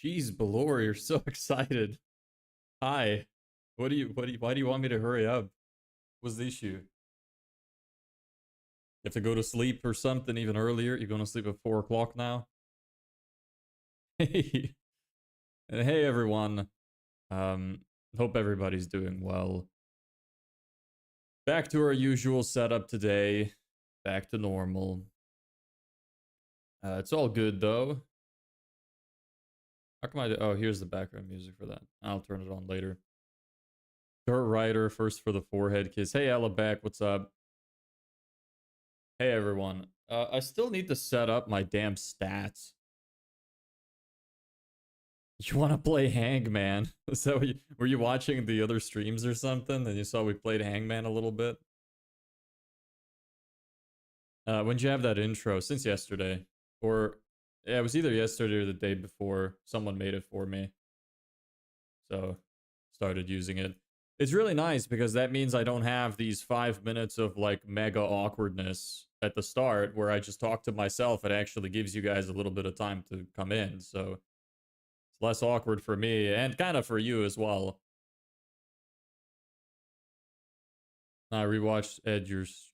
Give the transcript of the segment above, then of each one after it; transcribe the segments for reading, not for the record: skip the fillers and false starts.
Jeez, Balor, you're so excited. Hi. Why do you want me to hurry up? What's the issue? You have to go to sleep or something even earlier? You're going to sleep at 4 o'clock now? Hey. Hey, everyone. Um, Hope everybody's doing well. Back to our usual setup today. Back to normal. It's all good, though. How come oh, here's the background music for that. I'll turn it on later. Dirt Rider, first for the forehead kiss. Hey, Ella back, what's up? Hey, everyone. I still need to set up my damn stats. You want to play Hangman? Is that what were you watching the other streams or something? And you saw we played Hangman a little bit? When'd you have that intro? Since yesterday. Or, yeah, it was either yesterday or the day before. Someone made it for me. So, started using it. It's really nice because that means I don't have these 5 minutes of like mega awkwardness at the start where I just talk to myself. It actually gives you guys a little bit of time to come in. So it's less awkward for me and kind of for you as well. I rewatched Edger's.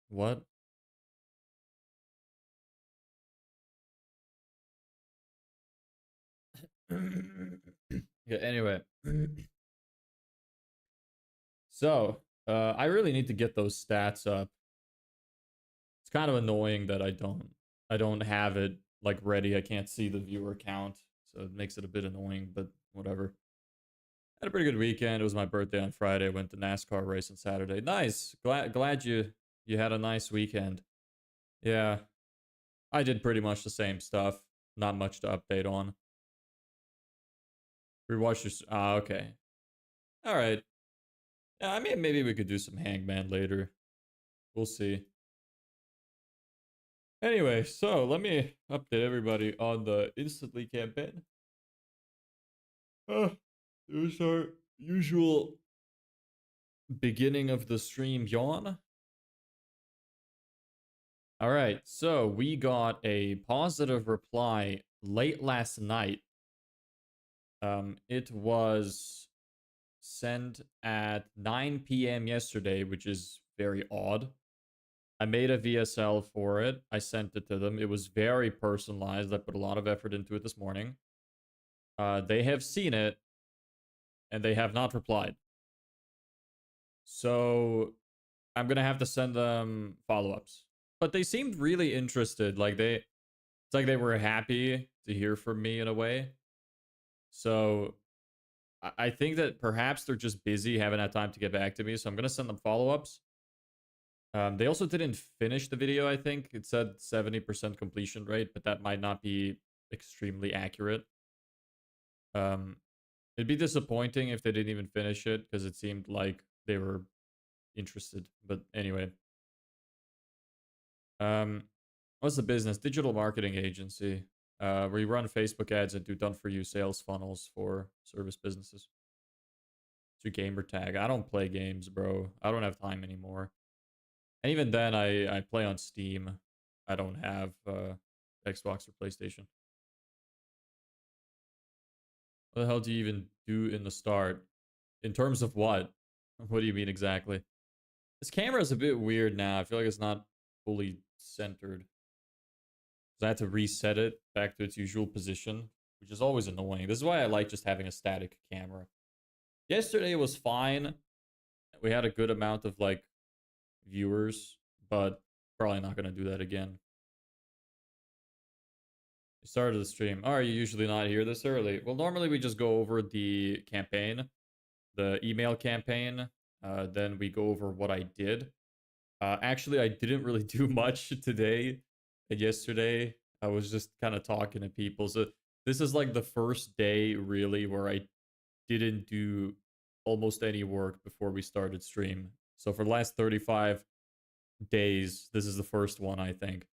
What? Yeah, anyway. So, I really need to get those stats up. It's kind of annoying that I don't have it like ready. I can't see the viewer count, so it makes it a bit annoying, but whatever. Had a pretty good weekend. It was my birthday on Friday. Went to NASCAR race on Saturday. Nice. Glad you had a nice weekend. Yeah. I did pretty much the same stuff. Not much to update on. Rewatch your okay. All right. Yeah, I mean maybe we could do some Hangman later. We'll see. Anyway, so let me update everybody on the instantly campaign. There's our usual beginning of the stream yawn. All right, so we got a positive reply late last night. It was sent at 9 p.m. yesterday, which is very odd. I made a VSL for it. I sent it to them. It was very personalized. I put a lot of effort into it this morning. They have seen it, and they have not replied. So I'm gonna have to send them follow-ups. But they seemed really interested. It's like they were happy to hear from me in a way. So I think that perhaps they're just busy, haven't had time to get back to me. So I'm gonna send them follow-ups. They also didn't finish the video, I think. It said 70% completion rate, but that might not be extremely accurate. It'd be disappointing if they didn't even finish it, because it seemed like they were interested. But anyway. What's the business? Digital marketing agency. We run Facebook ads and do done-for-you sales funnels for service businesses. It's your gamer tag. I don't play games, bro. I don't have time anymore. And even then, I play on Steam. I don't have Xbox or PlayStation. What the hell do you even do in the start? In terms of what? What do you mean exactly? This camera is a bit weird now. I feel like it's not fully centered. So I had to reset it back to its usual position, which is always annoying. This is why I like just having a static camera. Yesterday was fine. We had a good amount of like viewers, but probably not going to do that again. You started the stream. Oh, are you usually not here this early? Well, normally we just go over the campaign, the email campaign. Then we go over what I did. Actually, I didn't really do much today and yesterday. I was just kind of talking to people. So this is like the first day really where I didn't do almost any work before we started stream. So for the last 35 days, this is the first one, I think.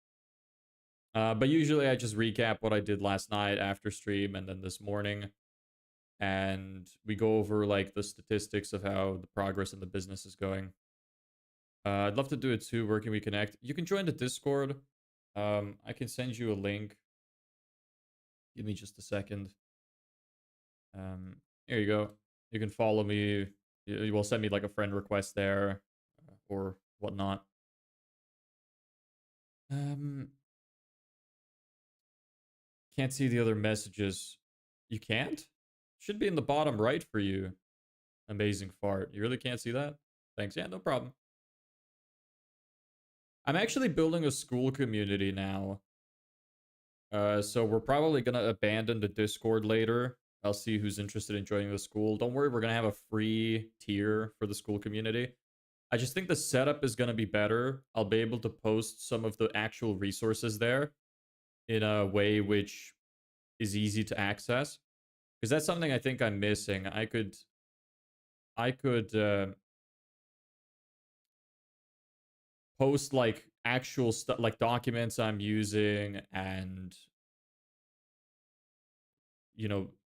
But usually I just recap what I did last night after stream and then this morning. And we go over like the statistics of how the progress in the business is going. I'd love to do it too. Where can we connect? You can join the Discord. I can send you a link. Give me just a second. Um, here you go. You can follow me. You will send me like a friend request there or whatnot. Um, can't see the other messages. You can't? Should be in the bottom right for you. Amazing fart. You really can't see that? Thanks. Yeah, no problem. I'm actually building a school community now. So we're probably gonna abandon the Discord later. I'll see who's interested in joining the school. Don't worry, we're gonna have a free tier for the school community. I just think the setup is gonna be better. I'll be able to post some of the actual resources there in a way which is easy to access. Because that's something I think I'm missing. I could post like actual stuff, like documents I'm using and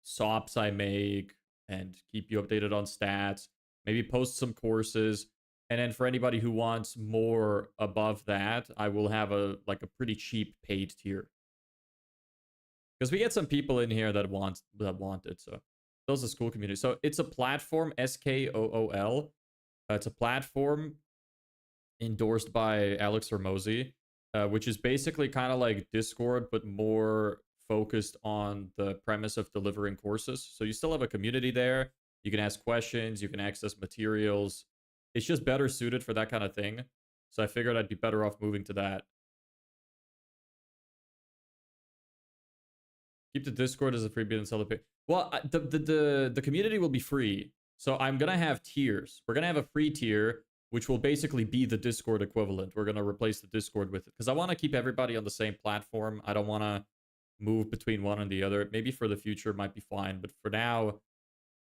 SOPs I make and keep you updated on stats. Maybe post some courses. And then for anybody who wants more above that, I will have a pretty cheap paid tier. Because we get some people in here that want it. So those are school community. So it's a platform, SKOOL. It's a platform endorsed by Alex Hormozy, which is basically kind of like Discord, but more focused on the premise of delivering courses. So you still have a community there. You can ask questions, you can access materials. It's just better suited for that kind of thing. So I figured I'd be better off moving to that. Keep the Discord as a freebie and sell the pay. Well, the community will be free. So I'm gonna have tiers. We're gonna have a free tier, which will basically be the Discord equivalent. We're gonna replace the Discord with it because I want to keep everybody on the same platform. I don't want to move between one and the other. Maybe for the future might be fine, but for now,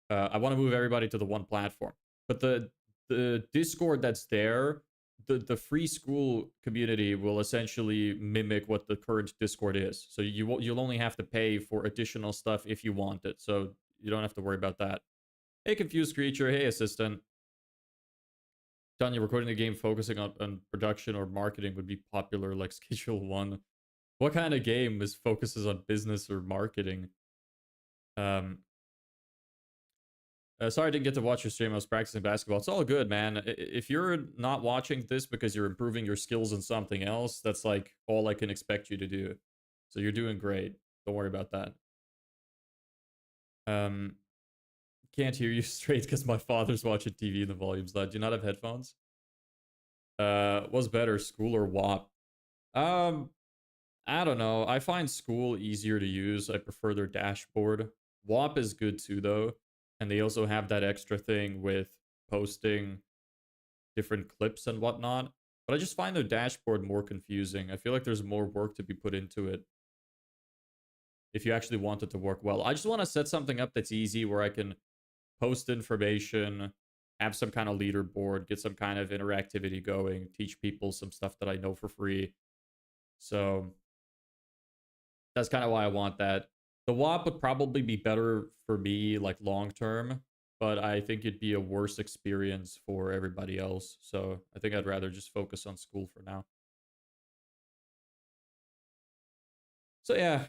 I want to move everybody to the one platform. But the Discord that's there, the free school community will essentially mimic what the current Discord is. So you'll only have to pay for additional stuff if you want it. So you don't have to worry about that. Hey, confused creature. Hey, assistant. Tanya, recording the game focusing on production or marketing would be popular like Schedule 1. What kind of game focuses on business or marketing? Um, Sorry I didn't get to watch your stream. I was practicing basketball. It's all good, man. If you're not watching this because you're improving your skills in something else, that's like all I can expect you to do. So you're doing great. Don't worry about that. Um, can't hear you straight because my father's watching TV and the volume's loud. Do you not have headphones? What's better, school or WAP? Um, I don't know. I find school easier to use. I prefer their dashboard. WAP is good too, though. And they also have that extra thing with posting different clips and whatnot. But I just find their dashboard more confusing. I feel like there's more work to be put into it if you actually want it to work well. I just want to set something up that's easy where I can post information, have some kind of leaderboard, get some kind of interactivity going, teach people some stuff that I know for free. So that's kind of why I want that. The WAP would probably be better for me, like long term, but I think it'd be a worse experience for everybody else. So I think I'd rather just focus on school for now. So yeah,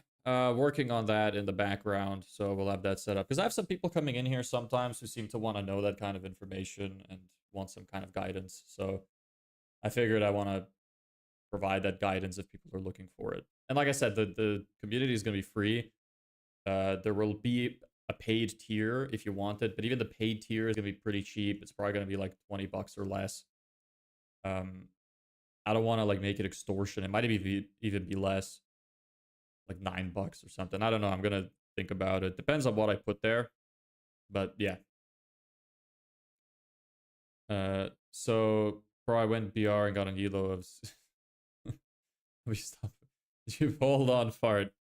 working on that in the background. So we'll have that set up because I have some people coming in here sometimes who seem to want to know that kind of information and want some kind of guidance. So I figured I want to provide that guidance if people are looking for it. And like I said, the community is going to be free. There will be a paid tier if you want it, but even the paid tier is going to be pretty cheap. It's probably going to be like 20 bucks or less. I don't want to like make it extortion. It might even be less, like 9 bucks or something. I don't know. I'm going to think about it. Depends on what I put there. But yeah. So before I went BR and got an elo of let me stop. You hold on, fart.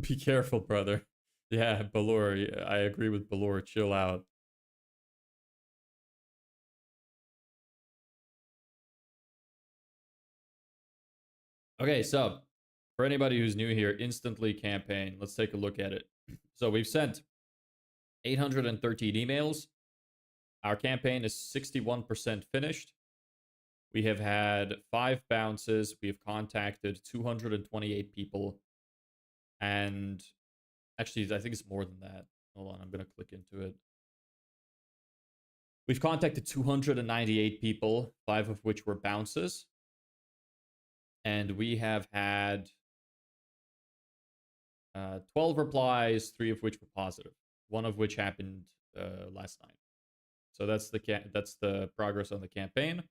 Be careful, brother. Yeah, Balor. I agree with Balor. Chill out. Okay, so for anybody who's new here, instantly campaign. Let's take a look at it. So we've sent 813 emails. Our campaign is 61% finished. We have had 5 bounces. We have contacted 228 people. And actually, I think it's more than that. Hold on, I'm gonna click into it. We've contacted 298 people, 5 of which were bounces. And we have had 12 replies, 3 of which were positive. One of which happened last night. So that's the progress on the campaign.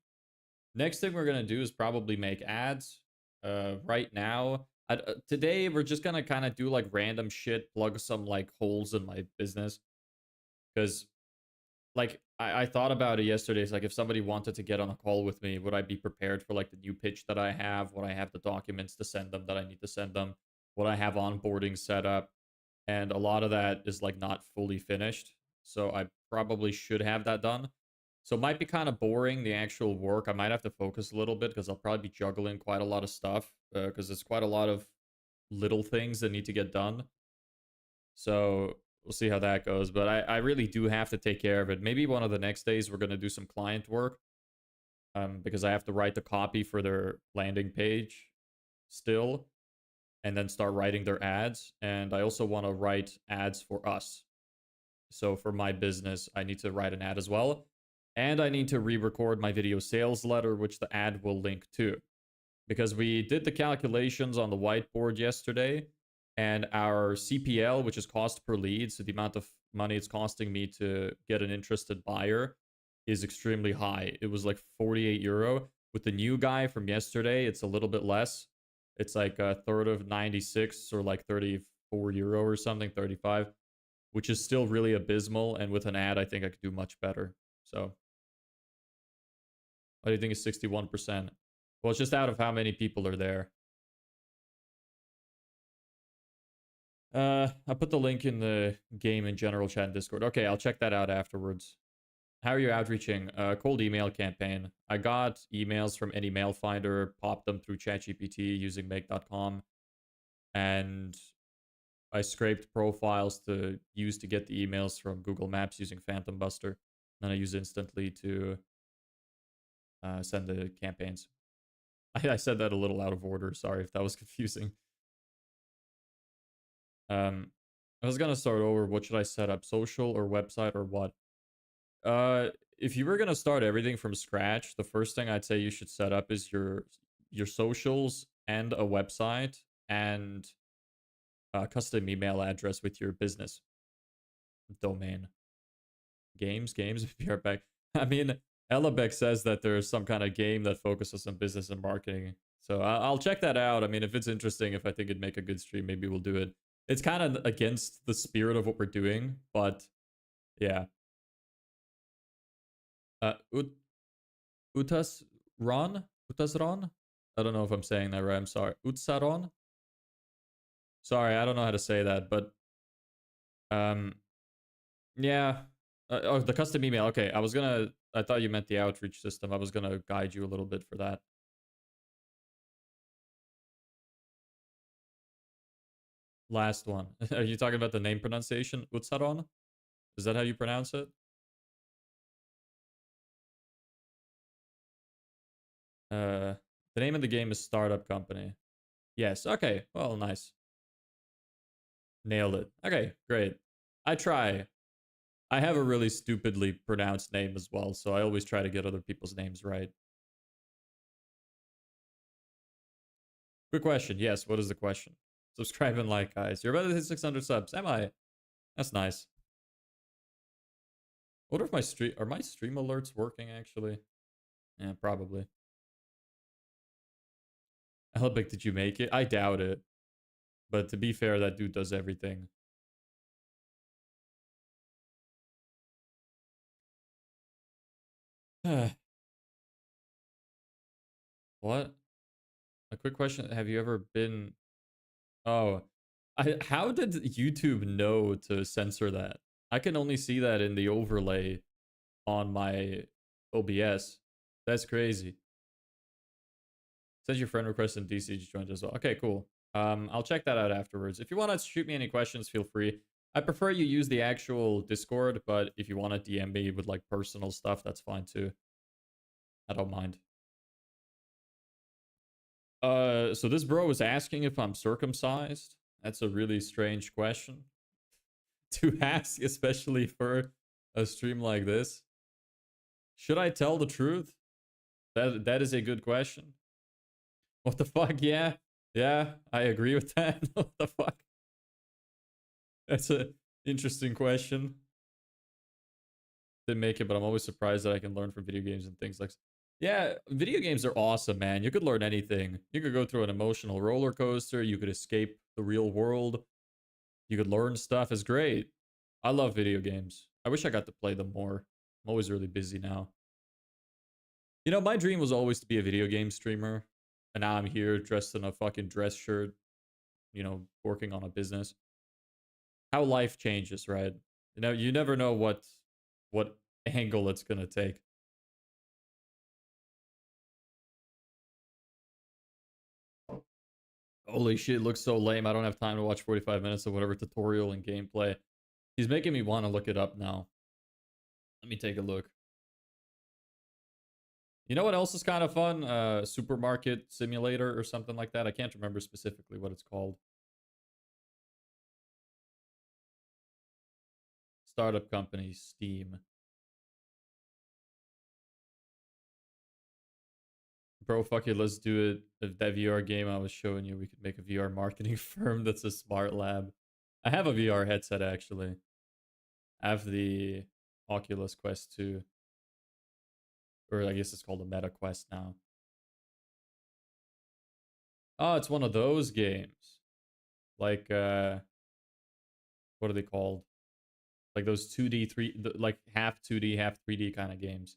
Next thing we're gonna do is probably make ads. Right now, today we're just gonna kind of do like random shit, plug some like holes in my business, because like I thought about it yesterday. It's like if somebody wanted to get on a call with me, would I be prepared for like the new pitch that I have? Would I have the documents to send them that I need to send them? Would I have onboarding set up? And a lot of that is like not fully finished. So I probably should have that done. So it might be kind of boring, the actual work. I might have to focus a little bit because I'll probably be juggling quite a lot of stuff because there's quite a lot of little things that need to get done. So we'll see how that goes. But I really do have to take care of it. Maybe one of the next days we're going to do some client work because I have to write the copy for their landing page still and then start writing their ads. And I also want to write ads for us. So for my business, I need to write an ad as well. And I need to re-record my video sales letter, which the ad will link to. Because we did the calculations on the whiteboard yesterday, and our CPL, which is cost per lead, so the amount of money it's costing me to get an interested buyer, is extremely high. It was like 48 euro. With the new guy from yesterday, it's a little bit less. It's like a third of 96 or like 34 euro or something, 35, which is still really abysmal. And with an ad, I think I could do much better. So, what do you think is 61%? Well, it's just out of how many people are there. I put the link in the game in general chat and Discord. Okay, I'll check that out afterwards. How are you outreaching? Cold email campaign. I got emails from any mail finder, popped them through ChatGPT using make.com, and I scraped profiles to use to get the emails from Google Maps using Phantom Buster. Then I use instantly to send the campaigns. I said that a little out of order. Sorry if that was confusing. I was gonna start over. What should I set up? Social or website or what? If you were gonna start everything from scratch, the first thing I'd say you should set up is your socials and a website and a custom email address with your business domain. Games. Be right back. I mean, Ellebeck says that there's some kind of game that focuses on business and marketing. So I'll check that out. I mean, if it's interesting, if I think it'd make a good stream, maybe we'll do it. It's kind of against the spirit of what we're doing, but yeah. Utas Ron? Utasron? I don't know if I'm saying that right. I'm sorry. Utsaron? Sorry, I don't know how to say that, but um yeah. Oh, the custom email. Okay, I thought you meant the outreach system. I was gonna guide you a little bit for that. Last one. Are you talking about the name pronunciation? Utsaron? Is that how you pronounce it? The name of the game is Startup Company. Yes. Okay. Well, nice. Nailed it. Okay, great. I try. I have a really stupidly pronounced name as well, so I always try to get other people's names right. Quick question. Yes, what is the question? Subscribe and like, guys. You're about to hit 600 subs. Am I? That's nice. I wonder if my stream alerts working actually? Yeah, probably. How big did you make it? I doubt it. But to be fair, that dude does everything. What? A quick question. Have you ever been... Oh. How did YouTube know to censor that? I can only see that in the overlay on my OBS. That's crazy. Send your friend request and DC just joined as well. Okay, cool. I'll check that out afterwards. If you want to shoot me any questions, feel free. I prefer you use the actual Discord, but if you want to DM me with like personal stuff, that's fine too. I don't mind. So this bro is asking if I'm circumcised. That's a really strange question. to ask, especially for a stream like this. Should I tell the truth? That is a good question. What the fuck? Yeah. Yeah, I agree with that. What the fuck? That's a interesting question. Didn't make it, but I'm always surprised that I can learn from video games and things like. Yeah, video games are awesome, man. You could learn anything. You could go through an emotional roller coaster. You could escape the real world. You could learn stuff. It's great. I love video games. I wish I got to play them more. I'm always really busy now. You know, my dream was always to be a video game streamer. And now I'm here dressed in a fucking dress shirt, you know, working on a business. How life changes, right? You know, you never know what angle it's gonna take. Holy shit, it looks so lame. I don't have time to watch 45 minutes of whatever tutorial and gameplay. He's making me want to look it up now. Let me take a look. You know what else is kind of fun? Supermarket simulator or something like that. I can't remember specifically what it's called. Startup company, Steam. Bro, fuck it, let's do it. If that VR game I was showing you, we could make a VR marketing firm that's a smart lab. I have a VR headset, actually. I have the Oculus Quest 2. Or I guess it's called a Meta Quest now. Oh, it's one of those games. Like, what are they called? Like those 2D, like half 2D, half 3D kind of games.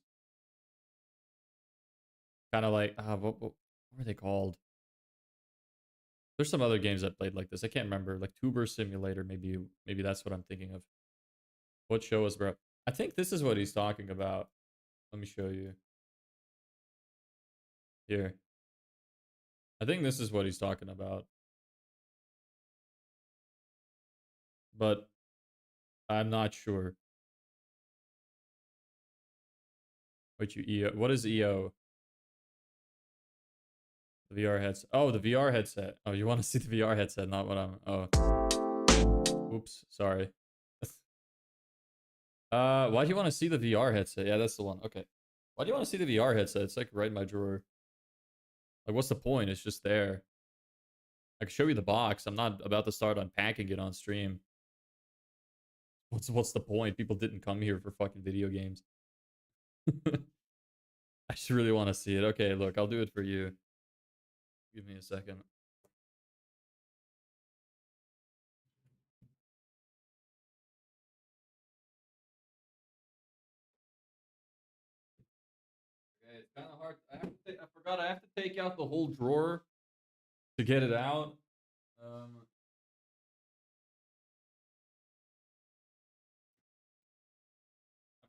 Kind of like, what are they called? There's some other games I played like this. I can't remember. Like Tuber Simulator, maybe that's what I'm thinking of. What show is bro? I think this is what he's talking about. Let me show you. Here. I think this is what he's talking about. But I'm not sure. What you EO? What is EO? The VR headset. Oh, the VR headset. Oh, you want to see the VR headset, not what I'm. Oh. Oops, sorry. Why do you want to see the VR headset? Yeah, that's the one. Okay. Why do you want to see the VR headset? It's like right in my drawer. Like, what's the point? It's just there. I can show you the box. I'm not about to start unpacking it on stream. What's the point? People didn't come here for fucking video games. I just really want to see it. Okay, look, I'll do it for you. Give me a second. Okay, it's kind of hard. I forgot I have to take out the whole drawer to get it out. I'm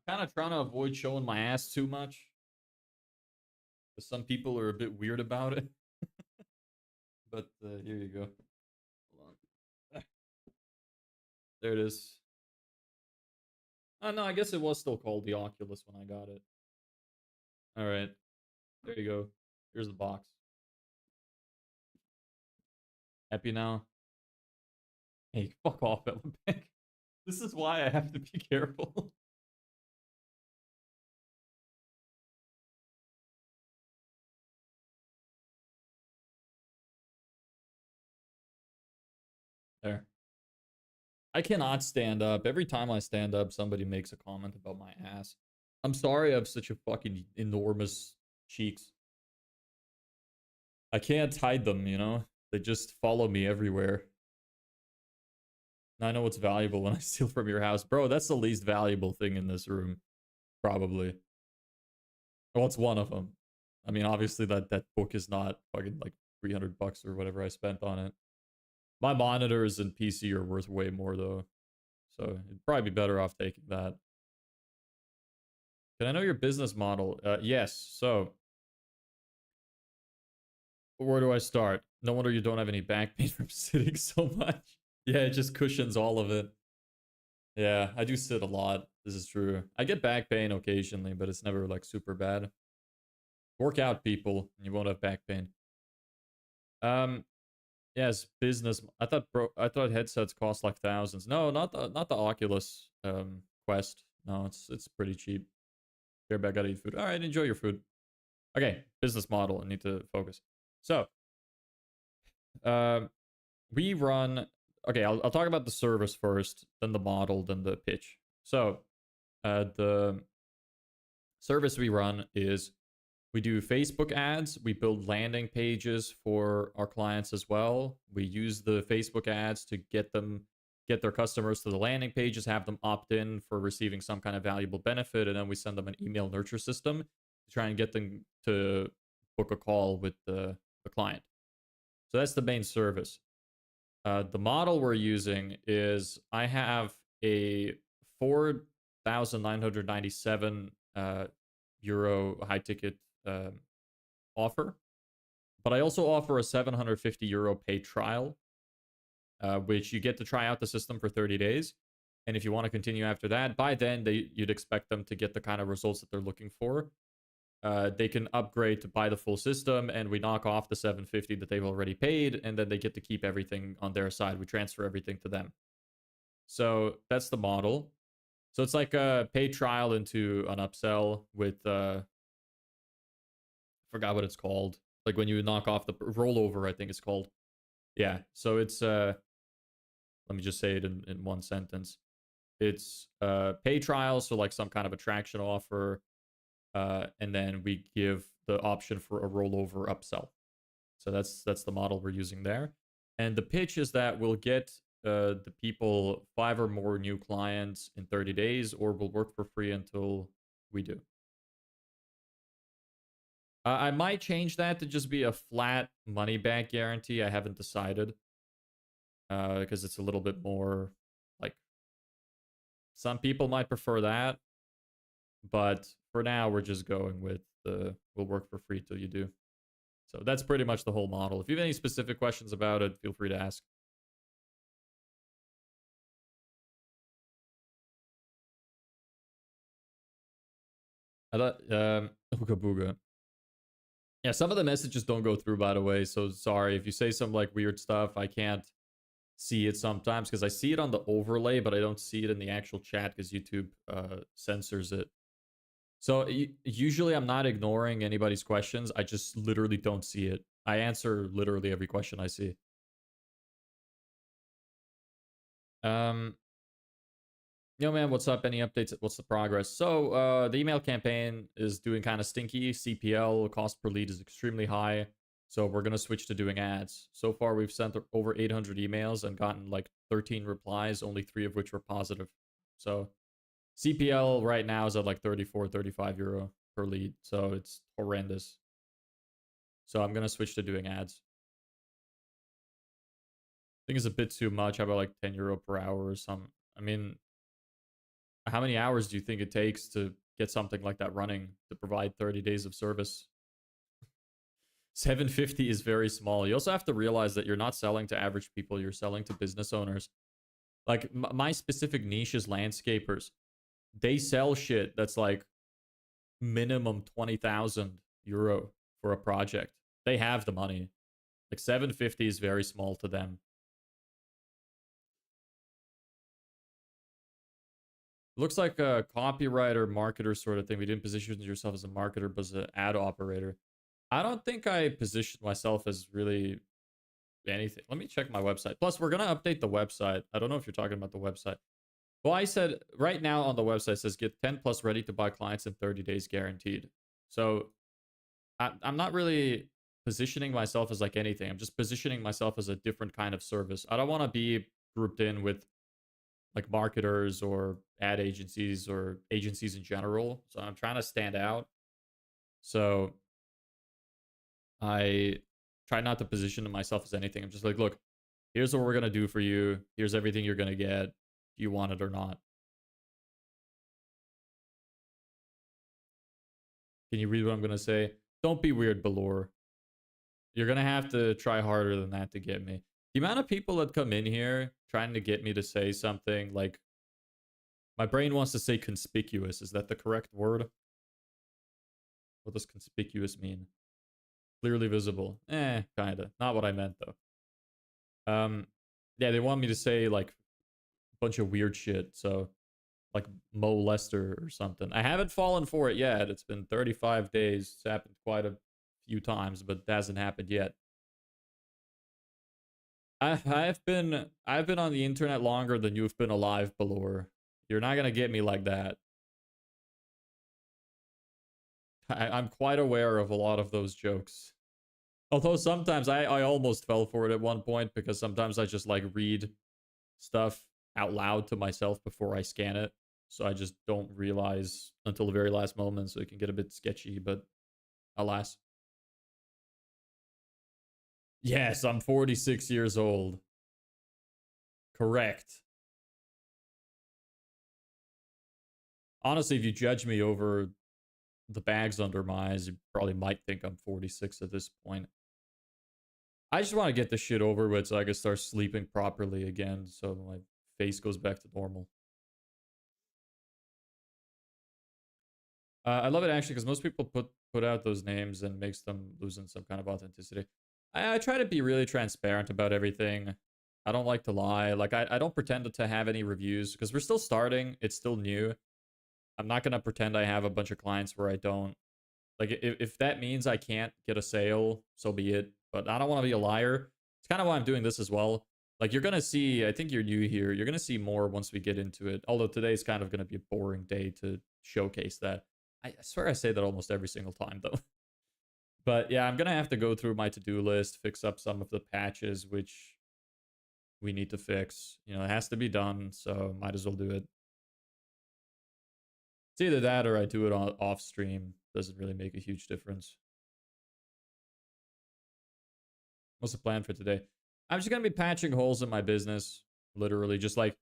kind of trying to avoid showing my ass too much. Because some people are a bit weird about it. But here you go. Hold on. There it is. Oh, no, I guess it was still called the Oculus when I got it. Alright. There you go. Here's the box. Happy now? Hey, fuck off, Elebank. This is why I have to be careful. There. I cannot stand up. Every time I stand up, somebody makes a comment about my ass. I'm sorry I have such a fucking enormous cheeks. I can't hide them, you know? They just follow me everywhere. I know what's valuable when I steal from your house. Bro, that's the least valuable thing in this room. Probably. Well, it's one of them. I mean, obviously that book is not fucking like 300 bucks or whatever I spent on it. My monitors and PC are worth way more though. So it'd probably be better off taking that. Can I know your business model? Yes. So where do I start? No wonder you don't have any back pain from sitting so much. Yeah, it just cushions all of it. Yeah, I do sit a lot. This is true. I get back pain occasionally, but it's never like super bad. Work out, people, and you won't have back pain. Yes, business. I thought headsets cost like thousands. No, not the Oculus Quest. No, it's pretty cheap. Here, I gotta eat food. All right, enjoy your food. Okay, business model. I need to focus. So, um, we run. Okay, I'll talk about the service first, then the model, then the pitch. So, the service we run is we do Facebook ads. We build landing pages for our clients as well. We use the Facebook ads to get their customers to the landing pages, have them opt in for receiving some kind of valuable benefit, and then we send them an email nurture system to try and get them to book a call with the client. So that's the main service. The model we're using is I have a 4,997 euro high ticket um, offer, but I also offer a 750 euro paid trial, which you get to try out the system for 30 days. And if you want to continue after that, by then you'd expect them to get the kind of results that they're looking for. They can upgrade to buy the full system, and we knock off the 750 that they've already paid, and then they get to keep everything on their side. We transfer everything to them. So that's the model. So it's like a paid trial into an upsell with forgot what it's called. Like when you knock off the rollover, I think it's called. Yeah. So it's let me just say it in one sentence. It's pay trial, so like some kind of attraction offer, and then we give the option for a rollover upsell. So that's the model we're using there. And the pitch is that we'll get the people 5 or more new clients in 30 days, or we'll work for free until we do. I might change that to just be a flat money back guarantee. I haven't decided because it's a little bit more like some people might prefer that, but for now we're just going with the we'll work for free till you do. So that's pretty much the whole model. If you have any specific questions about it, feel free to ask. I thought Ooga Booga. Yeah, some of the messages don't go through, by the way. So sorry if you say some like weird stuff. I can't see it sometimes because I see it on the overlay, but I don't see it in the actual chat because YouTube censors it. So usually I'm not ignoring anybody's questions. I just literally don't see it. I answer literally every question I see. Um, Yo, man, what's up? Any updates? What's the progress? So, the email campaign is doing kind of stinky. CPL, cost per lead, is extremely high. So, we're going to switch to doing ads. So far, we've sent over 800 emails and gotten like 13 replies, only 3 of which were positive. So, CPL right now is at like 34, 35 euro per lead. So, it's horrendous. So, I'm going to switch to doing ads. I think it's a bit too much. How about like 10 euro per hour or something? I mean, how many hours do you think it takes to get something like that running to provide 30 days of service? 750 is very small. You also have to realize that you're not selling to average people, you're selling to business owners. Like my specific niche is landscapers. They sell shit that's like minimum 20,000 euro for a project. They have the money. Like 750 is very small to them. Looks like a copywriter, marketer sort of thing. We didn't position yourself as a marketer, but as an ad operator. I don't think I positioned myself as really anything. Let me check my website. Plus, we're going to update the website. I don't know if you're talking about the website. Well, I said right now on the website says get 10 plus ready to buy clients in 30 days guaranteed. So I'm not really positioning myself as like anything. I'm just positioning myself as a different kind of service. I don't want to be grouped in with like marketers or ad agencies or agencies in general. So I'm trying to stand out. So I try not to position myself as anything. I'm just like, look, here's what we're going to do for you. Here's everything you're going to get. Do you want it or not? Can you read what I'm going to say? Don't be weird, Balor. You're going to have to try harder than that to get me. The amount of people that come in here trying to get me to say something like, my brain wants to say conspicuous. Is that the correct word? What does conspicuous mean? Clearly visible. Kinda. Not what I meant, though. Um, yeah, they want me to say like a bunch of weird shit. So like Mo Lester or something. I haven't fallen for it yet. It's been 35 days. It's happened quite a few times, but it hasn't happened yet. I've been on the internet longer than you've been alive, Balor. You're not gonna get me like that. I'm quite aware of a lot of those jokes. Although sometimes I almost fell for it at one point because sometimes I just like read stuff out loud to myself before I scan it. So I just don't realize until the very last moment, so it can get a bit sketchy, but alas. Yes, I'm 46 years old. Correct. Honestly, if you judge me over the bags under my eyes, you probably might think I'm 46 at this point. I just want to get this shit over with so I can start sleeping properly again so my face goes back to normal. I love it actually because most people put out those names and makes them losing some kind of authenticity. I try to be really transparent about everything. I don't like to lie. Like I don't pretend to have any reviews because we're still starting. It's still new. I'm not gonna pretend I have a bunch of clients where I don't. Like if that means I can't get a sale, so be it. But I don't want to be a liar. It's kind of why I'm doing this as well. Like you're gonna see, I think you're new here. You're gonna see more once we get into it. Although today's kind of gonna be a boring day to showcase that. I swear I say that almost every single time though. But yeah, I'm gonna have to go through my to-do list, fix up some of the patches which we need to fix. You know, it has to be done, so might as well do it. It's either that or I do it on off stream. Doesn't really make a huge difference. What's the plan for today? I'm just gonna be patching holes in my business, literally, just like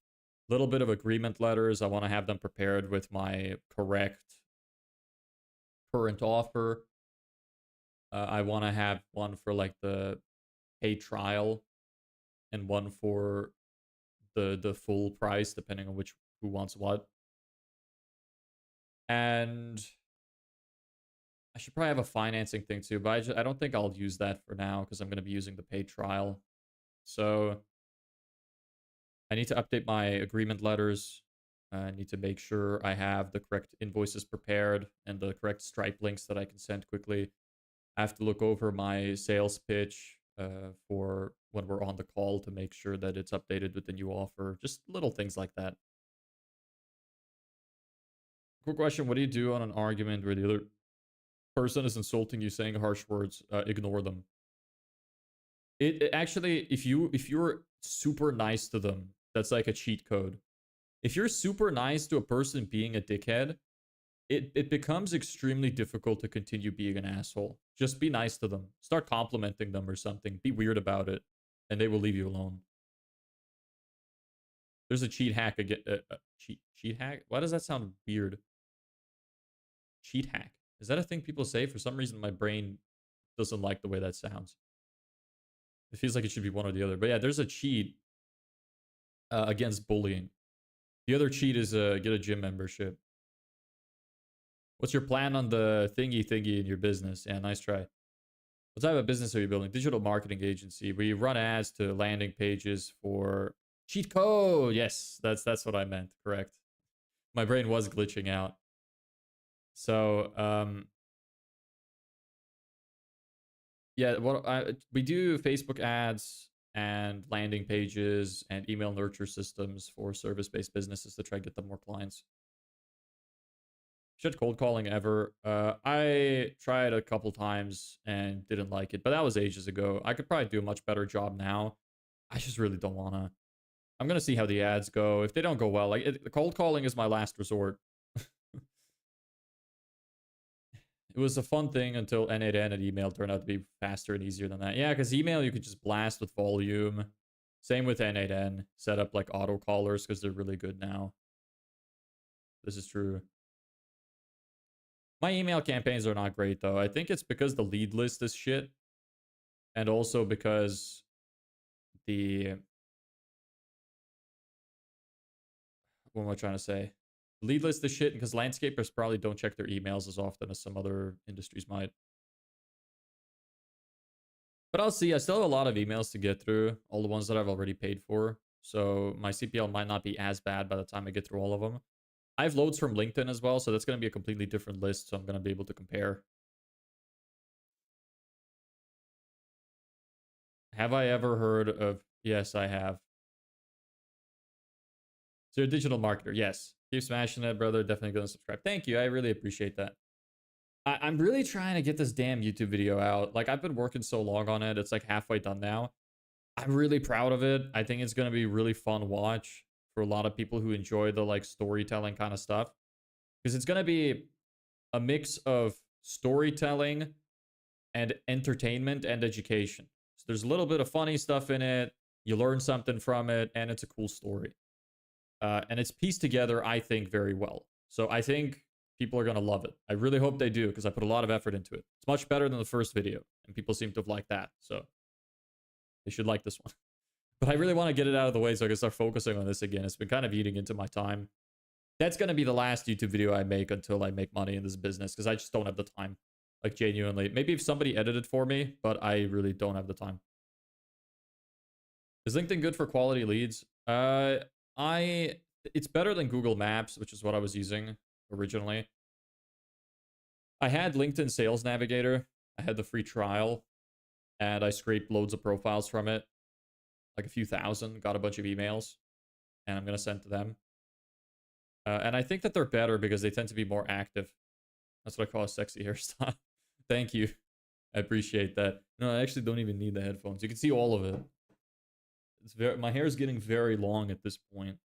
little bit of agreement letters. I want to have them prepared with my correct current offer. I want to have one for like the paid trial and one for the full price, depending on which who wants what. And I should probably have a financing thing too, but I don't think I'll use that for now because I'm going to be using the paid trial. So I need to update my agreement letters. I need to make sure I have the correct invoices prepared and the correct Stripe links that I can send quickly. I have to look over my sales pitch for when we're on the call to make sure that it's updated with the new offer. Just little things like that. Quick question: what do you do on an argument where the other person is insulting you, saying harsh words? Ignore them. It actually, if you're super nice to them, that's like a cheat code. If you're super nice to a person being a dickhead, it becomes extremely difficult to continue being an asshole. Just be nice to them. Start complimenting them or something. Be weird about it, and they will leave you alone. There's a cheat hack again. Cheat hack? Why does that sound weird? Cheat hack. Is that a thing people say? For some reason, my brain doesn't like the way that sounds. It feels like it should be one or the other. But yeah, there's a cheat against bullying. The other cheat is get a gym membership. What's your plan on the thingy in your business? Yeah, nice try. What type of business are you building? Digital marketing agency. We run ads to landing pages for cheat code. Yes, that's what I meant. Correct. My brain was glitching out. So yeah, we do Facebook ads and landing pages and email nurture systems for service-based businesses to try to get them more clients. Should cold calling ever? I tried a couple times and didn't like it, but that was ages ago. I could probably do a much better job now. I just really don't wanna. I'm gonna see how the ads go. If they don't go well, like the cold calling is my last resort. It was a fun thing until N8N and email turned out to be faster and easier than that. Yeah, because email you could just blast with volume. Same with N8N. Set up like auto callers because they're really good now. This is true. My email campaigns are not great though. I think it's because the lead list is shit. And also because the what am I trying to say? Lead list is shit because landscapers probably don't check their emails as often as some other industries might. But I'll see. I still have a lot of emails to get through, all the ones that I've already paid for. So my CPL might not be as bad by the time I get through all of them. I have loads from LinkedIn as well, so that's going to be a completely different list, so I'm going to be able to compare. Have I ever heard of... Yes, I have. So you're a digital marketer. Yes. Keep smashing it, brother. Definitely going to subscribe. Thank you. I really appreciate that. I'm really trying to get this damn YouTube video out. Like, I've been working so long on it. It's like halfway done now. I'm really proud of it. I think it's going to be really fun watch for a lot of people who enjoy the, like, storytelling kind of stuff. Because it's going to be a mix of storytelling and entertainment and education. So there's a little bit of funny stuff in it. You learn something from it, and it's a cool story. And it's pieced together, I think, very well. So I think people are going to love it. I really hope they do, because I put a lot of effort into it. It's much better than the first video, and people seem to have liked that. So they should like this one. But I really want to get it out of the way so I can start focusing on this again. It's been kind of eating into my time. That's going to be the last YouTube video I make until I make money in this business, because I just don't have the time. Like, genuinely. Maybe if somebody edited for me, but I really don't have the time. Is LinkedIn good for quality leads? It's better than Google Maps, which is what I was using originally. I had LinkedIn Sales Navigator. I had the free trial, and I scraped loads of profiles from it. Like a few thousand, got a bunch of emails, and I'm going to send to them. And I think that they're better because they tend to be more active. That's what I call a sexy hairstyle. Thank you. I appreciate that. No, I actually don't even need the headphones. You can see all of it. My hair is getting very long at this point.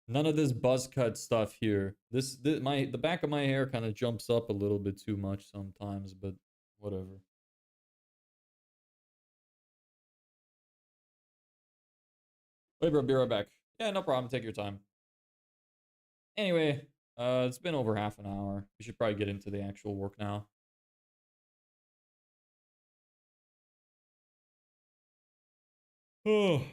None of this buzz cut stuff here. The back of my hair kind of jumps up a little bit too much sometimes, but whatever. Wait, bro, be right back. Yeah, no problem. Take your time. Anyway, it's been over half an hour. We should probably get into the actual work now. Oh.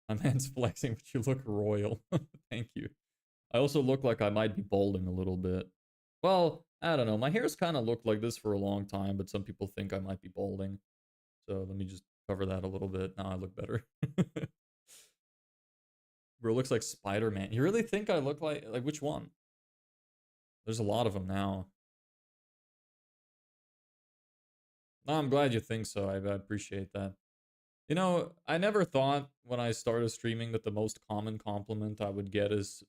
My man's flexing, but you look royal. Thank you. I also look like I might be balding a little bit. Well, I don't know. My hair's kind of looked like this for a long time, but some people think I might be balding. So let me just cover that a little bit. Now I look better. Bro, looks like Spider-Man. You really think I look like which one? There's a lot of them now. No, I'm glad you think so. I appreciate that. You know, I never thought when I started streaming that the most common compliment I would get is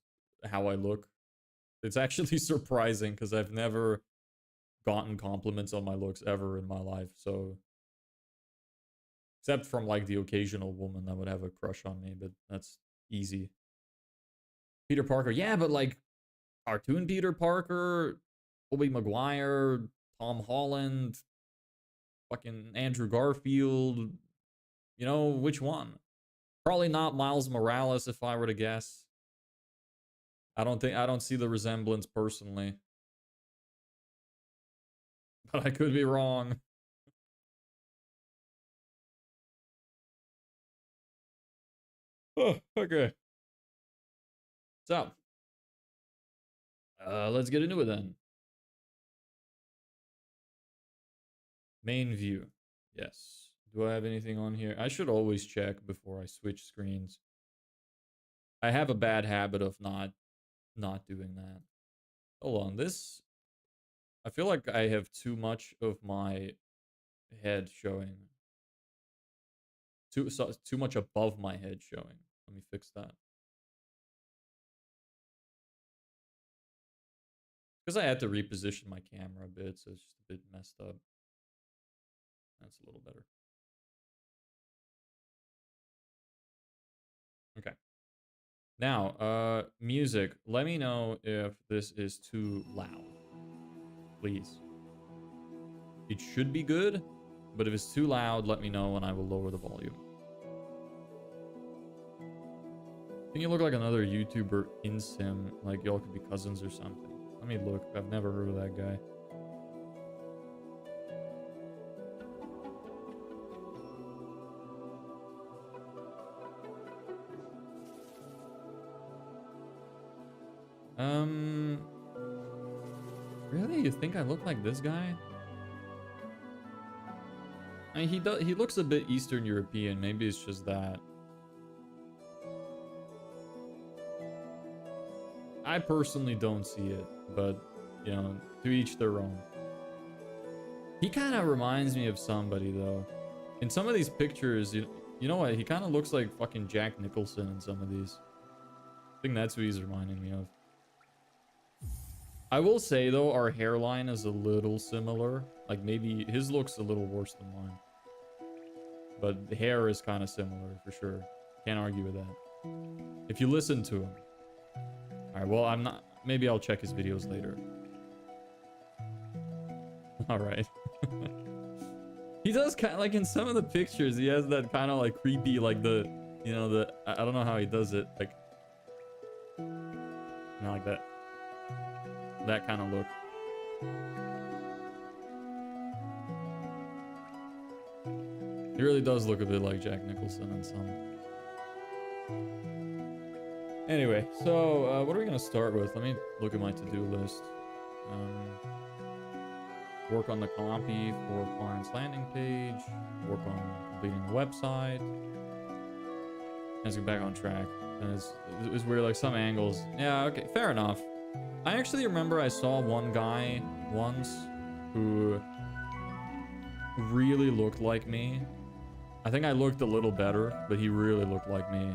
how I look. It's actually surprising because I've never gotten compliments on my looks ever in my life. So, except from like the occasional woman that would have a crush on me, but that's easy. Peter Parker, yeah, but like cartoon Peter Parker, Tobey Maguire, Tom Holland, fucking Andrew Garfield. You know, which one? Probably not Miles Morales if I were to guess. I don't see the resemblance personally. But I could be wrong. Oh, okay. So, let's get into it then. Main view. Yes. Do I have anything on here? I should always check before I switch screens. I have a bad habit of not doing that. Hold on, this... I feel like I have too much of my head showing. Too much above my head showing. Let me fix that. Because I had to reposition my camera a bit, so it's just a bit messed up. That's a little better. Okay. Now, music. Let me know if this is too loud. Please. It should be good, but if it's too loud, let me know and I will lower the volume. Can you look like another YouTuber in Sim? Like y'all could be cousins or something. Let me look. I've never heard of that guy. Really? You think I look like this guy? I mean, he looks a bit Eastern European. Maybe it's just that. I personally don't see it, but, you know, to each their own. He kind of reminds me of somebody, though. In some of these pictures, you know what? He kind of looks like fucking Jack Nicholson in some of these. I think that's who he's reminding me of. I will say, though, our hairline is a little similar. Like, maybe his looks a little worse than mine. But the hair is kind of similar, for sure. Can't argue with that. If you listen to him. Alright, well, I'm not... Maybe I'll check his videos later. Alright. He does kind of... Like, in some of the pictures, he has that kind of, like, creepy, like, the... You know, the... I don't know how he does it. Like... You know, like that. That kind of look. He really does look a bit like Jack Nicholson in some. Anyway, so what are we gonna start with? Let me look at my to-do list. Work on the copy for client's landing page. Work on completing the website. Let's get back on track. And it's weird, like some angles. Yeah, okay, fair enough. I actually remember I saw one guy once who really looked like me. I think I looked a little better, but he really looked like me.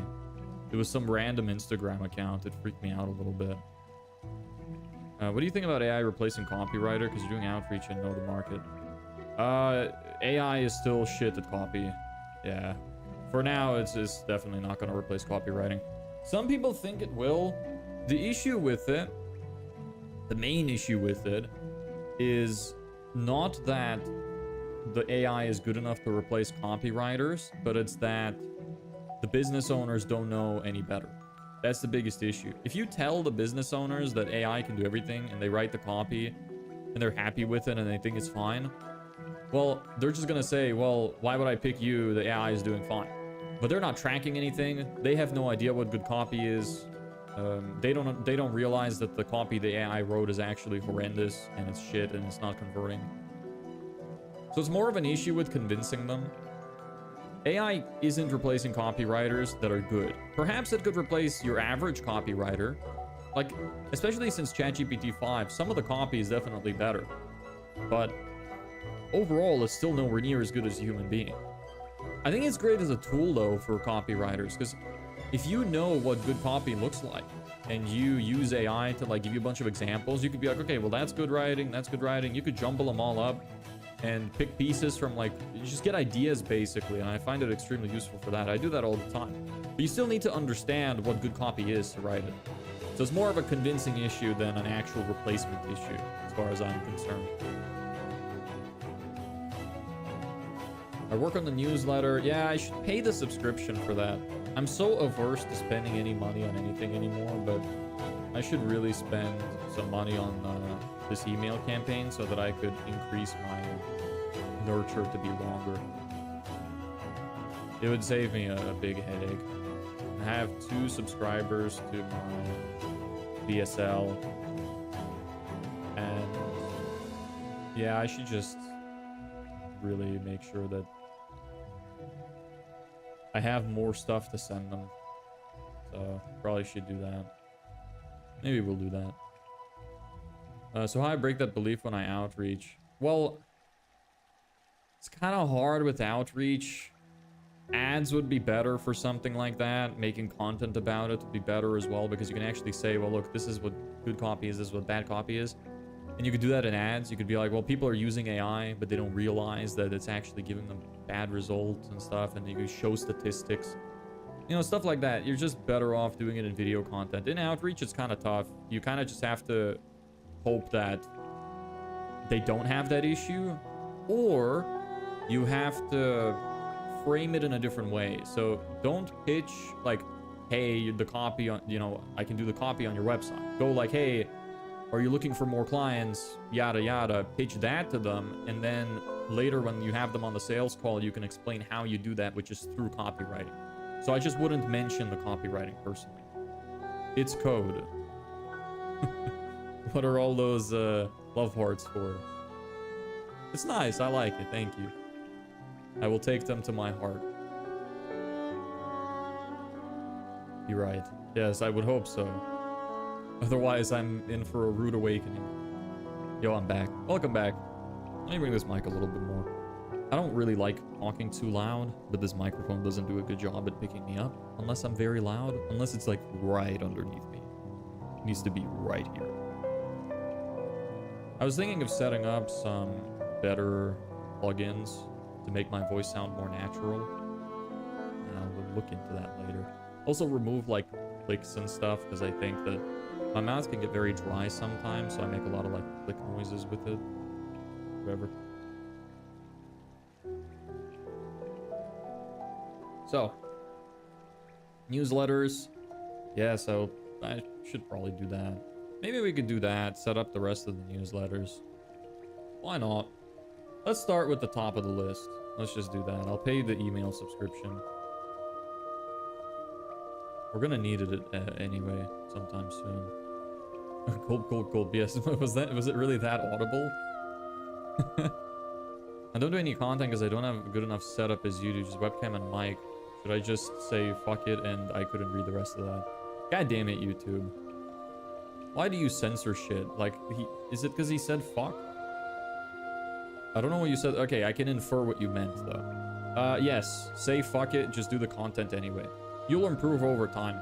It was some random Instagram account. It freaked me out a little bit. What do you think about AI replacing copywriter? Because you're doing outreach and know the market. AI is still shit at copy. Yeah. For now, it's definitely not going to replace copywriting. Some people think it will. The issue with it, the main issue with it, is not that the AI is good enough to replace copywriters, but it's that the business owners don't know any better. That's the biggest issue. If you tell the business owners that AI can do everything and they write the copy and they're happy with it and they think it's fine, well, they're just gonna say, well, why would I pick you? The AI is doing fine. But they're not tracking anything. They have no idea what good copy is. They don't realize that the copy the AI wrote is actually horrendous and it's shit and it's not converting. So it's more of an issue with convincing them. AI isn't replacing copywriters that are good. Perhaps it could replace your average copywriter. Like, especially since ChatGPT 5, some of the copy is definitely better. But overall, it's still nowhere near as good as a human being. I think it's great as a tool, though, for copywriters, because if you know what good copy looks like, and you use AI to, like, give you a bunch of examples, you could be like, okay, well, that's good writing, that's good writing. You could jumble them all up and pick pieces from, like, you just get ideas, basically, and I find it extremely useful for that. I do that all the time. But you still need to understand what good copy is to write it. So it's more of a convincing issue than an actual replacement issue, as far as I'm concerned. I work on the newsletter. Yeah, I should pay the subscription for that. I'm so averse to spending any money on anything anymore, but I should really spend some money on this email campaign so that I could increase my nurture to be longer. It would save me a big headache. I have 2 subscribers to my BSL, and yeah, I should just really make sure that I have more stuff to send them. So probably should do that. Maybe we'll do that. So how I break that belief when I outreach? Well, it's kind of hard with outreach. Ads would be better for something like that. Making content about it would be better as well, because you can actually say, well, look, this is what good copy is, this is what bad copy is. And you could do that in ads. You could be like, well, people are using AI, but they don't realize that it's actually giving them bad results and stuff. And you could show statistics, you know, stuff like that. You're just better off doing it in video content. In outreach, it's kind of tough. You kind of just have to hope that they don't have that issue, or you have to frame it in a different way. So don't pitch like, hey, the copy on, you know, I can do the copy on your website. Go like, hey, are you looking for more clients? Yada, yada. Pitch that to them. And then later when you have them on the sales call, you can explain how you do that, which is through copywriting. So I just wouldn't mention the copywriting personally. It's code. What are all those love hearts for? It's nice. I like it. Thank you. I will take them to my heart. You're right. Yes, I would hope so. Otherwise, I'm in for a rude awakening. Yo, I'm back. Welcome back. Let me bring this mic a little bit more. I don't really like talking too loud, but this microphone doesn't do a good job at picking me up. Unless I'm very loud. Unless it's like right underneath me. It needs to be right here. I was thinking of setting up some better plugins to make my voice sound more natural. We'll look into that later. Also remove like clicks and stuff, because I think that my mouth can get very dry sometimes, so I make a lot of like click noises with it. Whatever. So, newsletters. Yeah, so I should probably do that. Maybe we could do that, set up the rest of the newsletters. Why not? Let's start with the top of the list. Let's just do that. I'll pay the email subscription. We're gonna need it anyway, sometime soon. Cold. Yes, was it really that audible? I don't do any content because I don't have a good enough setup as you do, just webcam and mic. Should I just say fuck it and I couldn't read the rest of that? God damn it, YouTube. Why do you censor shit? Like, is it because he said fuck? I don't know what you said. Okay, I can infer what you meant, though. Yes, say fuck it, just do the content anyway. You'll improve over time.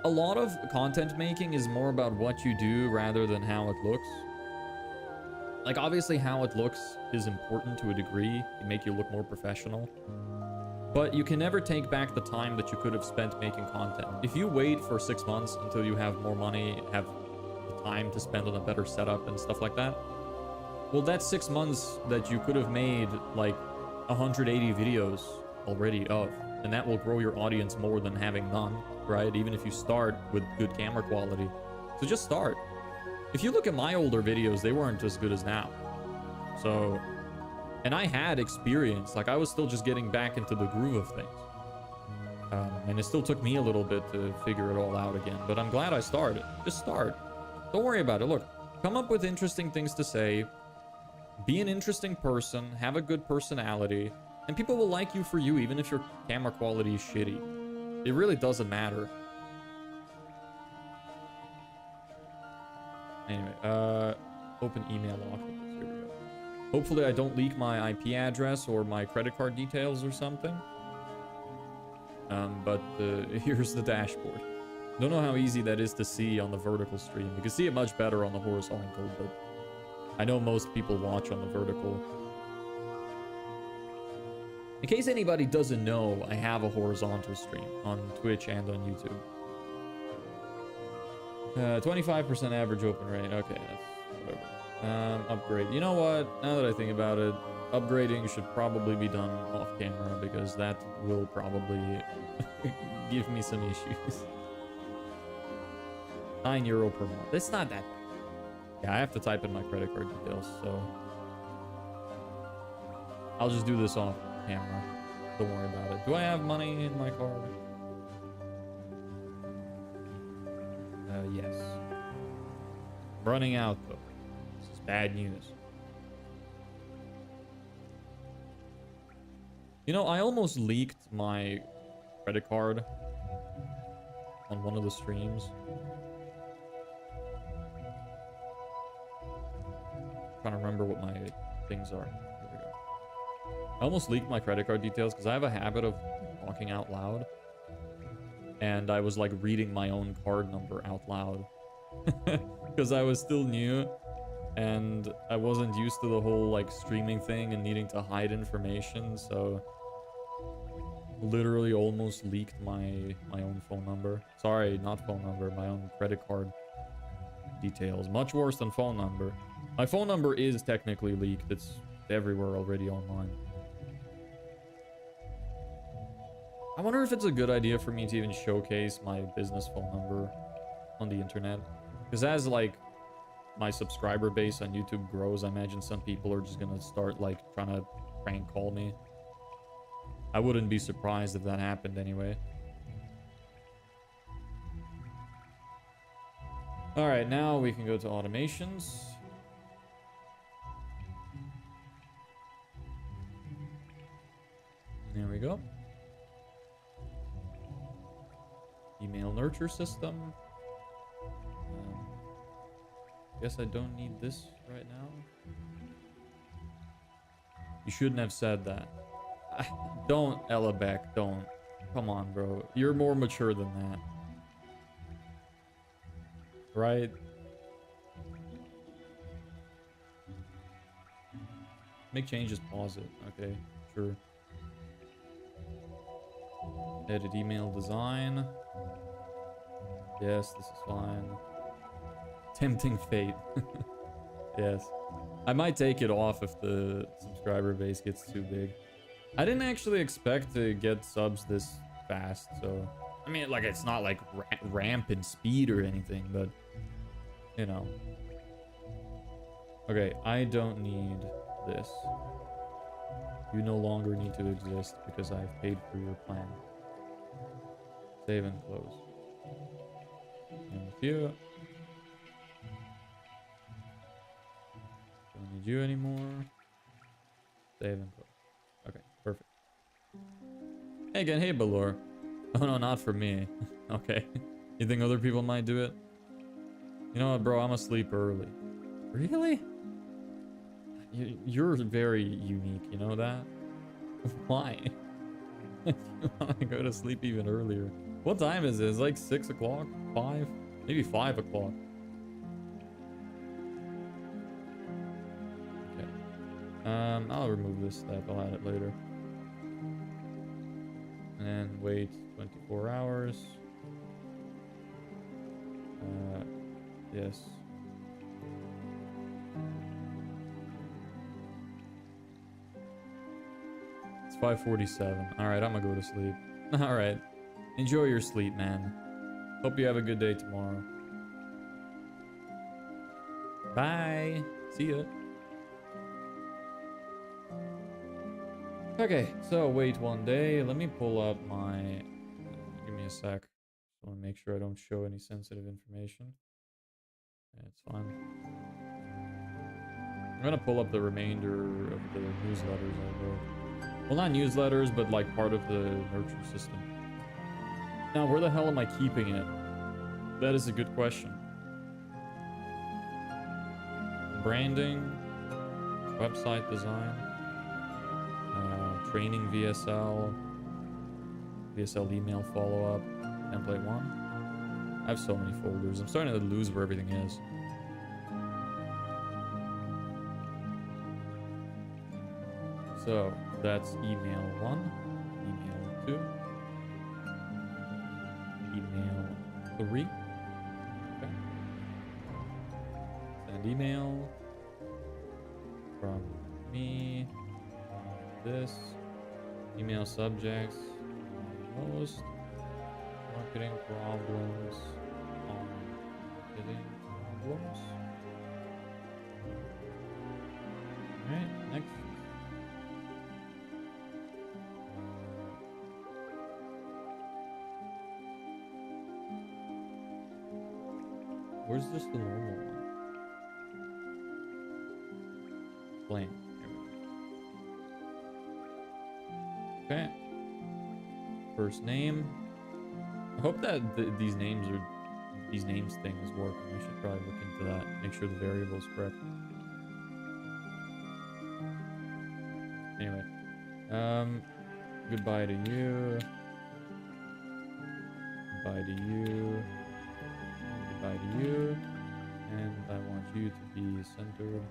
A lot of content making is more about what you do rather than how it looks. Like, obviously, how it looks is important to a degree. It make you look more professional. But you can never take back the time that you could have spent making content. If you wait for 6 months until you have more money, have the time to spend on a better setup and stuff like that, well, that's 6 months that you could have made, like, 180 videos already of. And that will grow your audience more than having none, right? Even if you start with good camera quality. So just start. If you look at my older videos, they weren't as good as now. So, and I had experience. Like, I was still just getting back into the groove of things. And it still took me a little bit to figure it all out again. But I'm glad I started. Just start. Don't worry about it. Look, come up with interesting things to say. Be an interesting person. Have a good personality. And people will like you for you, even if your camera quality is shitty. It really doesn't matter. Anyway, open email octopus. Here we go. Hopefully I don't leak my IP address or my credit card details or something. But here's the dashboard. Don't know how easy that is to see on the vertical stream. You can see it much better on the horizontal, but I know most people watch on the vertical. In case anybody doesn't know, I have a horizontal stream on Twitch and on YouTube. 25% average open rate. Okay, that's whatever. Upgrade. You know what? Now that I think about it, upgrading should probably be done off camera because that will probably give me some issues. €9 per month. It's not that bad. Yeah, I have to type in my credit card details, so I'll just do this off camera. Don't worry about it. Do I have money in my card? Yes. Running out, though. This is bad news. You know, I almost leaked my credit card on one of the streams. I'm trying to remember what my things are. Here we go. I almost leaked my credit card details because I have a habit of talking out loud. And I was like reading my own card number out loud. Because I was still new. And I wasn't used to the whole like streaming thing and needing to hide information. So literally almost leaked my own phone number. Sorry, not phone number. My own credit card details. Much worse than phone number. My phone number is technically leaked. It's everywhere already online. I wonder if it's a good idea for me to even showcase my business phone number on the internet. Because as, like, my subscriber base on YouTube grows, I imagine some people are just gonna start, like, trying to prank call me. I wouldn't be surprised if that happened anyway. Alright, now we can go to automations. There we go. Email nurture system. Guess I don't need this right now. You shouldn't have said that. Don't, Ella Beck, don't. Come on, bro. You're more mature than that. Right? Make changes, pause it. Okay, sure. Edit email design. Yes, this is fine. Tempting fate. Yes. I might take it off if the subscriber base gets too big. I didn't actually expect to get subs this fast, so... I mean, like, it's not like rampant speed or anything, but... You know. Okay, I don't need this. You no longer need to exist because I've paid for your plan. Save and close. And with you. Don't need you anymore. Save and close. Okay, perfect. Hey again, hey Balor. Oh no, not for me. Okay. You think other people might do it? You know what, bro? I'm asleep early. Really? You're very unique, you know that? Why? You want to go to sleep even earlier. What time is it? It's like 6 o'clock? 5? Maybe 5 o'clock. Okay. I'll remove this step. I'll add it later. And then wait 24 hours. Yes. It's 5:47. All right, I'm gonna go to sleep. All right. Enjoy your sleep, man. Hope you have a good day tomorrow. Bye. See ya. Okay, so wait one day. Let me pull up my... Give me a sec. Just want to make sure I don't show any sensitive information. Yeah, it's fine. I'm gonna pull up the remainder of the newsletters I wrote. Well, not newsletters, but like part of the nurture system. Now, where the hell am I keeping it? That is a good question. Branding, website design, training VSL, VSL email follow-up, template 1. I have so many folders. I'm starting to lose where everything is. So that's email 1, email 2, email 3. Okay. Send email from me. This email subjects. Most marketing problems on marketing problems. All right, next. Where's just the normal one? Plain. Okay. First name. I hope that these names thing is working. I should probably look into that. Make sure the variable is correct. Anyway. Goodbye to you. Goodbye to you. Goodbye to you. And I want you to be centered.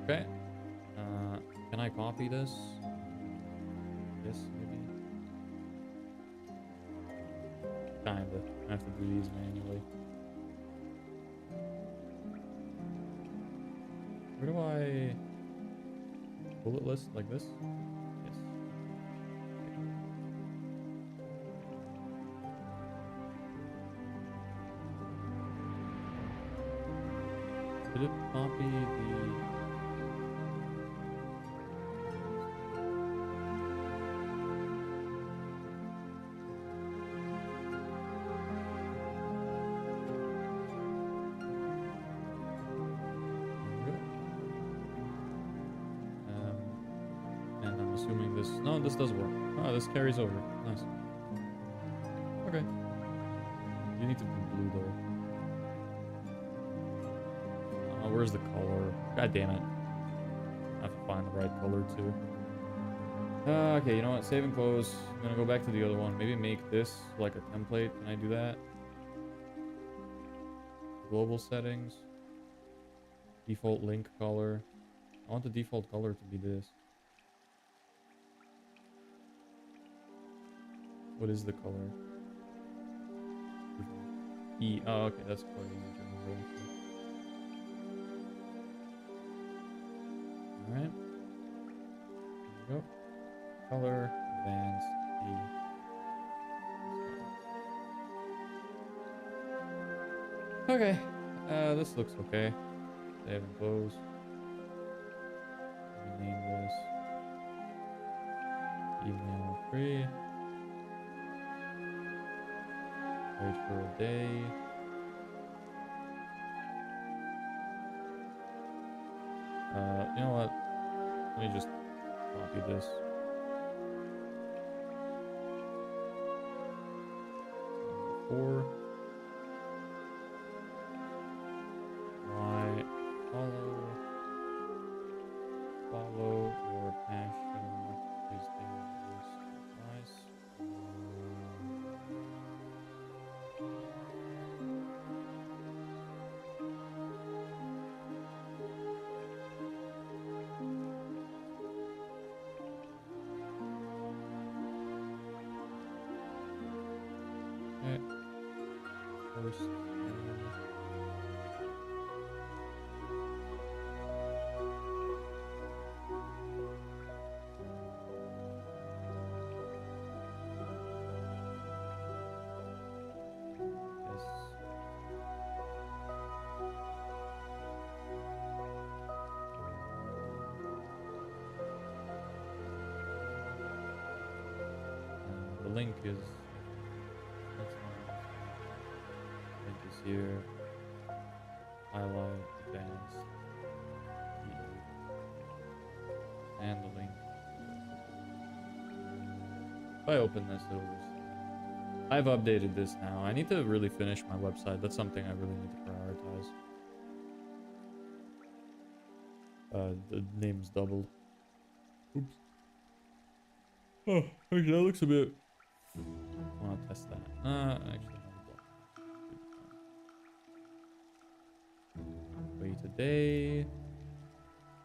Okay. Can I copy this? Yes, maybe. Kinda. I have to do these manually. Where do I... bullet list like this? Yes. Did it copy the... assuming this... No, this does work. Oh, this carries over. Nice. Okay. You need to be blue, though. Oh, where's the color? God damn it. I have to find the right color, too. Okay, you know what? Save and close. I'm gonna go back to the other one. Maybe make this like a template. Can I do that? Global settings. Default link color. I want the default color to be this. What is the color? E. Oh, okay, that's quite easy to remember. Alright. There we go. Color, advanced, E. Okay. This looks okay. Save and close. Let me name this email free. Wait for a day. You know what? Let me just copy this. Number 4. Follow your passion. These things nice. Okay. First name. The link is here. Highlight, advanced, and the link. If I open this, it'll just... I've updated this now. I need to really finish my website. That's something I really need to prioritize. The name's doubled. Oops. Oh, okay, that looks a bit... I want to test that. Actually, wait a day.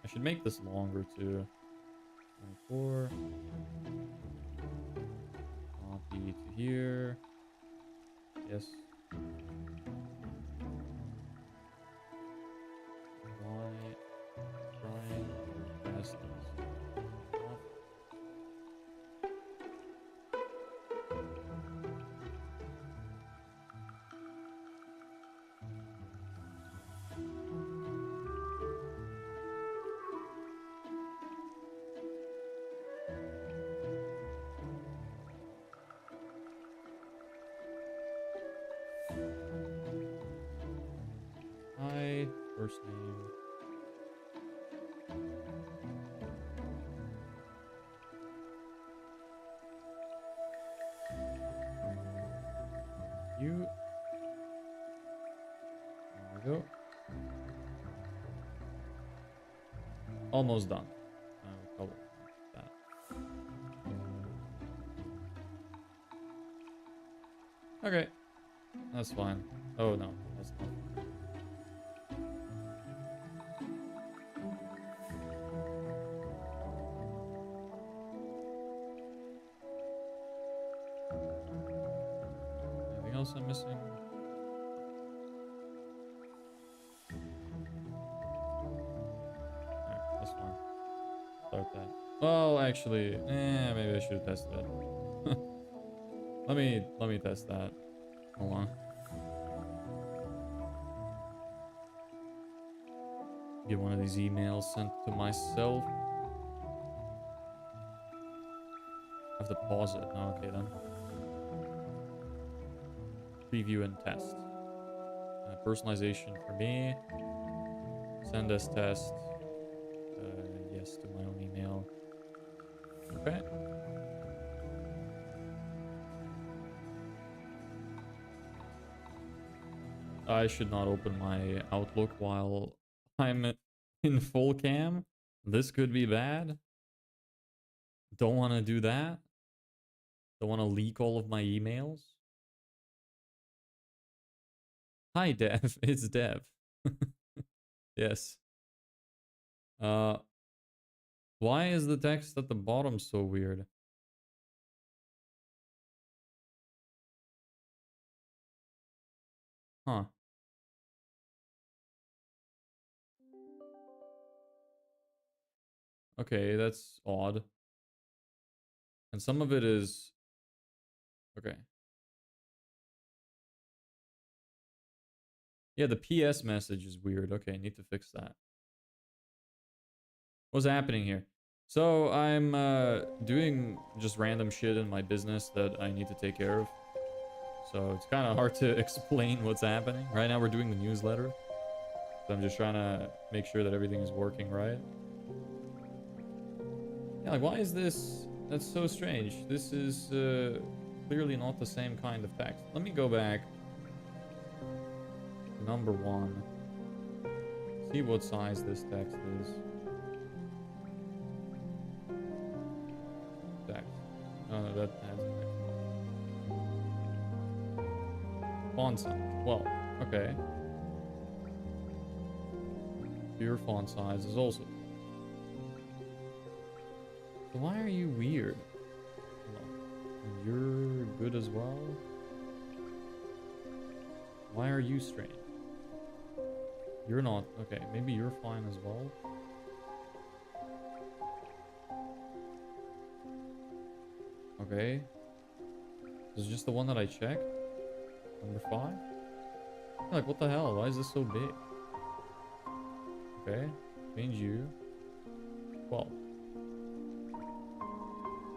I should make this longer too. 24. Copy to here. Yes. Why? Try test this. Hi, first name. You. There we go. Almost done. Color that. Okay, that's fine. Oh no, that's not. Anything else I'm missing? Alright, that's fine. Start that. Well, actually, maybe I should have tested it. let me test that. Hold on. Get one of these emails sent to myself. I have to pause it. Oh, okay then. Preview and test. Personalization for me. Send as test. Yes to my own email. Okay. I should not open my Outlook while I'm in full cam. This could be bad. Don't want to do that. Don't want to leak all of my emails. Hi, Dev. It's Dev. Yes. Uh, why is the text at the bottom so weird? Huh. Okay, that's odd. And some of it is... Okay. Yeah, the PS message is weird. Okay, need to fix that. What's happening here? So I'm doing just random shit in my business that I need to take care of. So it's kind of hard to explain what's happening. Right now we're doing the newsletter. So I'm just trying to make sure that everything is working right. Yeah, like why is this? That's so strange. This is clearly not the same kind of text. Let me go back to number one. See what size this text is. Text. Oh, no, that adds an extra. Font size. Well, okay. Your font size is also. So why are you weird? And you're good as well? Why are you strange? You're not. Okay, maybe you're fine as well. Okay. This is just the one that I checked. Number 5? Like, what the hell? Why is this so big? Okay. Change you. 12.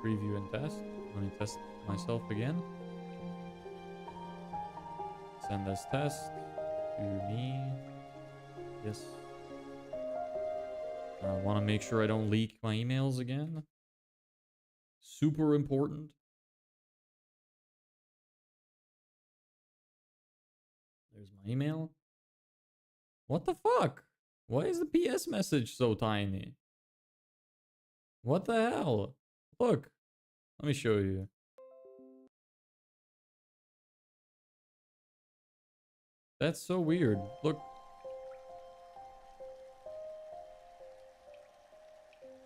Preview and test. Let me test myself again. Send this test to me. Yes. I want to make sure I don't leak my emails again. Super important. There's my email. What the fuck? Why is the PS message so tiny? What the hell? Look. Let me show you. That's so weird. Look.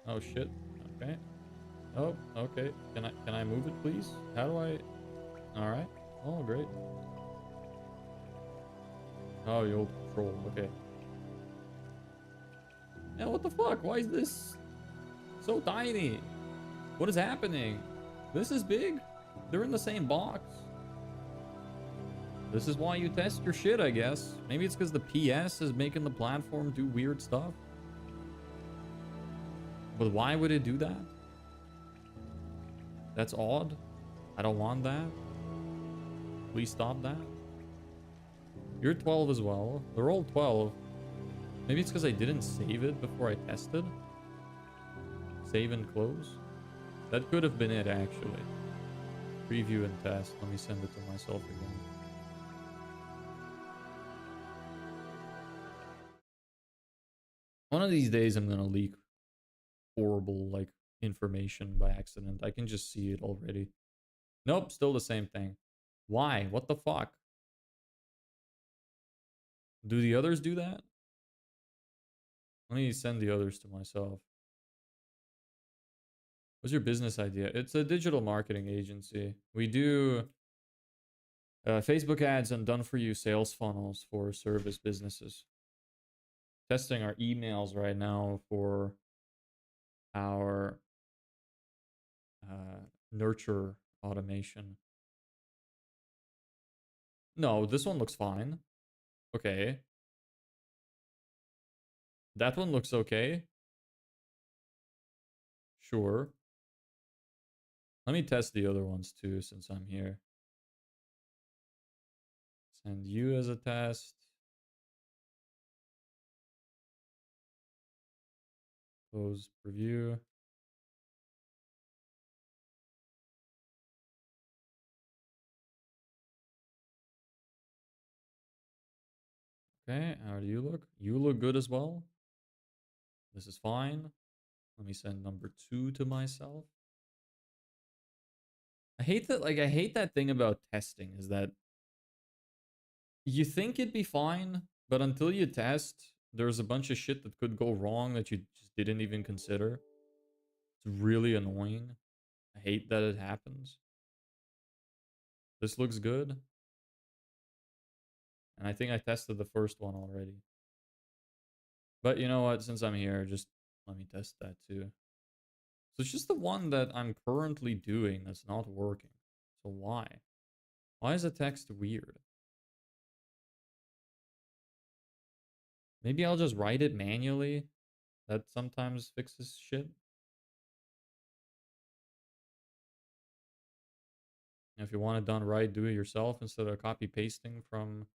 Oh shit. Okay. Oh, okay. Can I move it please? How do I? All right. Oh, great. Oh, you hold control. Okay. Now what the fuck? Why is this so tiny? What is happening? This is big. They're in the same box. This is why you test your shit, I guess. Maybe it's because the PS is making the platform do weird stuff. But why would it do that? That's odd. I don't want that. Please stop that. You're 12 as well. They're all 12. Maybe it's because I didn't save it before I tested. Save and close. That could have been it, actually. Preview and test. Let me send it to myself again. One of these days, I'm gonna leak horrible, like, information by accident. I can just see it already. Nope, still the same thing. Why? What the fuck? Do the others do that? Let me send the others to myself. What's your business idea? It's a digital marketing agency. We do Facebook ads and done-for-you sales funnels for service businesses. Testing our emails right now for our nurture automation. No, this one looks fine. Okay. That one looks okay. Sure. Let me test the other ones too, since I'm here. Send you as a test. Close preview. Okay, how do you look? You look good as well. This is fine. Let me send number 2 to myself. I hate that, like, I hate that thing about testing is that you think it'd be fine, but until you test, there's a bunch of shit that could go wrong that you just didn't even consider. It's really annoying. I hate that it happens. This looks good. And I think I tested the first one already. But you know what? Since I'm here, just let me test that too. So it's just the one that I'm currently doing that's not working. So why? Why is the text weird? Maybe I'll just write it manually. That sometimes fixes shit. If you want it done right, do it yourself instead of copy pasting from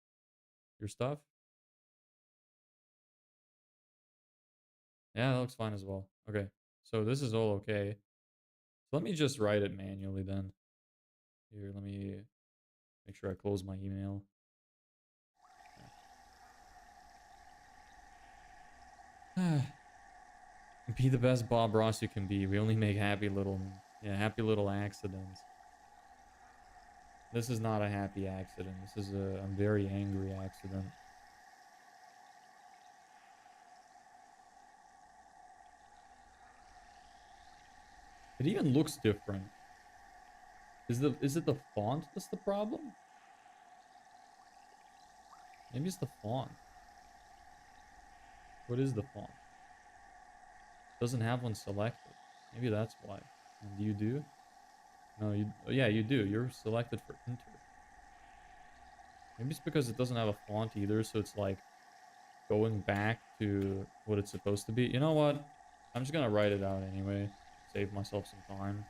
your stuff. Yeah, that looks fine as well. Okay, so this is all okay. So let me just write it manually then. Here, let me make sure I close my email. Be the best Bob Ross you can be. We only make happy little, yeah, happy little accidents. This is not a happy accident. This is a very angry accident. It even looks different. Is it the font that's the problem? Maybe it's the font. What is the font? Doesn't have one selected. Maybe that's why. And you do? No, you. Yeah, you do. You're selected for enter. Maybe it's because it doesn't have a font either, so it's like going back to what it's supposed to be. You know what? I'm just gonna write it out anyway. Save myself some time.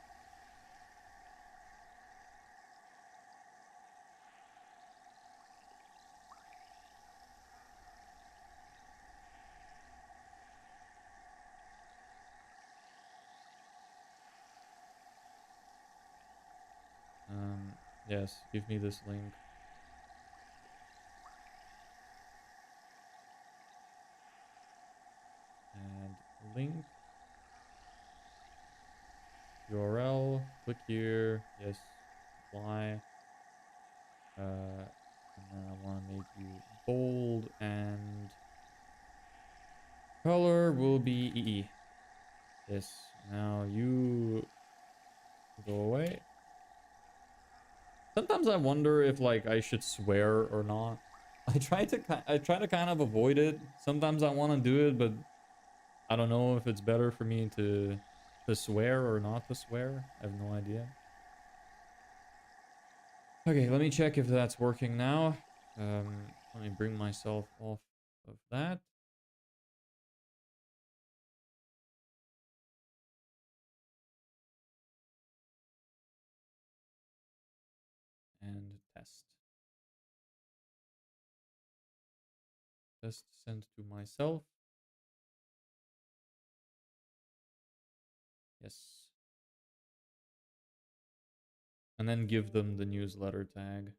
Yes, give me this link. Add link. URL. Click here. Yes. Apply. And then I want to make you bold and color will be EE. Yes. Now you go away. Sometimes I wonder if like I should swear or not. I try to kind of avoid it. Sometimes I want to do it, but I don't know if it's better for me to swear or not to swear. I have no idea. Okay, let me check if that's working now. Let me bring myself off of that. And test. Test sent to myself. Yes. And then give them the newsletter tag.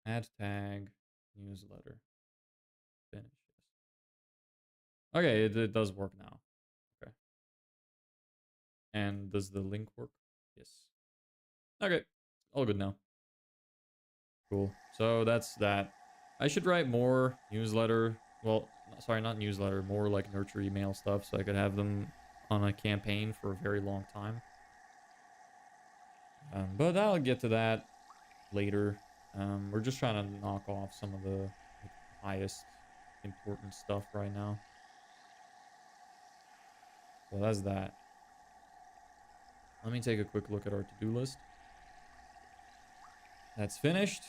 Add tag, newsletter. Finish. Okay, it does work now. Okay. And does the link work? Yes. Okay. All good now. Cool. So that's that. I should write more newsletter. Well, sorry, not newsletter. More like nurture email stuff so I could have them on a campaign for a very long time. But I'll get to that later. We're just trying to knock off some of the like, highest important stuff right now. So that's that. Let me take a quick look at our to-do list. That's finished.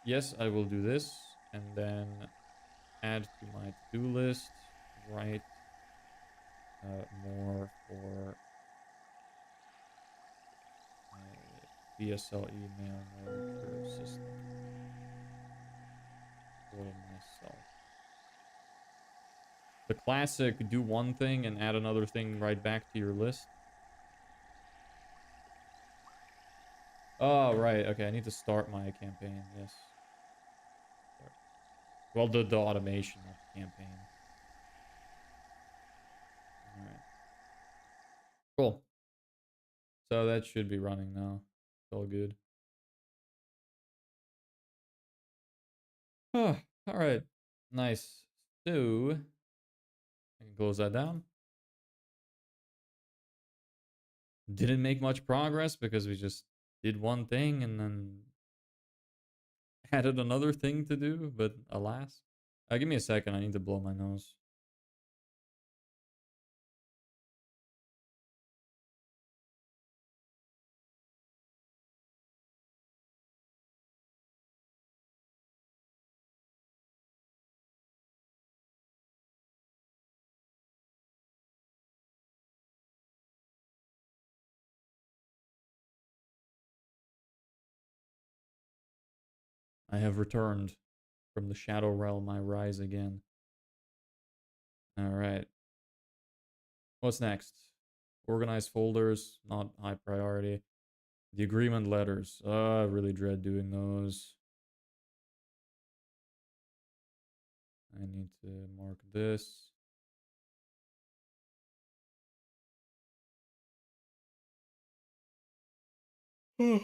Yes, I will do this. And then add to my to-do list. Write more for my VSL email nurture system for myself. The classic do one thing and add another thing right back to your list. Oh, right. Okay, I need to start my campaign. Yes. Start. Well, the automation, not the campaign. All right. Cool. So that should be running now. It's all good. Oh, all right. Nice. So I can close that down. Didn't make much progress because we just did one thing and then added another thing to do, but alas. Give me a second. I need to blow my nose. I have returned from the shadow realm. I rise again. All right. What's next? Organize folders, not high priority. The agreement letters. I really dread doing those. I need to mark this. Yeah.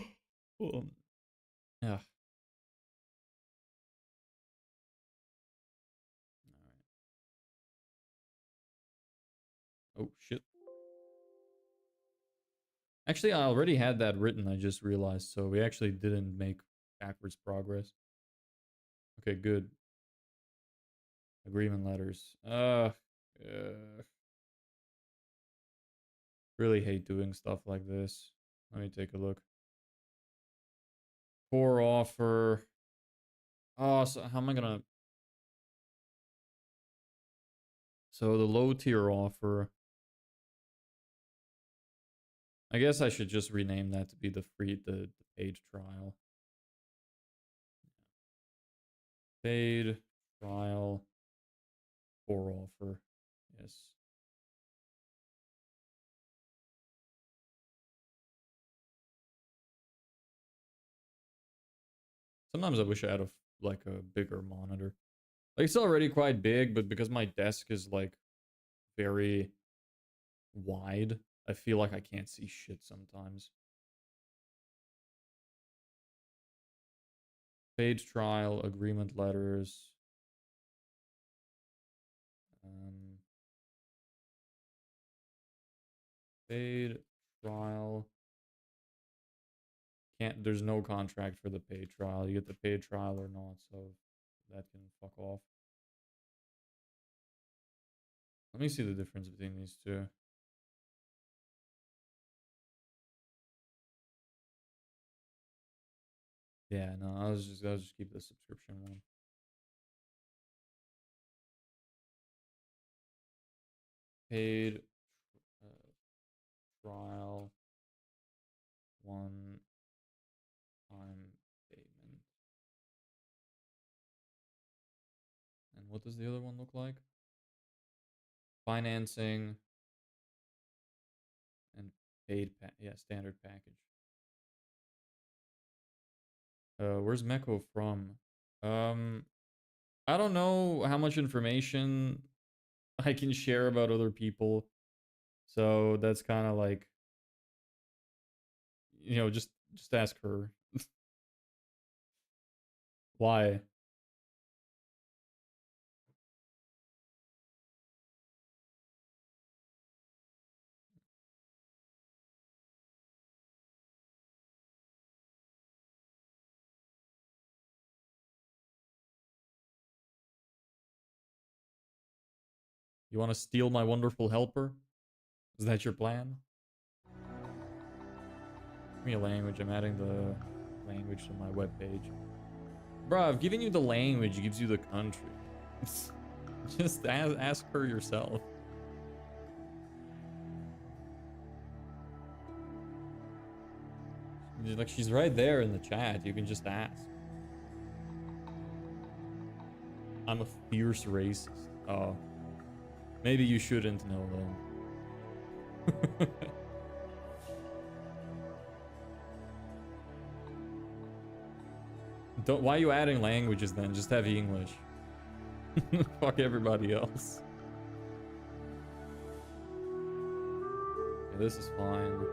Oh, shit. Actually, I already had that written, I just realized, so we actually didn't make backwards progress. Okay, good. Agreement letters. Really hate doing stuff like this. Let me take a look. Core offer. Oh, so how am I gonna... So the low tier offer. I guess I should just rename that to be the paid trial. Paid trial core offer. Yes. Sometimes I wish I had like a bigger monitor. Like it's already quite big, but because my desk is like very wide, I feel like I can't see shit sometimes. Paid trial, agreement letters. Um, paid trial. There's no contract for the paid trial. You get the paid trial or not, so that can fuck off. Let me see the difference between these two. Yeah, no, I'll just keep the subscription one. Paid trial, one time payment. And what does the other one look like? Financing and yeah, standard package. Where's Meko from? Um, I don't know how much information I can share about other people. So that's kind of like, just ask her. Why? You want to steal my wonderful helper? Is that your plan? Give me a language. I'm adding the language to my webpage. Bro, I've given you the language. It gives you the country. Just ask her yourself. Like, she's right there in the chat. You can just ask. I'm a fierce racist. Oh. Maybe you shouldn't know then. Don't. Why are you adding languages then? Just have English. Fuck everybody else. Yeah, this is fine.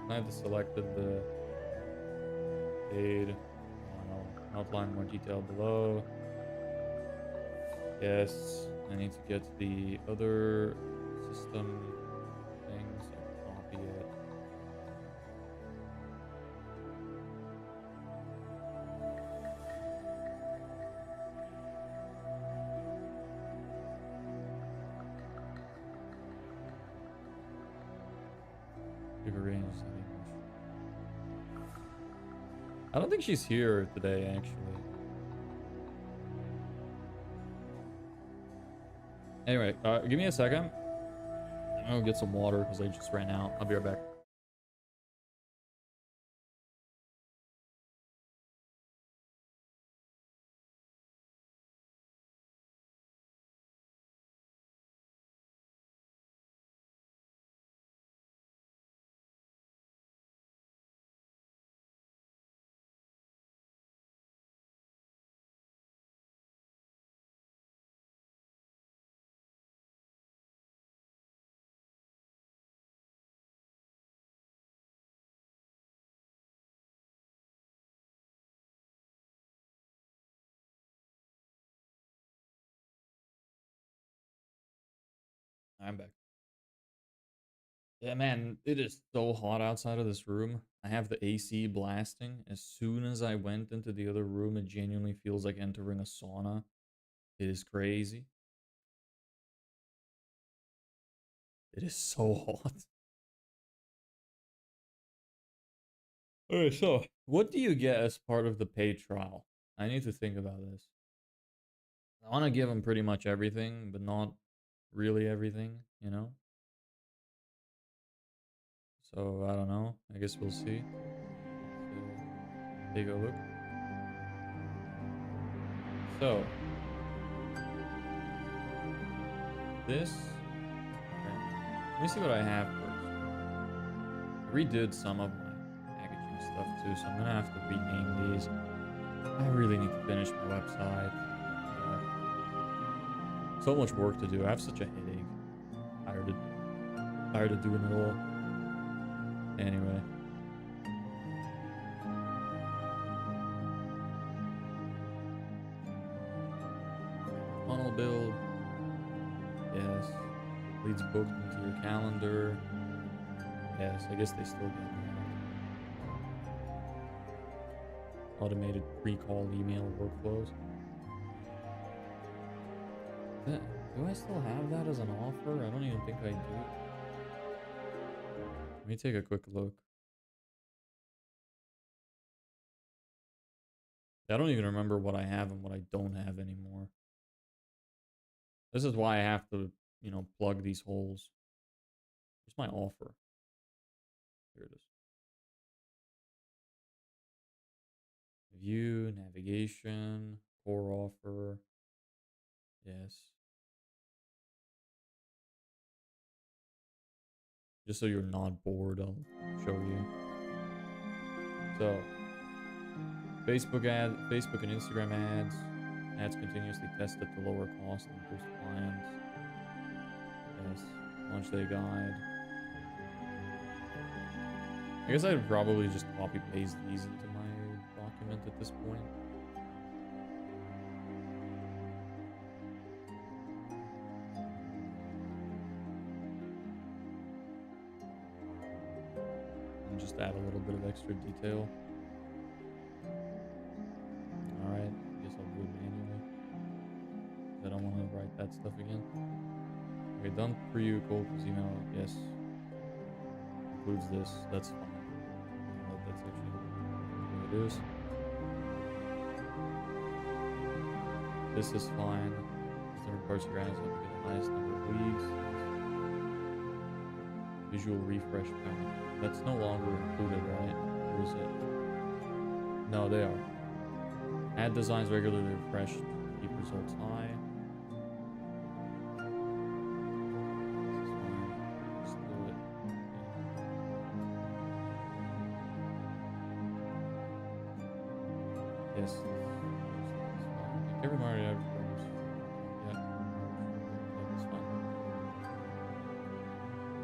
I have selected the paid. I'll outline more detail below. Yes, I need to get the other system things. I'll copy it. Give a range setting. I don't think she's here today, actually. Anyway, give me a second. I'll get some water because I just ran out. I'll be right back. I'm back. Yeah, man, it is so hot outside of this room. I have the AC blasting. As soon as I went into the other room, it genuinely feels like entering a sauna. It is crazy. It is so hot. Okay, so what do you get as part of the paid trial? I need to think about this. I want to give them pretty much everything, but not really everything, you know? So, I don't know. I guess we'll see. Let's take a look. So, this... Okay. Let me see what I have first. I redid some of my packaging stuff too, so I'm gonna have to rename these. I really need to finish my website. So much work to do. I have such a headache. Tired of doing it all. Anyway. Funnel build. Yes. Leads booked into your calendar. Yes, I guess they still get that. Automated pre-call email workflows. Do I still have that as an offer? I don't even think I do. Let me take a quick look. I don't even remember what I have and what I don't have anymore. This is why I have to, you know, plug these holes. Where's my offer? Here it is. View, navigation, core offer. Yes. Just so you're not bored, I'll show you. So, Facebook and Instagram ads. Ads continuously tested to lower cost and boost clients. Yes. Launch day guide. I guess I'd probably just copy paste these into my document at this point. And just add a little bit of extra detail. Alright, guess I'll do it manually. I don't want to write that stuff again. Okay, done preview cold email. Yes. Includes this. That's fine. Let that section the way it is. This is fine. Different parts of your ads have to get the highest number of leads. Visual refresh count. That's no longer included, right? Or is it? No, they are. Ad designs regularly refreshed. Keep results high. This is fine. Just do it. Yes. Like every Mario ever goes. Yeah. That's fine.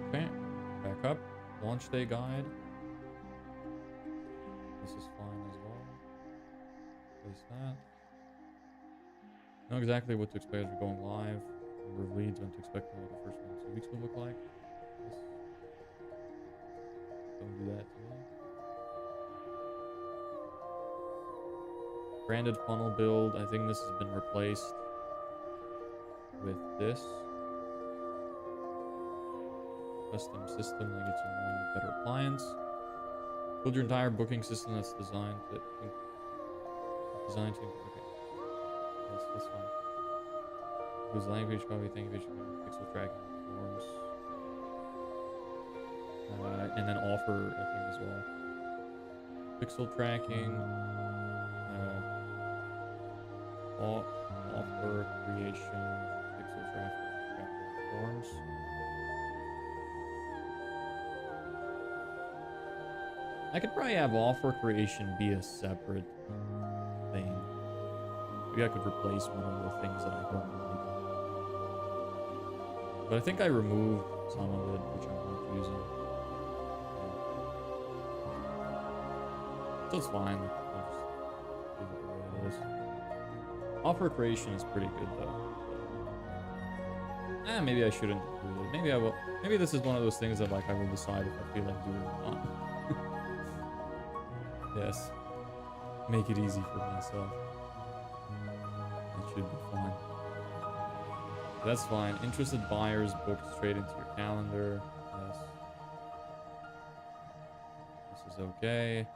Okay. Back up. Launch day guide. This is fine as well. Place that. Know exactly what to expect as we're going live. Number of leads, when to expect what the first 1 to 2 weeks will look like. Yes. Don't do that to me. Branded funnel build. I think this has been replaced with this. Custom system that gets you more better clients. Build your entire booking system that's designed to okay. Yes, that's fine. Whose language probably think of pixel tracking forms. And then offer, I think, as well. Pixel tracking. Offer creation. Pixel tracking forms. I could probably have offer creation be a separate thing. Maybe I could replace one of the things that I don't like. But I think I removed some of it, which I'm not using. So it's fine. I'll just leave it the way it is. Offer creation is pretty good though. Maybe I shouldn't include it. Maybe I will. Maybe this is one of those things that like I will decide if I feel like doing it or not. Yes. Make it easy for myself. It should be fine. That's fine. Interested buyers booked straight into your calendar. Yes. This is okay.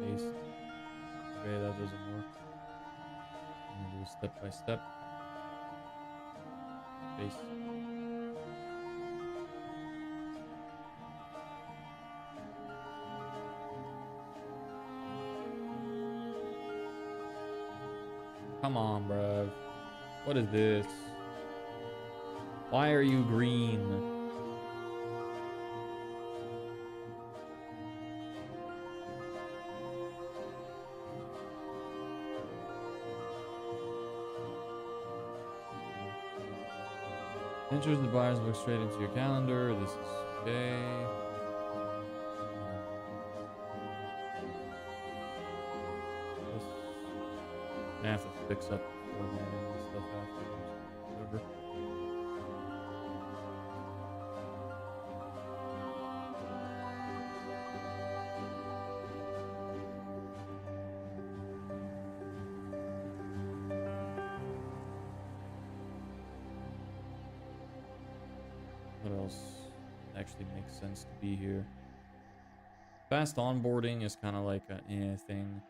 Paste. Okay, that doesn't work. I'm gonna do step by step. Paste. Come on, bro. What is this? Why are you green? Interested buyers book straight into your calendar. This is okay. I have to fix up formatting and stuff afterwards. Whatever. What else actually makes sense to be here? Fast onboarding is kind of like a thing.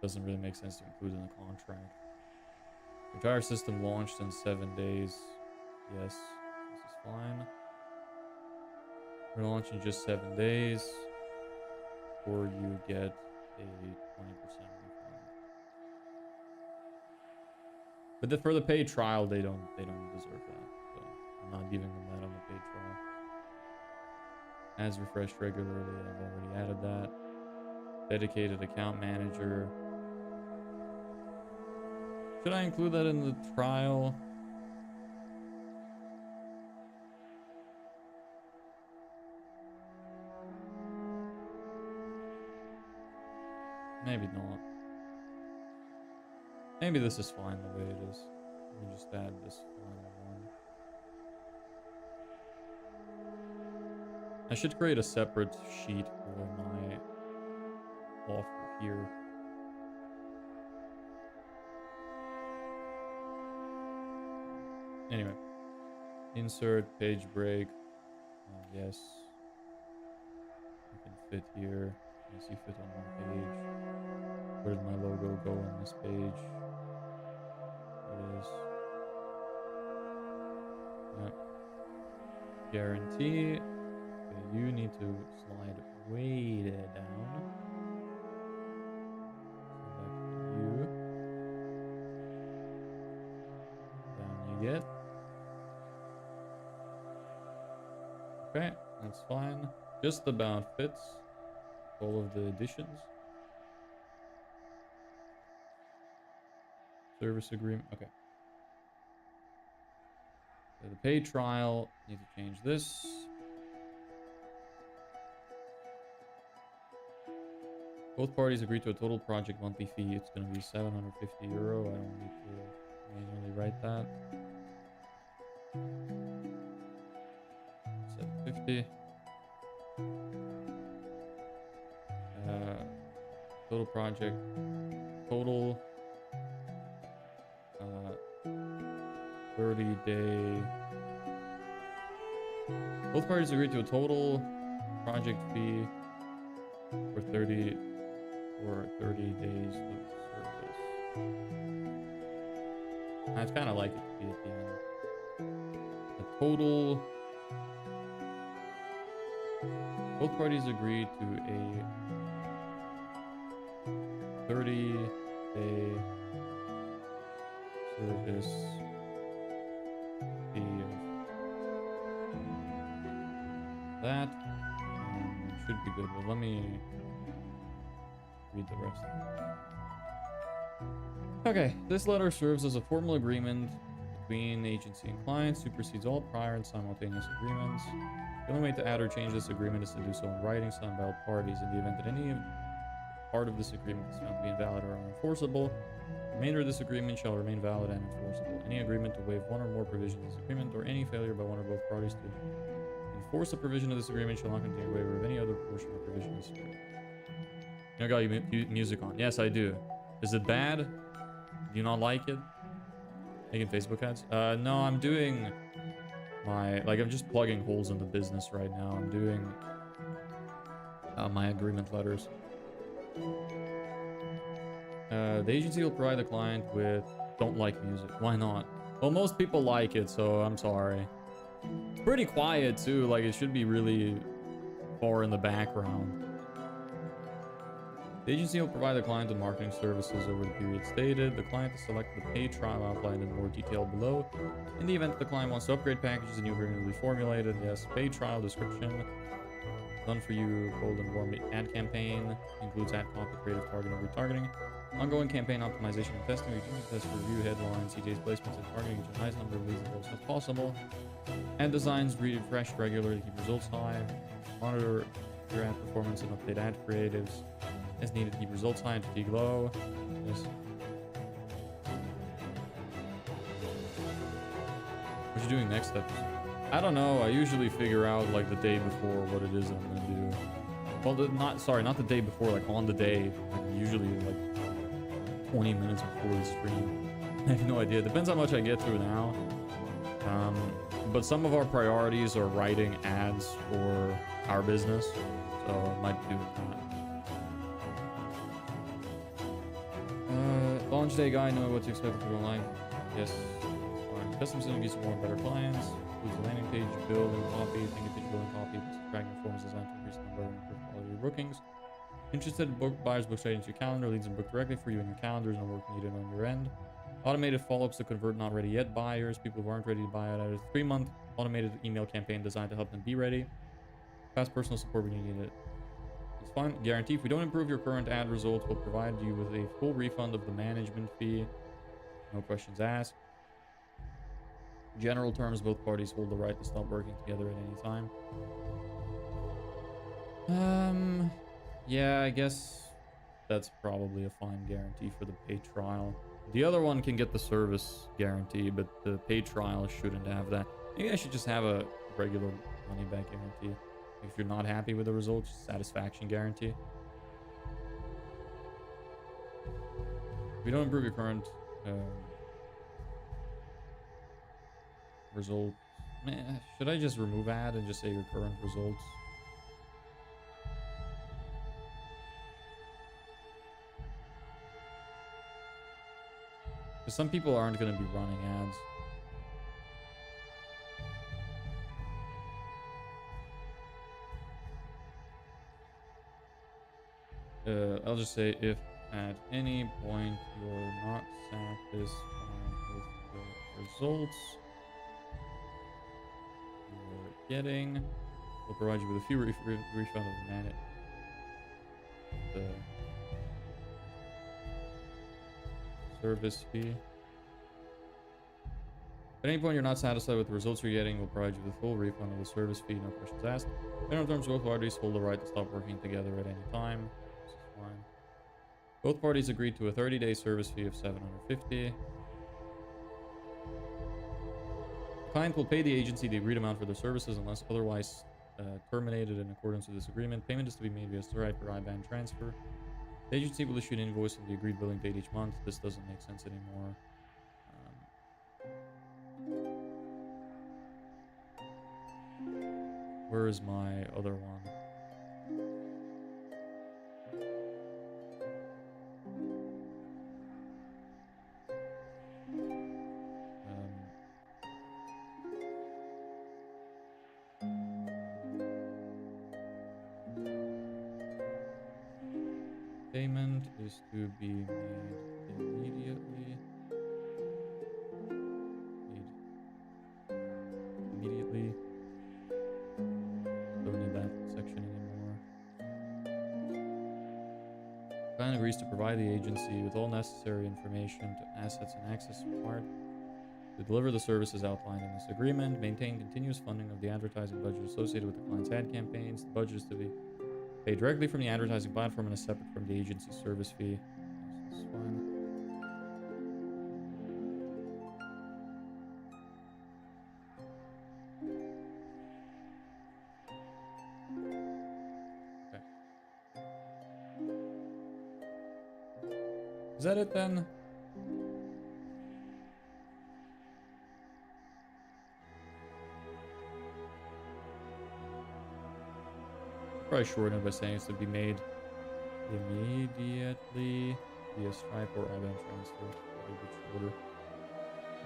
Doesn't really make sense to include in the contract. Entire system launched in 7 days. Yes, this is fine. We're launching just 7 days, or you get a 20% refund. But for the paid trial, they don't deserve that. So I'm not giving them that on the paid trial. As refreshed regularly, I've already added that. Dedicated account manager. Should I include that in the trial? Maybe not. Maybe this is fine the way it is. Let me just add this final one. I should create a separate sheet for my offer here. Anyway, insert page break. Yes, you can fit here. Yes, you fit on one page. Where did my logo go on this page? There it is. Yep. Guarantee. Okay, you need to slide way down. Select you. Down you get. Okay, That's fine. Just about fits all of the additions. Service agreement. Okay. So the paid trial. Need to change this. Both parties agree to a total project monthly fee. It's going to be €750. I don't need to manually write that. 750. Total project. Total 30-day. Both parties agree to a total project fee for 30 days of service. I'd kind of like it to be at the end. The total. Both parties agree to a 30-day service fee of that. And it should be good, but let me read the rest. Okay, this letter serves as a formal agreement between agency and client, supersedes all prior and simultaneous agreements. The only way to add or change this agreement is to do so in writing, signed by all parties. In the event that any part of this agreement is found to be invalid or unenforceable, the remainder of this agreement shall remain valid and enforceable. Any agreement to waive one or more provisions of this agreement, or any failure by one or both parties to enforce a provision of this agreement, shall not contain a waiver of any other portion or provision of this agreement. I got you music on. Yes, I do. Is it bad? Do you not like it? Making Facebook ads? No, I'm doing I'm just plugging holes in the business right now. I'm doing my agreement letters. The agency will provide the client with don't like music. Why not? Well, most people like it, so I'm sorry. It's pretty quiet too. Like, it should be really far in the background. The agency will provide the client with marketing services over the period stated. The client will select the paid trial outlined in more detail below. In the event that the client wants to upgrade packages, a new agreement will be formulated. Yes, paid trial description. Done for you, cold and warm ad campaign. Includes ad copy, creative targeting, retargeting. Ongoing campaign optimization and testing. Reduce test review, headlines, CJ's placements, and targeting to a highest number of leads as close as possible. Ad designs refreshed regularly to keep results high. Monitor your ad performance and update ad creatives as needed to keep results high and fatigue low. Yes. What you doing next episode? I don't know. I usually figure out like the day before what it is I'm gonna do. Well, not the day before, like on the day. Like usually like 20 minutes before the stream. I have no idea. Depends how much I get through now. But some of our priorities are writing ads for our business, so I might do that. Launch day guide, know what to expect if you go online. Yes. Fine. Custom synergies for more better clients. Includes a landing page, build, and copy. Think of page building copy. Tracking forms designed to increase the number and improve quality of bookings. Interested buyers book straight into your calendar. Leads and book directly for you in your calendars. No work needed on your end. Automated follow-ups to convert not ready yet buyers. People who aren't ready to buy it at a 3-month automated email campaign designed to help them be ready. Fast personal support when you need it. It's fine. Guarantee if we don't improve your current ad results, we'll provide you with a full refund of the management fee. No questions asked. General terms, both parties hold the right to stop working together at any time. Yeah, I guess that's probably a fine guarantee for the paid trial. The other one can get the service guarantee, but the paid trial shouldn't have that. Maybe I should just have a regular money back guarantee. If you're not happy with the results, satisfaction guarantee. If we don't improve your current results, man, should I just remove ad and just say your current results? Because some people aren't going to be running ads. I'll just say if at any point you're not satisfied with the results you're getting, We'll provide you with a fee refund of the service fee. At any point you're not satisfied with the results you're getting, we'll provide you with a full refund of the service fee, no questions asked. In other terms, both parties hold the right to stop working together at any time. This is fine. Both parties agreed to a 30-day service fee of $750. The client will pay the agency the agreed amount for their services unless otherwise terminated in accordance with this agreement. Payment is to be made via Stripe or IBAN transfer. The agency will issue an invoice of the agreed billing date each month. This doesn't make sense anymore. Where is my other one? Payment is to be made immediately. Immediately. Don't need that section anymore. Client agrees to provide the agency with all necessary information to assets and access required to deliver the services outlined in this agreement. Maintain continuous funding of the advertising budget associated with the client's ad campaigns. The budget is to be paid directly from the advertising platform and is separate from the agency's service fee. This is fine. Okay. Is that it then? Probably shorten it by saying it's to be made immediately via Stripe or IBAN transfer. A bit shorter.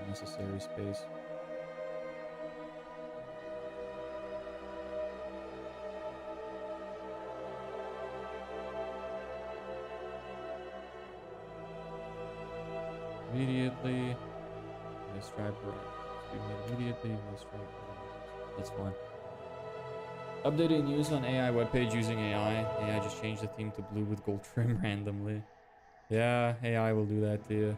Unnecessary space. Immediately via Stripe or immediately via Stripe. That's fine. Updating news on AI webpage using AI. AI just changed the theme to blue with gold trim randomly. Yeah, AI will do that to you.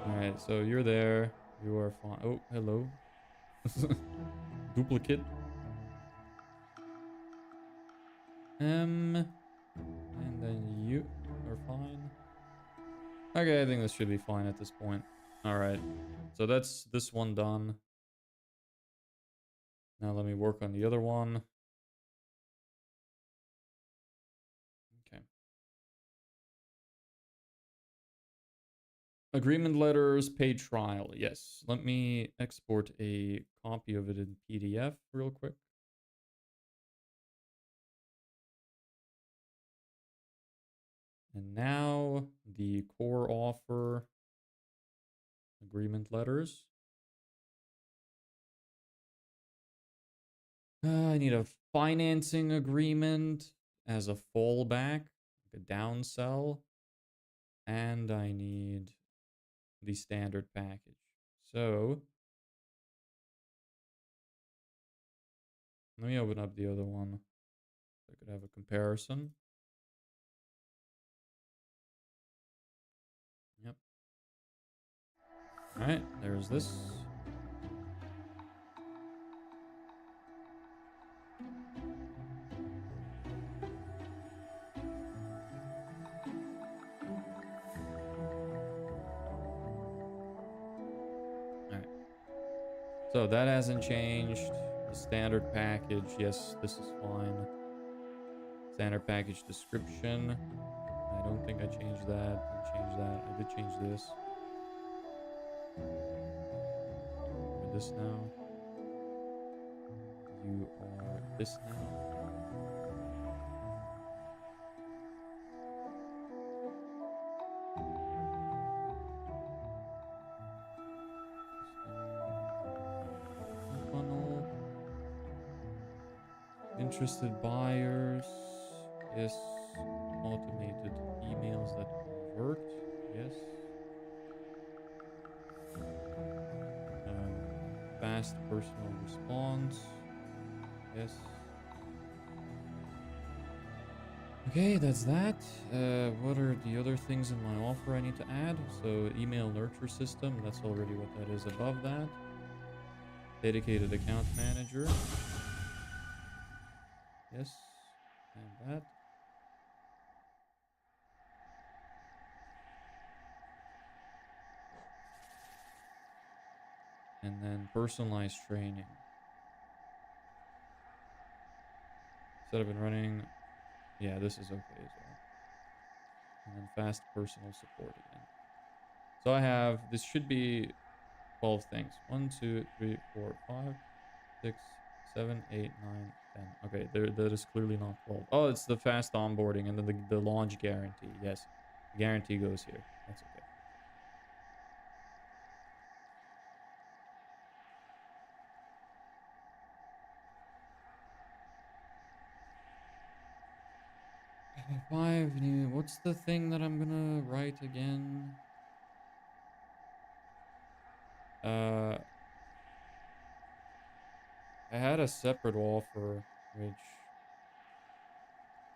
Alright, so you're there. You are fine. Oh, hello. Duplicate. And then you are fine. Okay, I think this should be fine at this point. Alright. So that's this one done. Now let me work on the other one. Okay. Agreement letters, paid trial. Yes. Let me export a copy of it in PDF real quick. And now the core offer agreement letters. I need a financing agreement as a fallback, like a downsell. And I need the standard package. So let me open up the other one so I could have a comparison. Yep. All right, there's this. All right. So that hasn't changed. The standard package, yes, this is fine. Standard package description. I don't think I changed that. Didn't change that. I did change this. You're this now. You are this now. Funnel. Interested buyers. Yes. Automated emails that convert. Yes. fast personal response. Yes. Okay, that's that. What are the other things in my offer I need to add? So email nurture system, that's already what that is above that. Dedicated account manager. Yes, and that. And then personalized training. Set up and running. Yeah, this is okay as well. And then fast personal support again. So I have, this should be 12 things. 1, 2, 3, 4, 5, 6, 7, 8, 9, 10. Okay, that is clearly not 12. Oh, it's the fast onboarding and then the launch guarantee. Yes, the guarantee goes here. That's okay. Five new. What's the thing that I'm gonna write again? I had a separate offer which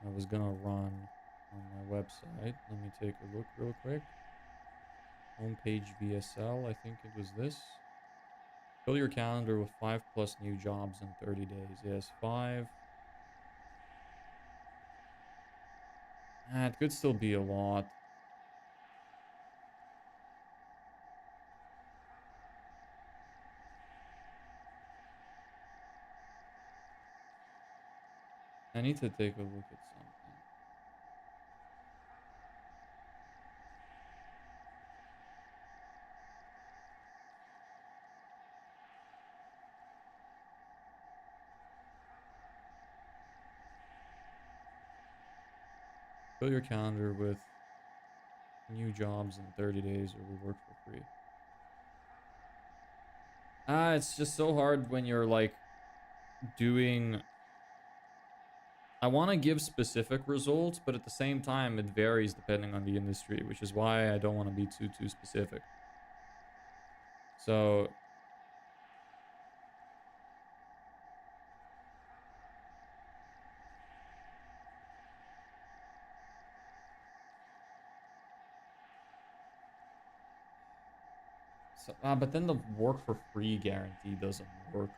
I was gonna run on my website. Let me take a look real quick. Homepage VSL, I think it was this. Fill your calendar with 5+ new jobs in 30 days. Yes, 5. It could still be a lot. I need to take a look at something. Fill your calendar with new jobs in 30 days or we work for free. It's just so hard when you're like doing. I want to give specific results, but at the same time, it varies depending on the industry, which is why I don't want to be too specific. So but then the work for free guarantee doesn't work.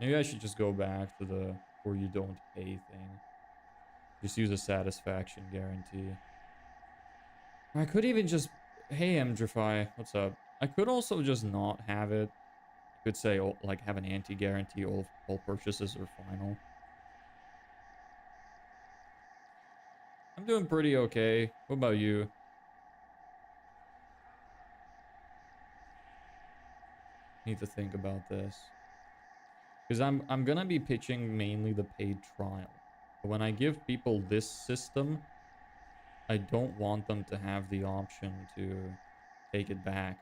Maybe I should just go back to the where you don't pay thing. Just use a satisfaction guarantee. I could even just, hey Mdrify, what's up? I could also just not have it. I could say like have an anti-guarantee, all purchases are final. I'm doing pretty okay. What about you? Need to think about this. Because I'm gonna be pitching mainly the paid trial. But when I give people this system, I don't want them to have the option to take it back.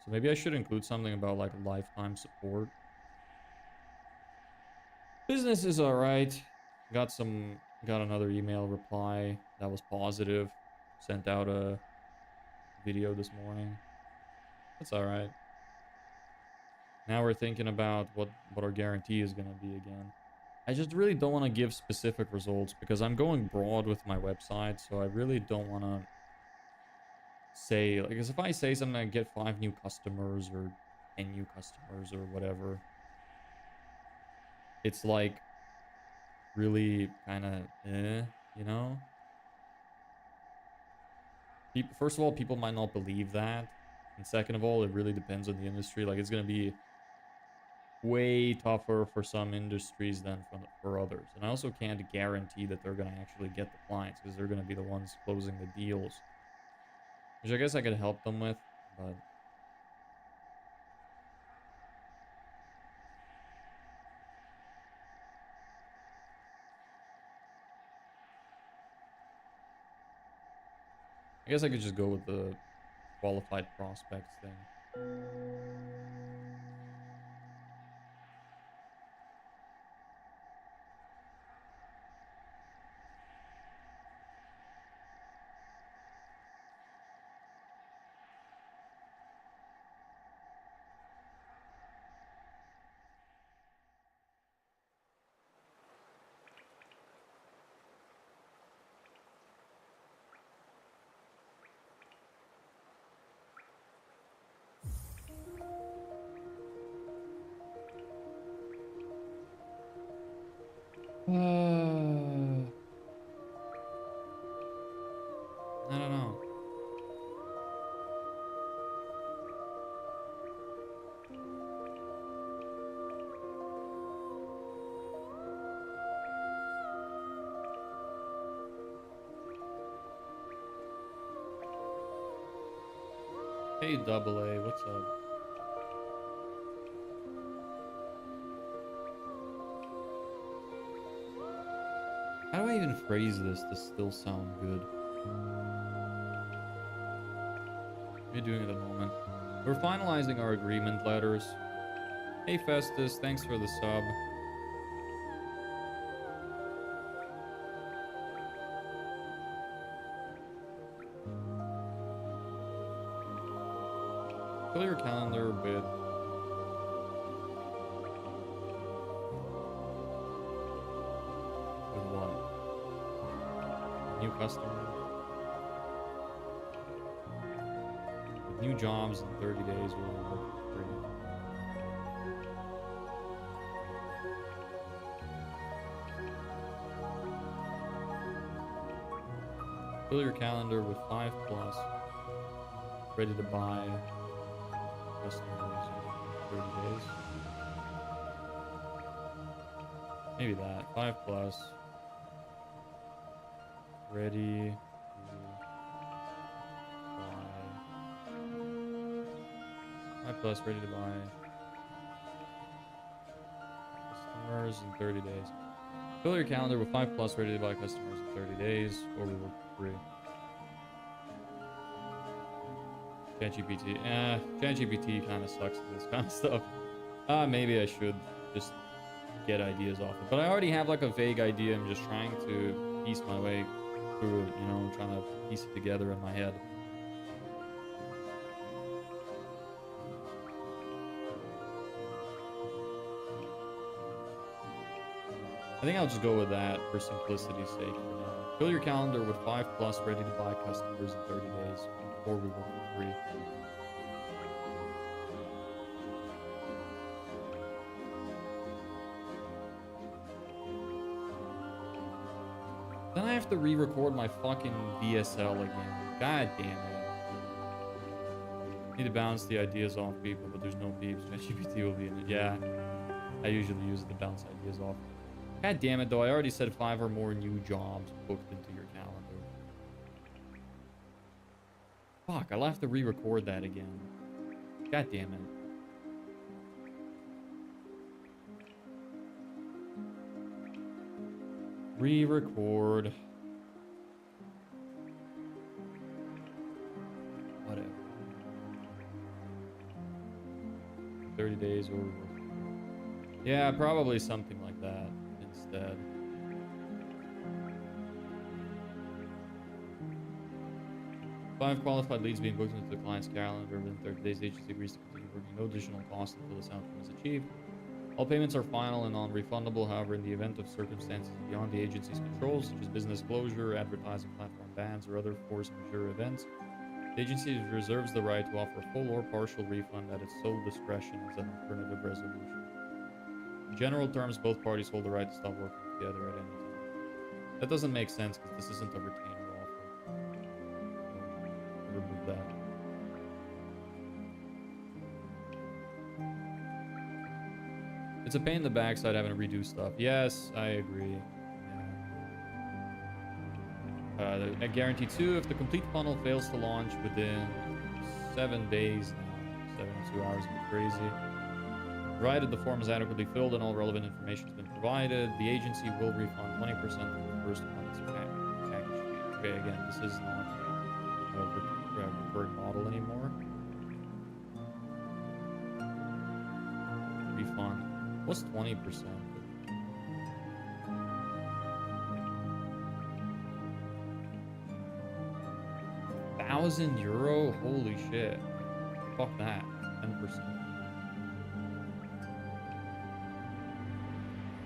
So maybe I should include something about like lifetime support. Business is alright. Got another email reply that was positive. Sent out a video this morning. That's alright. Now we're thinking about what our guarantee is gonna be again. I just really don't want to give specific results because I'm going broad with my website, so I really don't want to say, like, because if I say something, I get 5 new customers or 10 new customers or whatever, it's like really kind of, you know? First of all, people might not believe that. And second of all, it really depends on the industry. Like, it's going to be way tougher for some industries than for others. And I also can't guarantee that they're going to actually get the clients because they're going to be the ones closing the deals. Which I guess I could help them with, but I guess I could just go with the qualified prospects thing. I don't know. Hey, double A, what's up? How do I even phrase this to still sound good? What are you doing at the moment? We're finalizing our agreement letters. Hey, Festus, thanks for the sub. Fill your calendar with what? New customers. With new jobs in 30 days, we'll work for free. Fill your calendar with 5 plus ready to buy customers in 30 days. Maybe that. 5 plus ready to buy. 5 plus ready to buy customers in 30 days. Fill your calendar with 5 plus ready to buy customers in 30 days, or we work for free. ChatGPT. ChatGPT kind of sucks at this kind of stuff. Maybe I should just get ideas off it. But I already have like a vague idea. I'm just trying to piece my way through it, you know, I'm trying to piece it together in my head. I think I'll just go with that for simplicity's sake for now. Fill your calendar with 5 plus ready to buy customers in 30 days before we work for free. Then I have to re-record my fucking DSL again. God damn it. Need to bounce the ideas off people, but there's no peeps. ChatGPT will be in it. Yeah, I usually use it to bounce ideas off. God damn it, though. I already said 5 or more new jobs booked into your calendar. Fuck, I'll have to re-record that again. God damn it. Re-record. Whatever. 30 days or... Yeah, probably something like that instead. Five qualified leads being booked into the client's calendar within 30 days. The agency agrees to continue working. No additional cost until this outcome is achieved. All payments are final and non-refundable. However, in the event of circumstances beyond the agency's control, such as business closure, advertising platform bans, or other force majeure events, the agency reserves the right to offer full or partial refund at its sole discretion as an alternative resolution. In general terms, both parties hold the right to stop working together at any time. That doesn't make sense because this isn't a retainer offer. So, remove that. It's a pain in the backside having to redo stuff. Yes, I agree. Yeah. I guarantee 2, if the complete funnel fails to launch within 7 days now, 72 hours would be crazy. Provided the form is adequately filled and all relevant information has been provided, the agency will refund 20% of the first month's package fee. Okay, again, this is not a recurring model anymore. Refund. What's 20%? €1,000? Holy shit. Fuck that. 10%.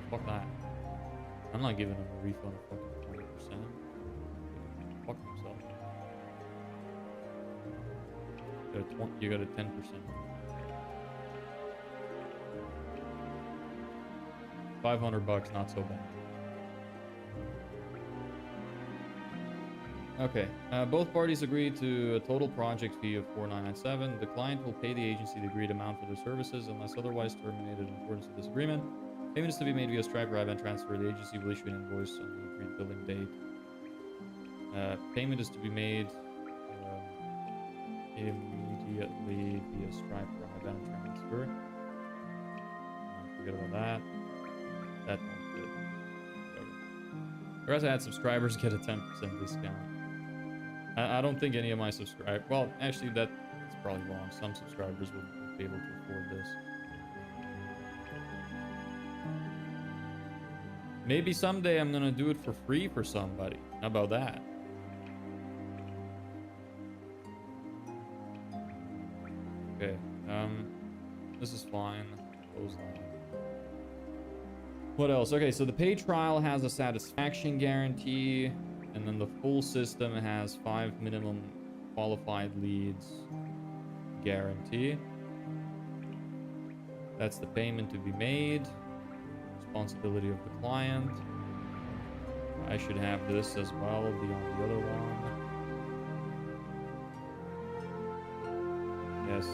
Fuck that. I'm not giving him a refund of fucking 20%. Fuck himself. You got a 10%. 500 bucks, not so bad. Okay. Both parties agree to a total project fee of 4997. The client will pay the agency the agreed amount for their services unless otherwise terminated in accordance with this agreement. Payment is to be made via Stripe or IBAN transfer. The agency will issue an invoice on the agreed billing date. Payment is to be made immediately via Stripe or IBAN transfer. Forget about that. That won't fit. Whereas I had subscribers get a 10% discount. I don't think any of my subscribers... Well, actually, that's probably wrong. Some subscribers will be able to afford this. Maybe someday I'm gonna do it for free for somebody. How about that? Okay. This is fine. Close that. What else? Okay, so the paid trial has a satisfaction guarantee, and then the full system has 5 minimum qualified leads guarantee. That's the payment to be made. Responsibility of the client. I should have this as well beyond the other one. Yes. I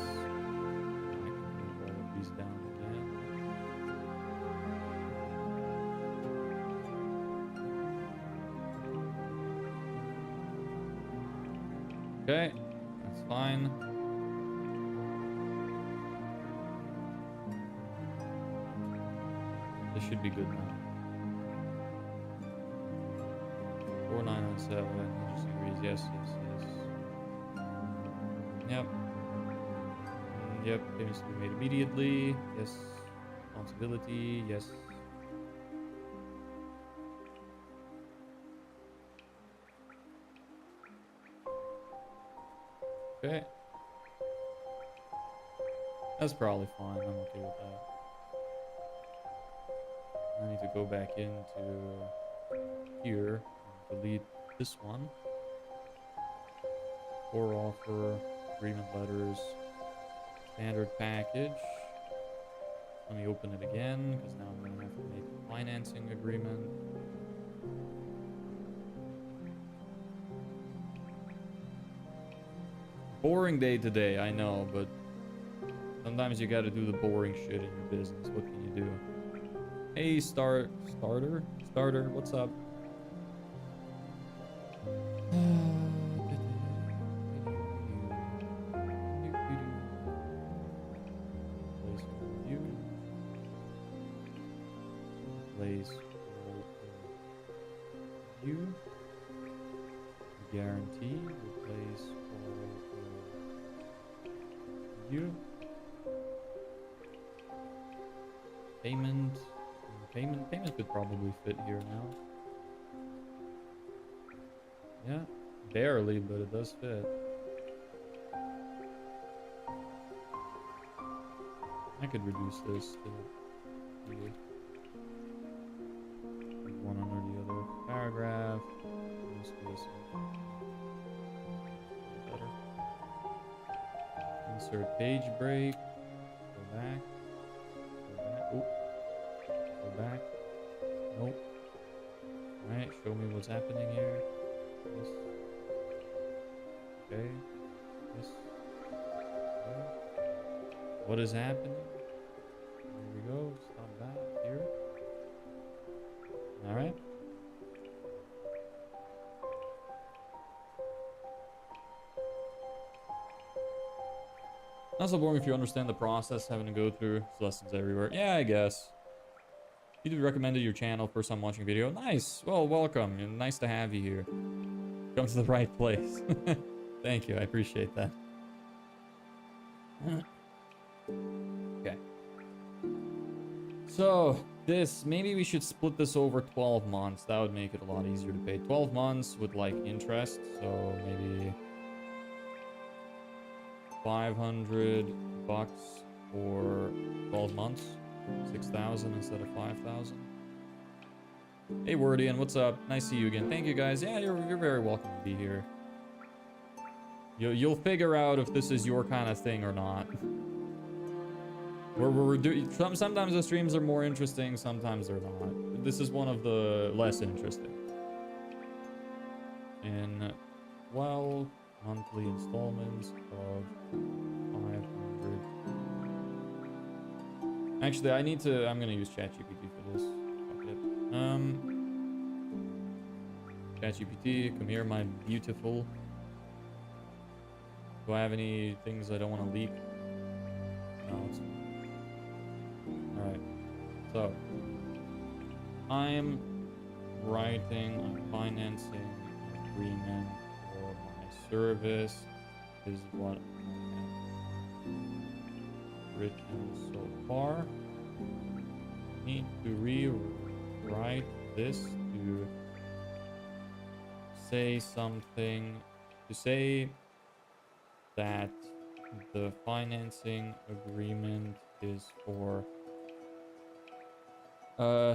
can move all of these down again. Okay, that's fine. This should be good now. 4997. He just agrees. Yes, yes, yes. Yep. Yep. Payments to be made immediately. Yes. Responsibility. Yes. Okay. That's probably fine. I'm okay with that. I need to go back into here and delete this one. Core offer, agreement letters, standard package. Let me open it again, because now I'm going to have to make a financing agreement. Boring day today, I know, but sometimes you gotta do the boring shit in your business. What can you do? Hey, starter, what's up? Place you. Guarantee. Replace you. Payment could probably fit here now. Yeah, barely, but it does fit. I could reduce this to one under the other paragraph. Just do this better. Insert page break. Go back. Oh. Go back. Nope. Alright, show me what's happening here. This. Okay. This. Okay. What is happening? Here we go. Stop that here. Alright. Not so boring if you understand the process, having to go through lessons everywhere. Yeah, I guess. You recommended your channel for some watching video. Nice. Well, welcome. Nice to have you here. Come to the right place. Thank you. I appreciate that. Okay. So, maybe we should split this over 12 months. That would make it a lot easier to pay. 12 months with, like, interest. So, maybe $500 for 12 months. 6,000 instead of 5,000. Hey Wordian, what's up? Nice to see you again. Thank you guys. Yeah, you're very welcome to be here. You'll figure out if this is your kind of thing or not. Sometimes the streams are more interesting, sometimes they're not. This is one of the less interesting. In 12 monthly installments of 500. Actually, I'm gonna use ChatGPT for this. Fuck it. ChatGPT, come here, my beautiful. Do I have any things I don't want to leak? No, it's fine. Alright. So, I'm writing a financing agreement for my service. Is what I have written so far. Need to rewrite this to say something, to say that the financing agreement is for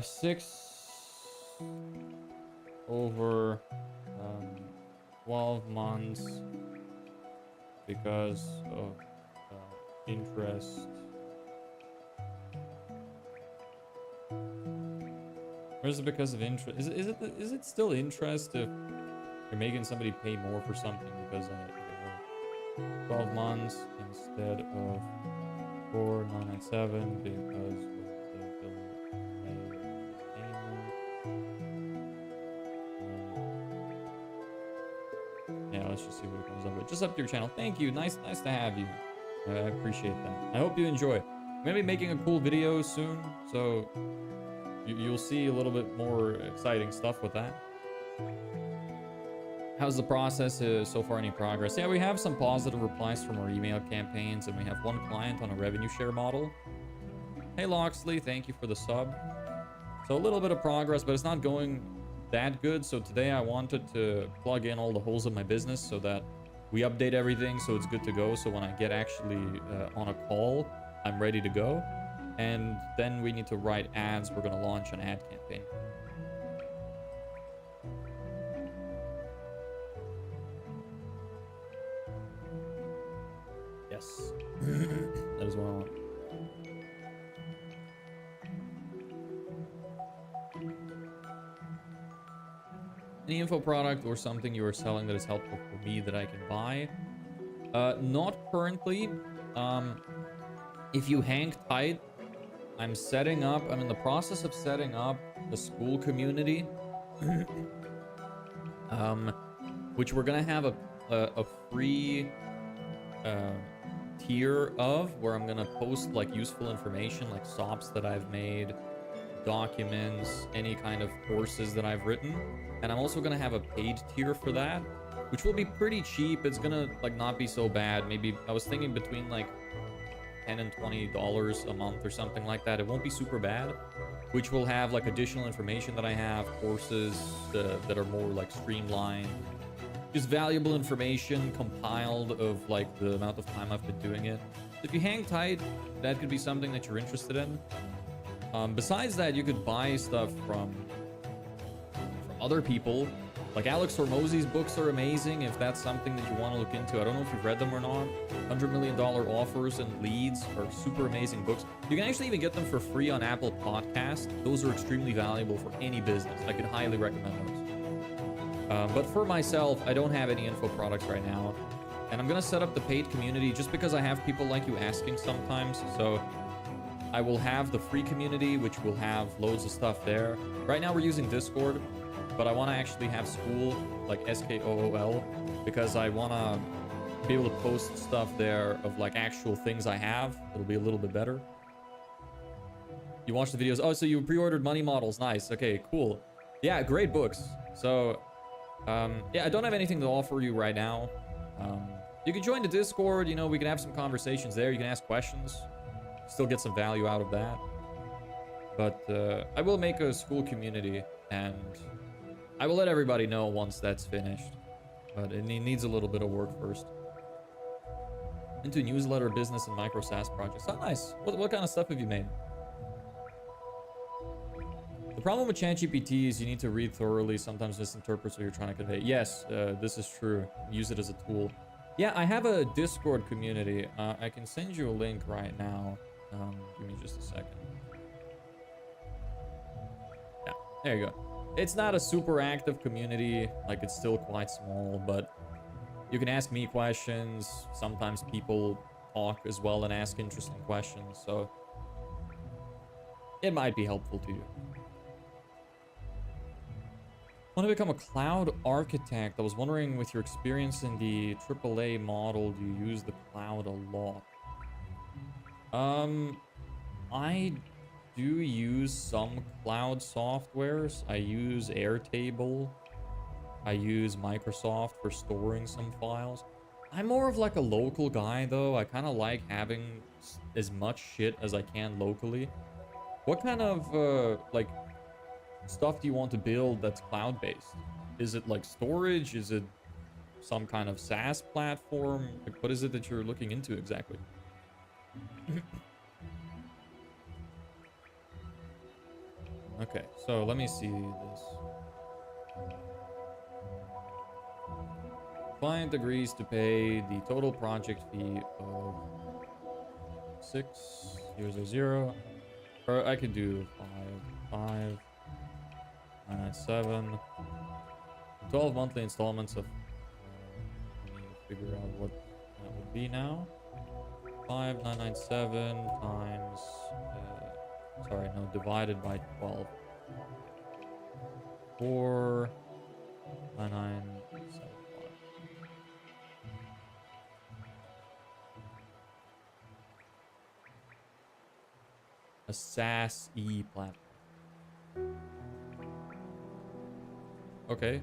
6 over 12 months because of interest. Or is it because of interest? Is it still interest if you're making somebody pay more for something because I 12 months instead of 4,997 because of the delay payment? Yeah, let's just see what it comes up with. Just up to your channel. Thank you. Nice to have you. I appreciate that. I hope you enjoy. I'm gonna be making a cool video soon, so you'll see a little bit more exciting stuff with that. How's the process so far? Any progress? Yeah, we have some positive replies from our email campaigns, and we have one client on a revenue share model. Hey, Loxley, thank you for the sub. So a little bit of progress, but it's not going that good. So today I wanted to plug in all the holes in my business so that we update everything so it's good to go. So when I get actually on a call, I'm ready to go. And then we need to write ads. We're going to launch an ad campaign. Yes. That is what I want. Any info product or something you are selling that is helpful for me that I can buy? Not currently. If you hang tight, I'm in the process of setting up a school community. Which we're gonna have a free tier of, where I'm gonna post like useful information like SOPs that I've made, documents, any kind of courses that I've written. And I'm also gonna have a paid tier for that, which will be pretty cheap. It's gonna like not be so bad. Maybe I was thinking between like $10 and $20 a month or something like that. It won't be super bad, which will have like additional information that I have, courses that are more like streamlined, just valuable information compiled of like the amount of time I've been doing it. If you hang tight, that could be something that you're interested in. Besides that, you could buy stuff from other people. Like Alex Hormozzi's books are amazing if that's something that you want to look into. I don't know if you've read them or not. $100 million offers and leads are super amazing books. You can actually even get them for free on Apple Podcast. Those are extremely valuable for any business. I could highly recommend those. But for myself, I don't have any info products right now. And I'm going to set up the paid community just because I have people like you asking sometimes. So I will have the free community, which will have loads of stuff there. Right now we're using Discord, but I want to actually have school, like SKOOL, because I want to be able to post stuff there of like actual things I have. It'll be a little bit better. You watched the videos. Oh, so you pre-ordered Money Models. Nice. Okay, cool. Yeah, great books. So, yeah, I don't have anything to offer you right now. You can join the Discord. You know, we can have some conversations there. You can ask questions. Still get some value out of that. But I will make a school community, and I will let everybody know once that's finished. But it needs a little bit of work first. Into newsletter, business, and micro SaaS projects. Oh, nice. What kind of stuff have you made? The problem with ChatGPT is you need to read thoroughly. Sometimes misinterprets what you're trying to convey. Yes, this is true. Use it as a tool. Yeah, I have a Discord community. I can send you a link right now. Give me just a second. Yeah, there you go. It's not a super active community. Like, it's still quite small, but You can ask me questions. Sometimes people talk as well and ask interesting questions, so it might be helpful to you. Want to become a cloud architect? I was wondering, with your experience in the AAA model, do you use the cloud a lot? I do use some cloud softwares. I use Airtable. I use Microsoft for storing some files. I'm more of like a local guy though. I kind of like having as much shit as I can locally. What kind of like stuff do you want to build that's cloud-based? Is it like storage? Is it some kind of SaaS platform? Like, what is it that you're looking into exactly? Okay, so let me see this. Client agrees to pay the total project fee of 6,000. Or I could do 5,997. 12 monthly installments of. Let me figure out what that would be now. 5,997 times. Sorry, no, divided by 12. 4,997. A SaaS platform. Okay.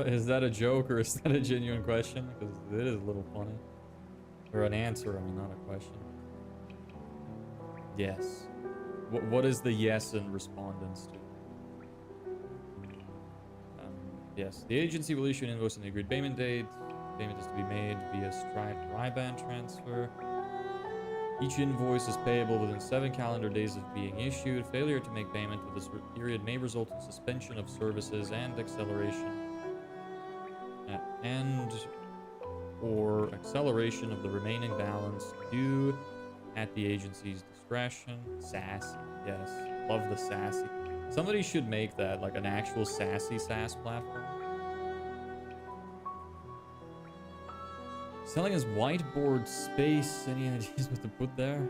Is that a joke or is that a genuine question? Because it is a little funny. Or an answer, I mean, not a question. Yes. What is the yes in respondents to? Yes. The agency will issue an invoice on the agreed payment date. Payment is to be made via Stripe or IBAN transfer. Each invoice is payable within 7 calendar days of being issued. Failure to make payment with this period may result in suspension of services and acceleration or acceleration of the remaining balance due at the agency's discretion. Sassy, yes. Love the sassy. Somebody should make that like an actual sassy SaaS platform. Selling his whiteboard space. Any ideas what to put there?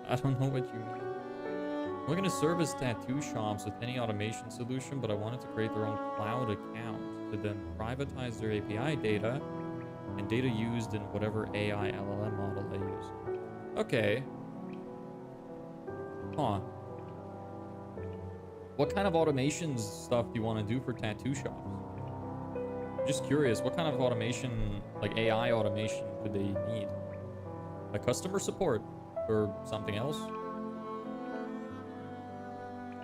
I don't know what you mean. I'm looking to service tattoo shops with any automation solution, but I wanted to create their own cloud account to then privatize their API data and data used in whatever AI LLM model I use. Okay. Huh. What kind of automation stuff do you want to do for tattoo shops? I'm just curious, what kind of automation, like AI automation, do they need? Like customer support or something else?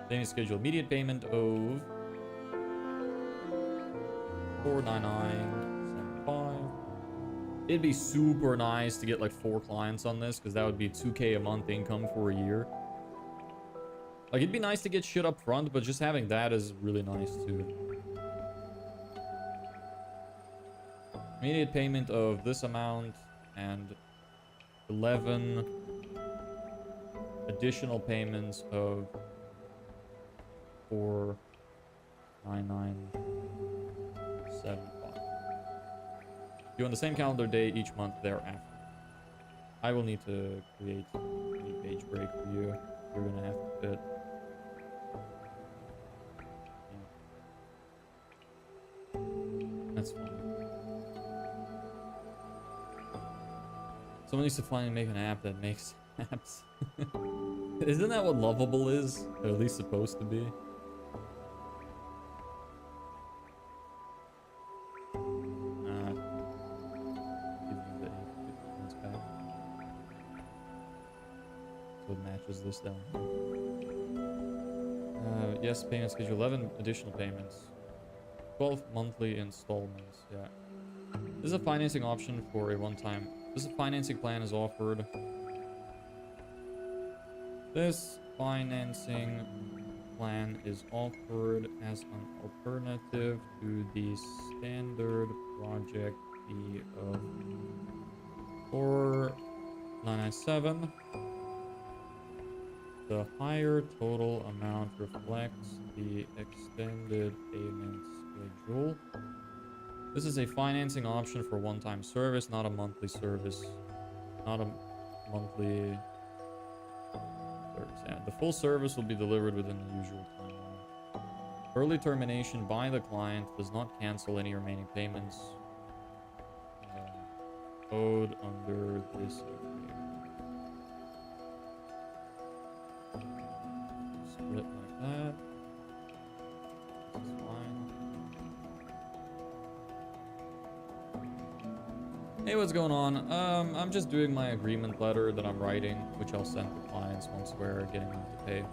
They need to schedule immediate payment of 499.75. It'd be super nice to get like 4 clients on this, because that would be 2K a month income for a year. Like, it'd be nice to get shit up front, but just having that is really nice too. Immediate payment of this amount and 11 additional payments of 499.75. Due on the same calendar day each month thereafter. I will need to create a page break for you. You're gonna have to fit. Yeah. That's fine. Someone needs to finally make an app that makes apps. Isn't that what Lovable is? Or at least supposed to be? So it matches this down. Yes, payment schedule 11 additional payments. 12 monthly installments. Yeah. This is a financing option for a one-time. This financing plan is offered. This financing plan is offered as an alternative to the standard project fee of $4,997. The higher total amount reflects the extended payment schedule. This is a financing option for one-time service, not a monthly service. Not a monthly service. Yeah, the full service will be delivered within the usual timeline. Early termination by the client does not cancel any remaining payments owed under this agreement. Split like that. This is fine. Hey, what's going on? I'm just doing my agreement letter that I'm writing, which I'll send to clients once we're getting them to pay.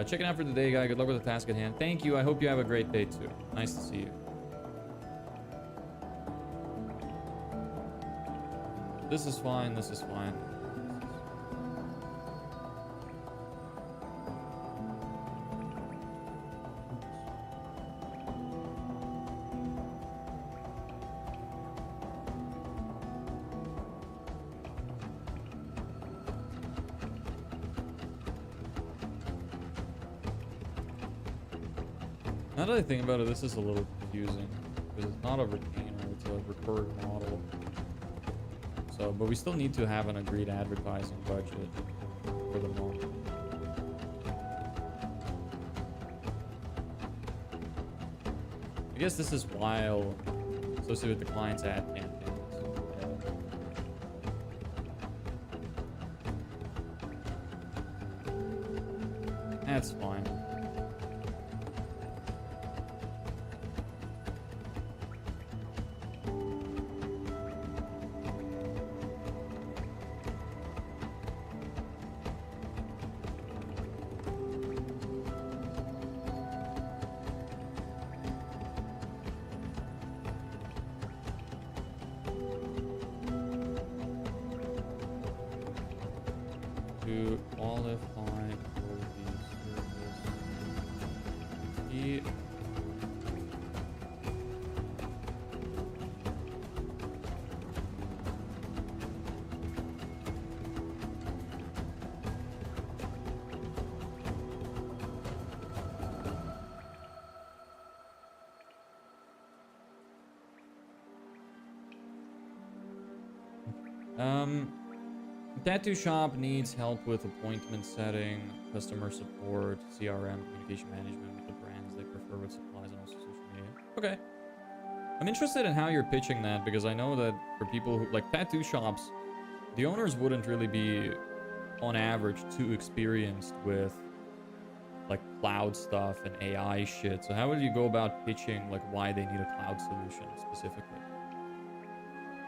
Checking out for the day, guy. Good luck with the task at hand. Thank you. I hope you have a great day too. Nice to see you. This is fine. This is fine. Now that I think about it, this is a little confusing because it's not a retainer, it's a recurring model. So, but we still need to have an agreed advertising budget for the month. I guess this is while associated with the client's ad campaigns. Yeah. That's fine. To qualify for the service fee. Tattoo shop needs help with appointment setting, customer support, CRM, communication management with the brands they prefer with supplies, and also social media. Okay. I'm interested in how you're pitching that because I know that for people who like tattoo shops, the owners wouldn't really be on average too experienced with like cloud stuff and AI shit. So how would you go about pitching like why they need a cloud solution specifically?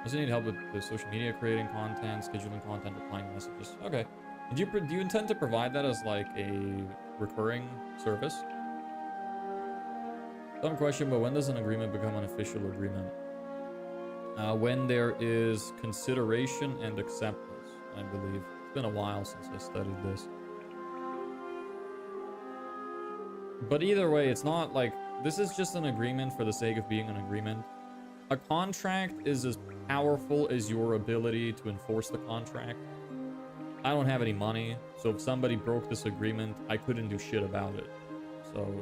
Does it need help with the social media, creating content, scheduling content, replying messages? Okay. Do you intend to provide that as like a recurring service? Dumb question, but when does an agreement become an official agreement? When there is consideration and acceptance, I believe. It's been a while since I studied this. But either way, it's not like this is just an agreement for the sake of being an agreement. A contract is as powerful as your ability to enforce the contract. I don't have any money, so if somebody broke this agreement, I couldn't do shit about it. So,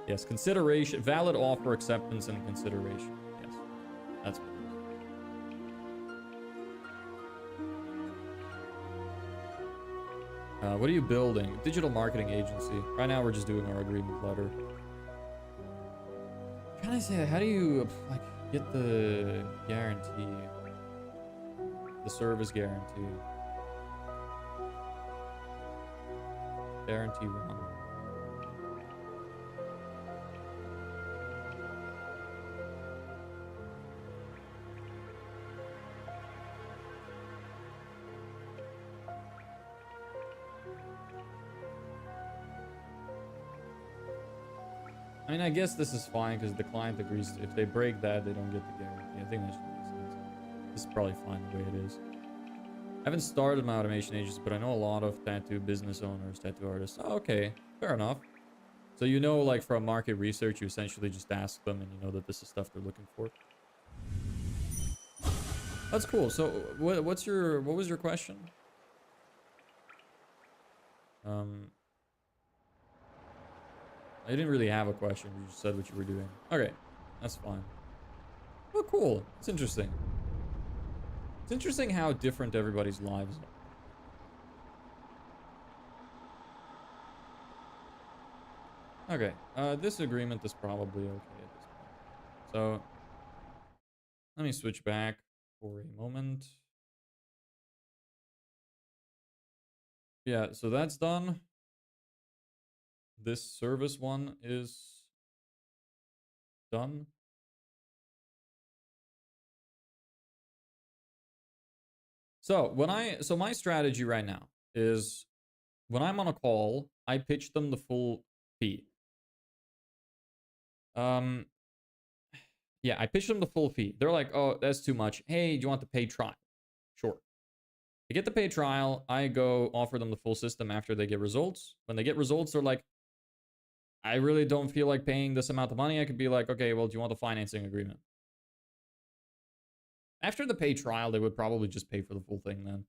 yes, consideration, valid offer, acceptance, and consideration. Yes, that's what it is. What are you building? Digital marketing agency. Right now, we're just doing our agreement letter. I'm trying to say, how do you like get the guarantee? The service guarantee. Guarantee 1. I mean, I guess this is fine because the client agrees. If they break that, they don't get the guarantee. I think that should make sense. This is probably fine the way it is. I haven't started my automation agency, but I know a lot of tattoo business owners, tattoo artists. Oh, okay, fair enough. So you know, like from market research, you essentially just ask them, and you know that this is stuff they're looking for. That's cool. So what was your question? Um, I didn't really have a question. You just said what you were doing. Okay, that's fine. Oh, cool. It's interesting. It's interesting how different everybody's lives are. Okay, this agreement is probably okay at this point. So, let me switch back for a moment. Yeah, so that's done. This service one is done. So my strategy right now is when I'm on a call, I pitch them the full fee. Um, yeah, I pitch them the full fee. They're like, oh, that's too much. Hey, do you want the paid trial? Sure. They get the paid trial. I go offer them the full system after they get results. When they get results, they're like, I really don't feel like paying this amount of money. I could be like, okay, well, do you want the financing agreement? After the paid trial, they would probably just pay for the full thing then.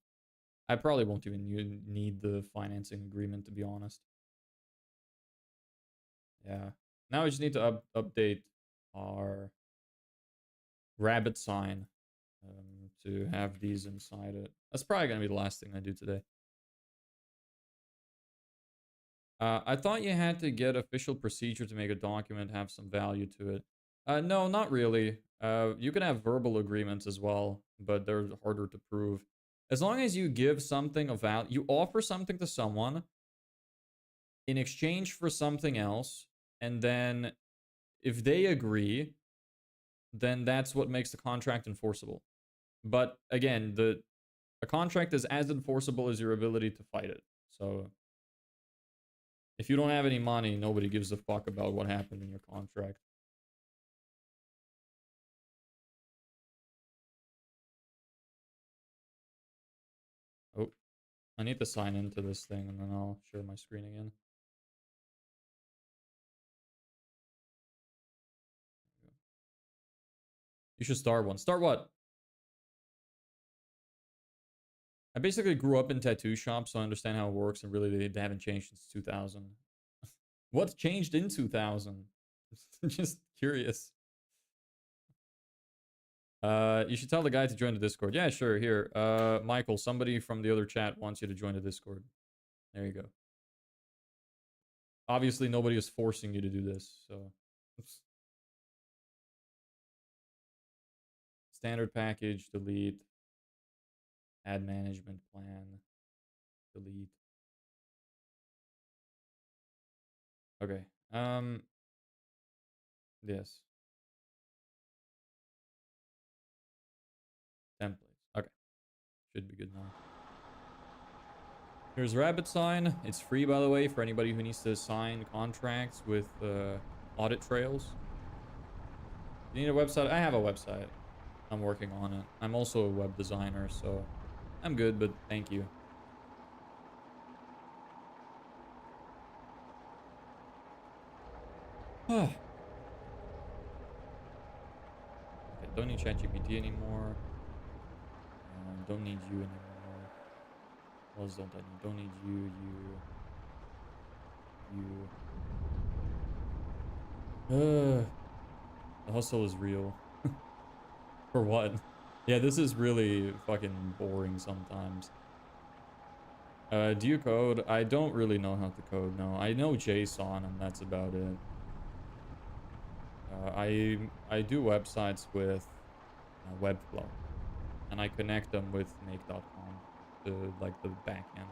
I probably won't even need the financing agreement, to be honest. Yeah. Now we just need to update our rabbit sign to have these inside it. That's probably going to be the last thing I do today. I thought you had to get official procedure to make a document have some value to it. No, not really. You can have verbal agreements as well, but they're harder to prove. As long as you give something of value, you offer something to someone in exchange for something else, and then if they agree, then that's what makes the contract enforceable. But again, a contract is as enforceable as your ability to fight it. So if you don't have any money, nobody gives a fuck about what happened in your contract. Oh, I need to sign into this thing and then I'll share my screen again. You should start one. Start what? I basically grew up in tattoo shops, so I understand how it works, and really they haven't changed since 2000. What's changed in 2000? Just curious. You should tell the guy to join the Discord. Yeah, sure. Here, Michael, somebody from the other chat wants you to join the Discord. There you go. Obviously, nobody is forcing you to do this, so. Oops. Standard package, delete. Add management plan, delete. Okay. Yes. Templates. Okay. Should be good now. Here's Rabbit Sign. It's free, by the way, for anybody who needs to sign contracts with audit trails. You need a website? I have a website. I'm working on it. I'm also a web designer, so I'm good, but thank you. Okay, don't need ChatGPT anymore. Don't need you anymore. What else don't I need? Don't need you, you. The hustle is real. For what? Yeah, this is really fucking boring sometimes. Do you code? I don't really know how to code, no. I know JSON and that's about it. I do websites with Webflow. And I connect them with make.com to like the backend.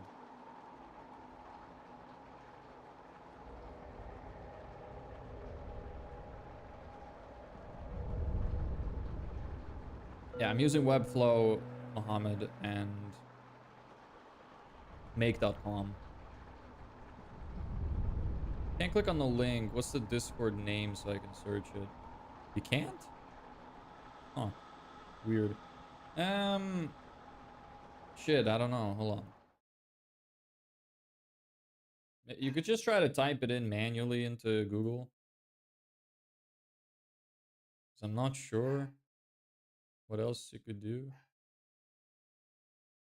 Yeah, I'm using Webflow, Mohammed, and make.com. Can't click on the link. What's the Discord name so I can search it? You can't? Huh. Weird. Shit, I don't know. Hold on. You could just try to type it in manually into Google. 'Cause I'm not sure what else you could do.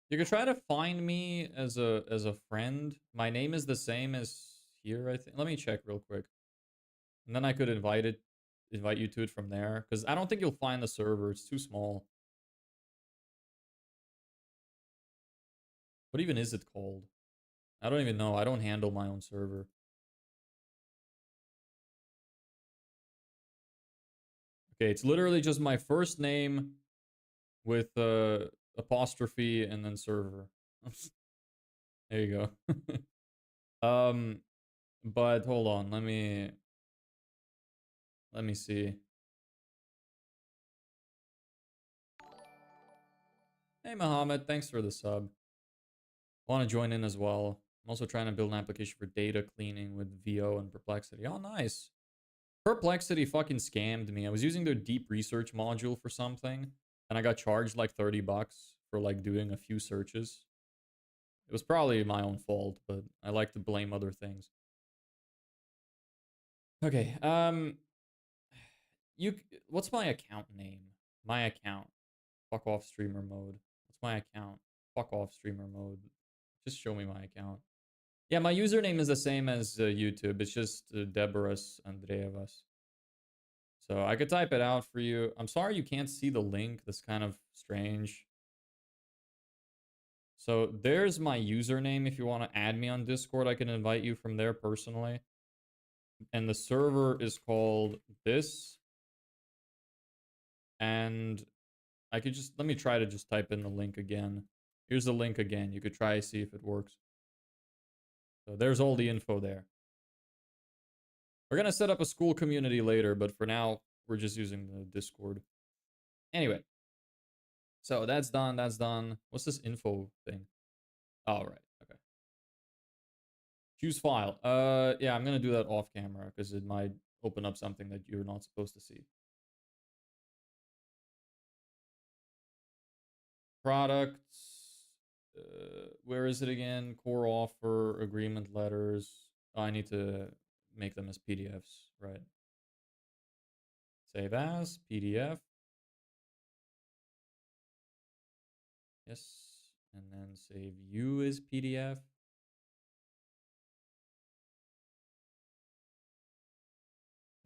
You could try to find me as a friend. My name is the same as here, I think. Let me check real quick. And then I could invite you to it from there. Because I don't think you'll find the server. It's too small. What even is it called? I don't even know. I don't handle my own server. Okay, it's literally just my first name with apostrophe and then server. There you go. But hold on, let me see. Hey Mohammed, thanks for the sub. Want to join in as well. I'm also trying to build an application for data cleaning with VO and Perplexity. Oh, nice. Perplexity fucking scammed me. I was using their deep research module for something, and I got charged like 30 bucks for like doing a few searches. It was probably my own fault, but I like to blame other things. Okay, you what's my account name? My account. Fuck off streamer mode. What's my account? Fuck off streamer mode. Just show me my account. Yeah, my username is the same as YouTube. It's just Deborahs Andreevas. So I could type it out for you. I'm sorry you can't see the link. That's kind of strange. So there's my username. If you want to add me on Discord, I can invite you from there personally. And the server is called this. And I could just, let me try to just type in the link again. Here's the link again. You could try to see if it works. So there's all the info there. We're going to set up a school community later, but for now, we're just using the Discord. Anyway. So that's done. That's done. What's this info thing? Oh, right. Okay. Choose file. Yeah, I'm going to do that off camera because it might open up something that you're not supposed to see. Products. Where is it again? Core offer, agreement letters. Oh, I need to make them as PDFs, right? Save as PDF. Yes. And then save you as PDF.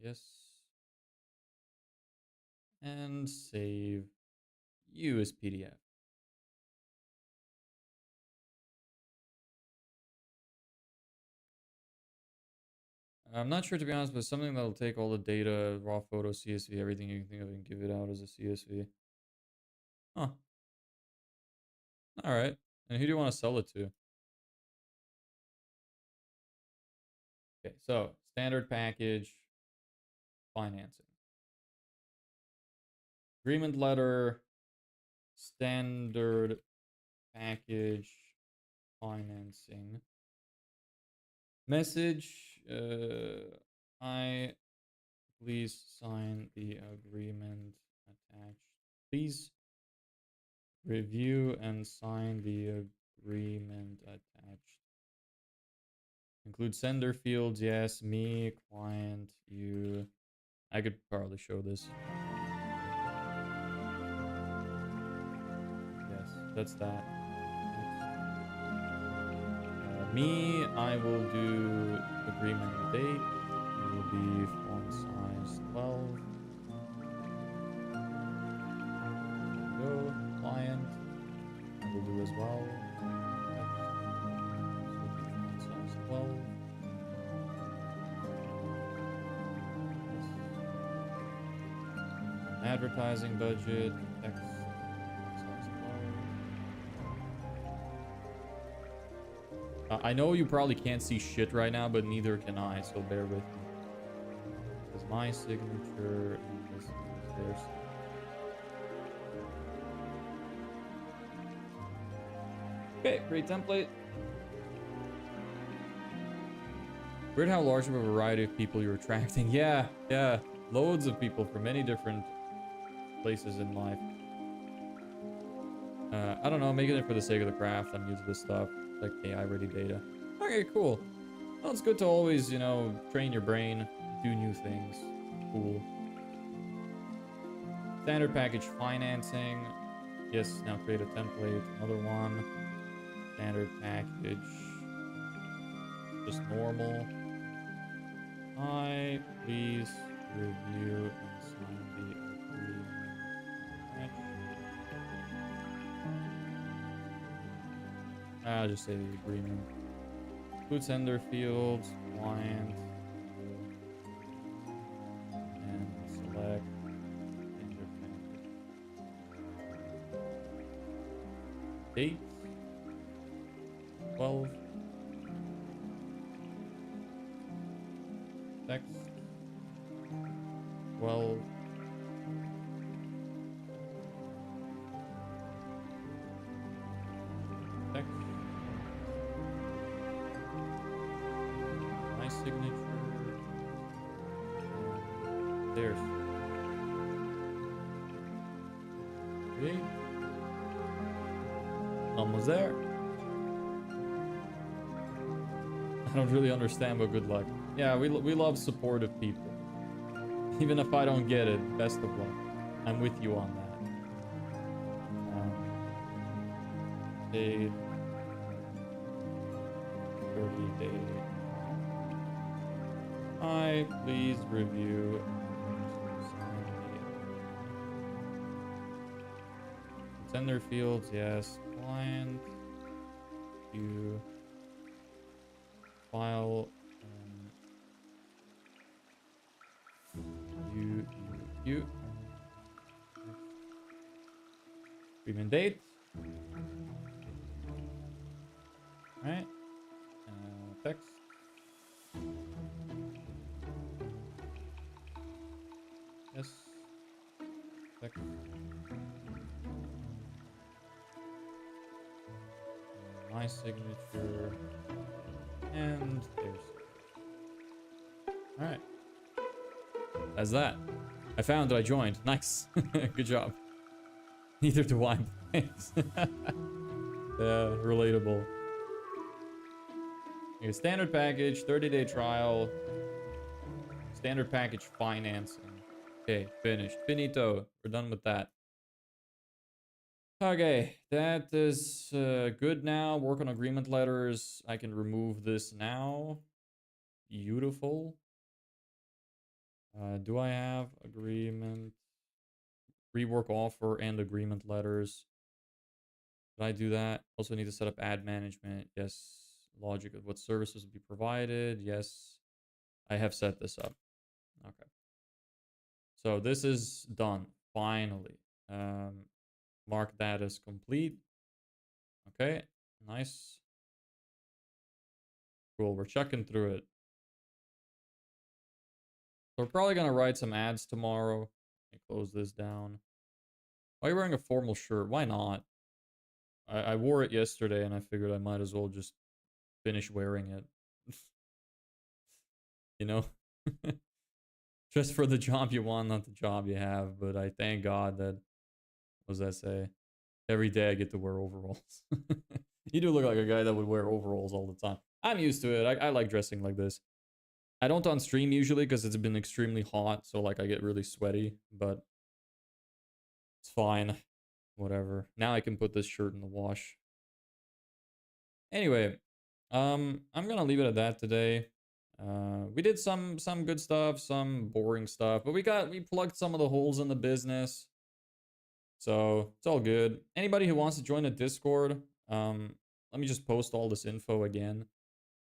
Yes. And save you as PDF. I'm not sure, to be honest, but something that'll take all the data, raw photo, CSV, everything you can think of, and give it out as a CSV. Huh. All right. And who do you want to sell it to? Okay, so standard package, financing. Agreement letter, standard package, financing. Message, I please sign the agreement attached. Please review and sign the agreement attached. Include sender fields, yes, me, client, you. I could probably show this. Yes, that's that. Me, I will do agreement date. It will be font size 12. Go, client. I will do as well. Font size 12. Advertising budget, text size 12. I know you probably can't see shit right now, but neither can I, so bear with me. This is my signature, and this is theirs. Okay, create template. Weird how large of a variety of people you're attracting. Yeah, yeah. Loads of people from many different places in life. I don't know, I'm making it for the sake of the craft. I'm new to this stuff. Like AI ready data. Okay, cool. Well, it's good to always, you know, train your brain, do new things. Cool. Standard package financing. Yes, now create a template. Another one. Standard package. Just normal. Hi, please review and sign the agreement. I'll just say the agreement. Include sender fields, client, and select standard package. Date 12. Text 12. Text. My signature. There's. Okay. Almost there. I don't really understand, but good luck. Yeah, we love supportive people. Even if I don't get it, best of luck. I'm with you on that. Date 30 day. Hi, please review. Sender fields, yes. Client. You. File. You. Agreement date. Alright. Text. Yes. Text. My signature. And there's. Alright. That's that. I found that I joined. Nice. Good job. Neither do I. Thanks. Relatable. Okay, standard package, 30-day trial. Standard package financing. Okay, finished. Finito. We're done with that. Okay, that is good now. Work on agreement letters. I can remove this now. Beautiful. Do I have agreement? Rework offer and agreement letters. Did I do that? Also need to set up ad management. Yes. Logic of what services will be provided. Yes. I have set this up. Okay. So this is done. Finally. Mark that as complete. Okay. Nice. Cool. We're checking through it. So we're probably going to write some ads tomorrow. Let me close this down. Why are you wearing a formal shirt? Why not? I wore it yesterday and I figured I might as well just finish wearing it. You know? Just for the job you want, not the job you have. But I thank God that, what does that say? Every day I get to wear overalls. You do look like a guy that would wear overalls all the time. I'm used to it. I like dressing like this. I don't on stream usually because it's been extremely hot. So like I get really sweaty. But it's fine. Whatever. Now I can put this shirt in the wash. Anyway, I'm gonna leave it at that today. We did some good stuff, some boring stuff, but we plugged some of the holes in the business. So it's all good. Anybody who wants to join the Discord, let me just post all this info again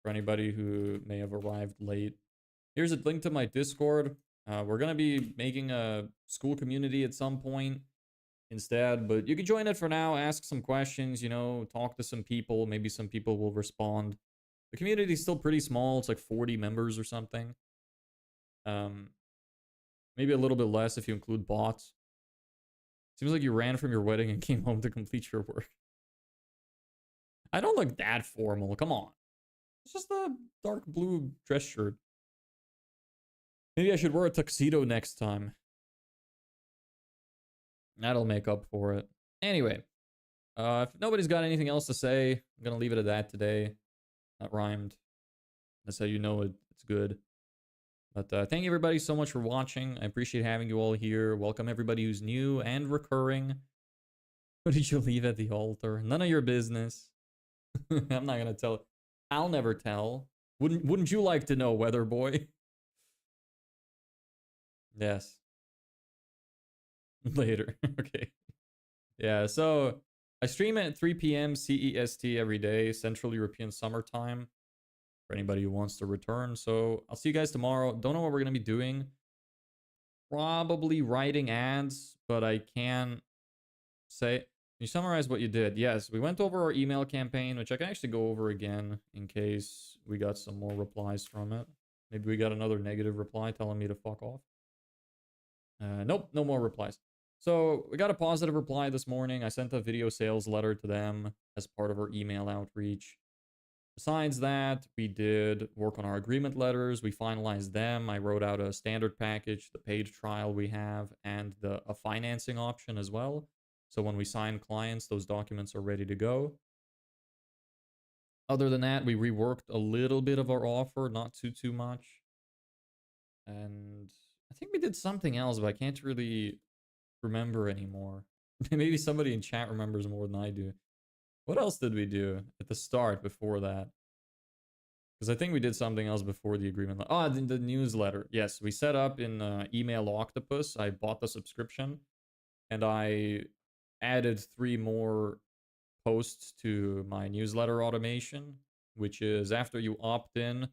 for anybody who may have arrived late. Here's a link to my Discord. We're gonna be making a school community at some point instead, but you can join it for now, ask some questions, you know, talk to some people, maybe some people will respond. The community is still pretty small, it's like 40 members or something. Maybe a little bit less if you include bots. Seems like you ran from your wedding and came home to complete your work. I don't look that formal, come on. It's just a dark blue dress shirt. Maybe I should wear a tuxedo next time. That'll make up for it. Anyway, if nobody's got anything else to say, I'm gonna leave it at that today. That rhymed. That's how you know it's good. But thank you everybody so much for watching. I appreciate having you all here. Welcome everybody who's new and recurring. What did you leave at the altar? None of your business. I'm not gonna tell. I'll never tell. Wouldn't you like to know, Weather Boy? Yes. Later. Okay. Yeah, so I stream at 3 p.m. CEST every day, Central European Summertime, for anybody who wants to return. So I'll see you guys tomorrow. Don't know what we're gonna be doing. Probably writing ads, but I can say. Can you summarize what you did? Yes, we went over our email campaign, which I can actually go over again in case we got some more replies from it. Maybe we got another negative reply telling me to fuck off. Nope, no more replies. So we got a positive reply this morning. I sent a video sales letter to them as part of our email outreach. Besides that, we did work on our agreement letters. We finalized them. I wrote out a standard package, the paid trial we have, and a financing option as well. So when we sign clients, those documents are ready to go. Other than that, we reworked a little bit of our offer, not too much. And I think we did something else, but I can't really remember anymore. Maybe somebody in chat remembers more than I do. What else did we do at the start before that? Because I think we did something else before the agreement. Oh, the newsletter. Yes, we set up in Email Octopus. I bought the subscription, and I added 3 more posts to my newsletter automation, which is after you opt in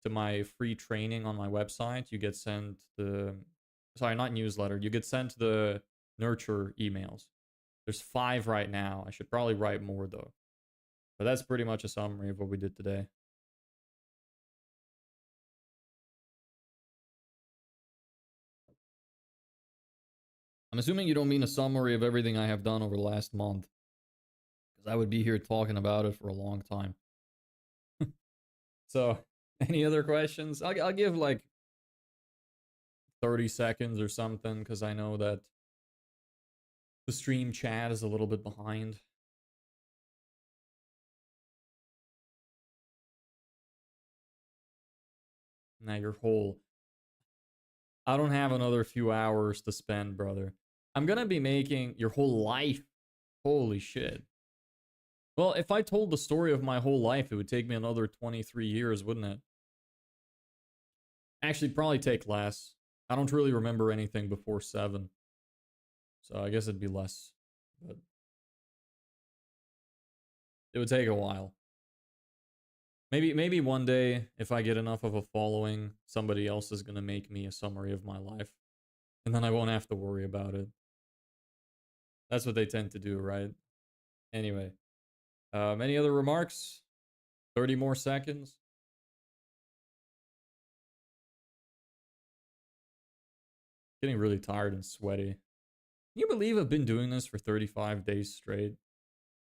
to my free training on my website, you get sent the... Sorry, not newsletter. You get sent the nurture emails. There's 5 right now. I should probably write more, though. But that's pretty much a summary of what we did today. I'm assuming you don't mean a summary of everything I have done over the last month. Because I would be here talking about it for a long time. So, any other questions? I'll give like 30 seconds or something, because I know that the stream chat is a little bit behind. Now you're whole. I don't have another few hours to spend, brother. I'm gonna be making your whole life. Holy shit. Well, if I told the story of my whole life, it would take me another 23 years, wouldn't it? Actually, probably take less. I don't really remember anything before 7. So I guess it'd be less. But it would take a while. Maybe one day, if I get enough of a following, somebody else is gonna make me a summary of my life. And then I won't have to worry about it. That's what they tend to do, right? Anyway. Any other remarks? 30 more seconds. Getting really tired and sweaty. Can you believe I've been doing this for 35 days straight?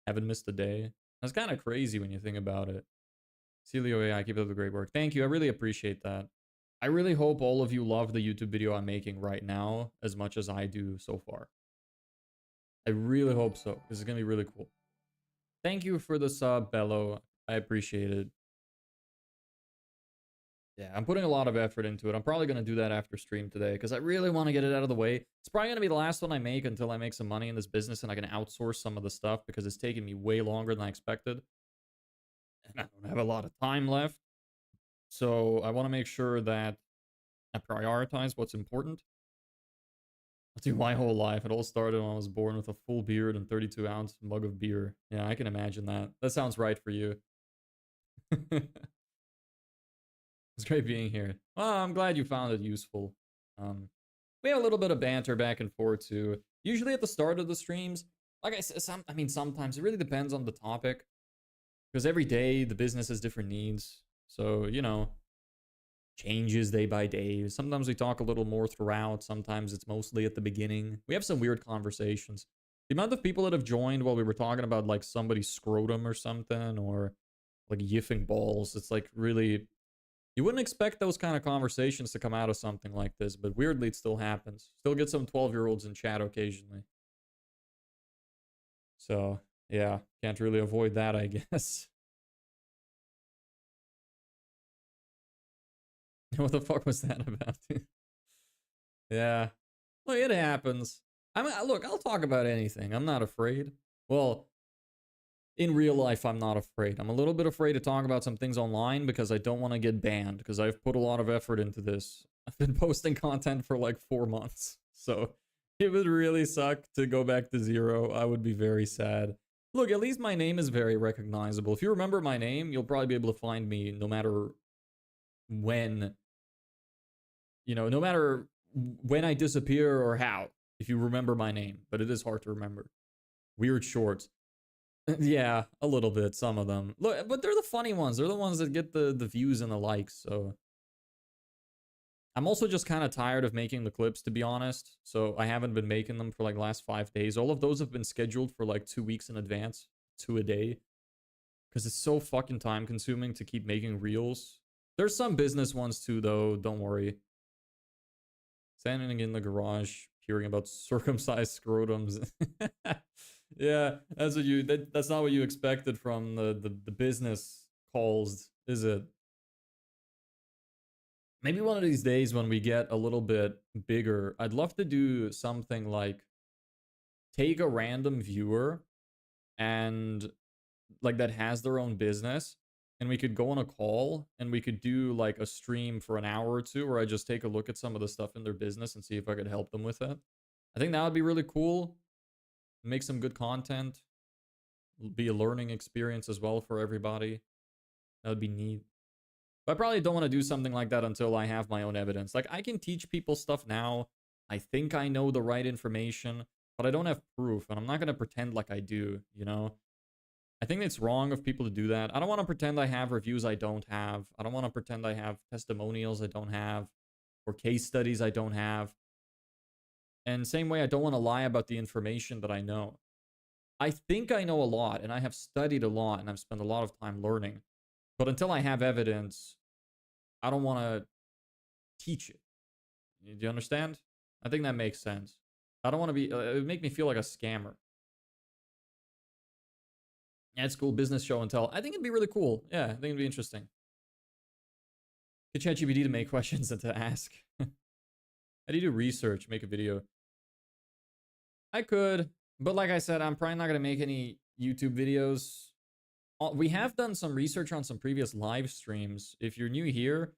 Haven't missed a day. That's kind of crazy when you think about it. Celio AI, keep up the great work. Thank you. I really appreciate that. I really hope all of you love the YouTube video I'm making right now as much as I do so far. I really hope so. This is going to be really cool. Thank you for the sub, Bello. I appreciate it. Yeah, I'm putting a lot of effort into it. I'm probably going to do that after stream today because I really want to get it out of the way. It's probably going to be the last one I make until I make some money in this business and I can outsource some of the stuff because it's taking me way longer than I expected. And I don't have a lot of time left. So I want to make sure that I prioritize what's important. I'll do my whole life. It all started when I was born with a full beard and 32-ounce mug of beer. Yeah, I can imagine that. That sounds right for you. It's great being here. Well, I'm glad you found it useful. We have a little bit of banter back and forth too. Usually at the start of the streams, like I said, sometimes it really depends on the topic. Because every day the business has different needs. So, you know, changes day by day. Sometimes we talk a little more throughout. Sometimes it's mostly at the beginning. We have some weird conversations. The amount of people that have joined while we were talking about like somebody's scrotum or something, or like yiffing balls, it's like really... You wouldn't expect those kind of conversations to come out of something like this, but weirdly it still happens. Still get some 12-year-olds in chat occasionally. So, yeah, can't really avoid that, I guess. What the fuck was that about? Yeah. Well, it happens. Look, I'll talk about anything. I'm not afraid. Well, in real life, I'm not afraid. I'm a little bit afraid to talk about some things online because I don't want to get banned because I've put a lot of effort into this. I've been posting content for like 4 months. So it would really suck to go back to zero. I would be very sad. Look, at least my name is very recognizable. If you remember my name, you'll probably be able to find me no matter when, no matter when I disappear or how, if you remember my name. But it is hard to remember. Weird shorts. Yeah, a little bit, some of them. Look, but they're the funny ones. They're the ones that get the views and the likes, so. I'm also just kind of tired of making the clips, to be honest. So I haven't been making them for like the last 5 days. All of those have been scheduled for like 2 weeks in advance, 2 a day. Because it's so fucking time consuming to keep making reels. There's some business ones too, though. Don't worry. Standing in the garage, hearing about circumcised scrotums. Yeah, that's not what you expected from the business calls, is it? Maybe one of these days when we get a little bit bigger, I'd love to do something like take a random viewer and like that has their own business, and we could go on a call and we could do like a stream for an hour or two where I just take a look at some of the stuff in their business and see if I could help them with it. I think that would be really cool. Make some good content. Be a learning experience as well for everybody. That would be neat. But I probably don't want to do something like that until I have my own evidence. Like, I can teach people stuff now. I think I know the right information, but I don't have proof, and I'm not going to pretend like I do, you know? I think it's wrong of people to do that. I don't want to pretend I have reviews I don't have. I don't want to pretend I have testimonials I don't have, or case studies I don't have. And same way, I don't want to lie about the information that I know. I think I know a lot, and I have studied a lot, and I've spent a lot of time learning. But until I have evidence, I don't want to teach it. Do you understand? I think that makes sense. I don't want to be, it would make me feel like a scammer. Yeah, it's cool. Business show and tell. I think it'd be really cool. Yeah, I think it'd be interesting. Get ChatGPT to make questions and to ask. How do you do research? Make a video. I could, but like I said, I'm probably not going to make any YouTube videos. We have done some research on some previous live streams. If you're new here,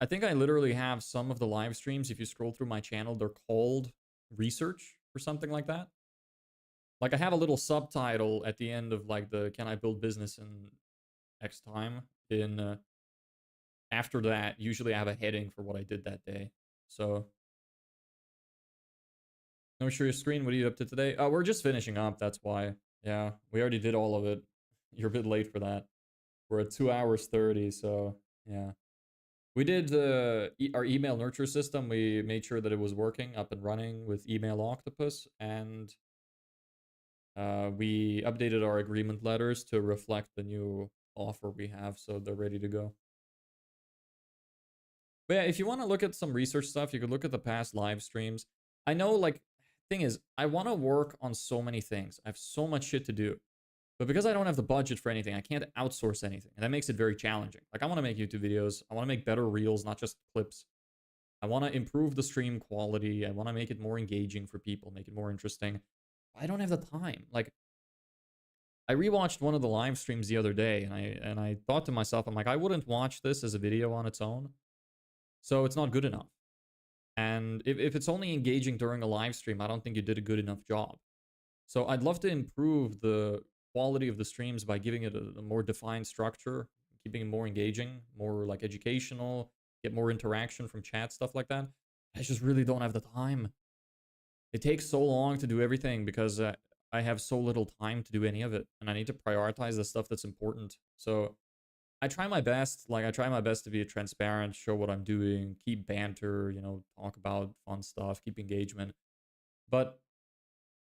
I think I literally have some of the live streams. If you scroll through my channel, they're called research or something like that. Like I have a little subtitle at the end of like the "Can I build business in X time?" After that, usually I have a heading for what I did that day. So no share your screen. What are you up to today? We're just finishing up. That's why. Yeah, we already did all of it. You're a bit late for that. We're at 2 hours 30. So yeah. We did our email nurture system. We made sure that it was working, up and running with Email Octopus, and we updated our agreement letters to reflect the new offer we have, so they're ready to go. But yeah, if you want to look at some research stuff, you could look at the past live streams. I know, like, thing is, I want to work on so many things. I have so much shit to do. But because I don't have the budget for anything, I can't outsource anything. And that makes it very challenging. Like, I want to make YouTube videos. I want to make better reels, not just clips. I want to improve the stream quality. I want to make it more engaging for people, make it more interesting. I don't have the time. Like, I rewatched one of the live streams the other day, and I thought to myself, I'm like, I wouldn't watch this as a video on its own. So it's not good enough. And if it's only engaging during a live stream, I don't think you did a good enough job. So I'd love to improve the quality of the streams by giving it a more defined structure, keeping it more engaging, more like educational, get more interaction from chat, stuff like that. I just really don't have the time. It takes so long to do everything because I have so little time to do any of it, and I need to prioritize the stuff that's important. So I try my best. Like, I try my best to be transparent, show what I'm doing, keep banter, talk about fun stuff, keep engagement. But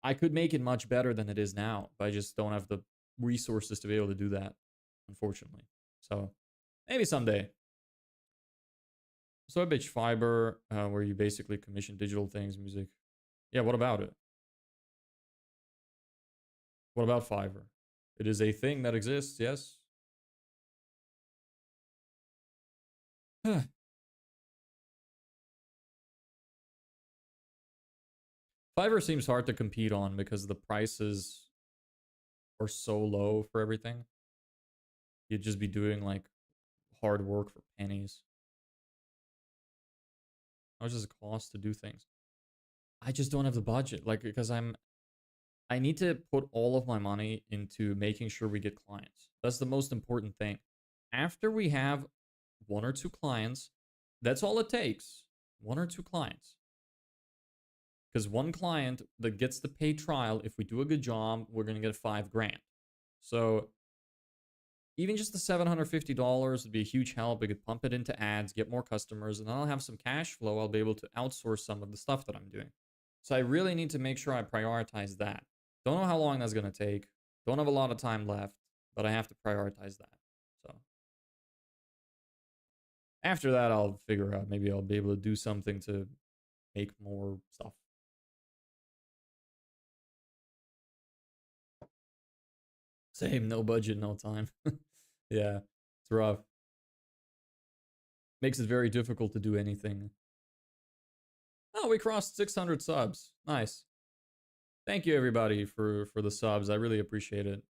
I could make it much better than it is now, but I just don't have the resources to be able to do that, unfortunately. So maybe someday. So I bitch Fiber, where you basically commission digital things, music. Yeah, what about it? What about Fiverr? It is a thing that exists, yes. Fiverr seems hard to compete on because the prices are so low for everything. You'd just be doing like hard work for pennies. How much does it cost to do things? I just don't have the budget. Like, because I need to put all of my money into making sure we get clients. That's the most important thing. After we have one or two clients, that's all it takes. One or two clients. Because one client that gets the paid trial, if we do a good job, we're going to get 5 grand. So even just the $750 would be a huge help. We could pump it into ads, get more customers, and then I'll have some cash flow. I'll be able to outsource some of the stuff that I'm doing. So I really need to make sure I prioritize that. Don't know how long that's going to take. Don't have a lot of time left, but I have to prioritize that. So after that, I'll figure out. Maybe I'll be able to do something to make more stuff. Same, no budget, no time. Yeah, it's rough. Makes it very difficult to do anything. Oh, we crossed 600 subs. Nice. Thank you everybody for the subs. I really appreciate it.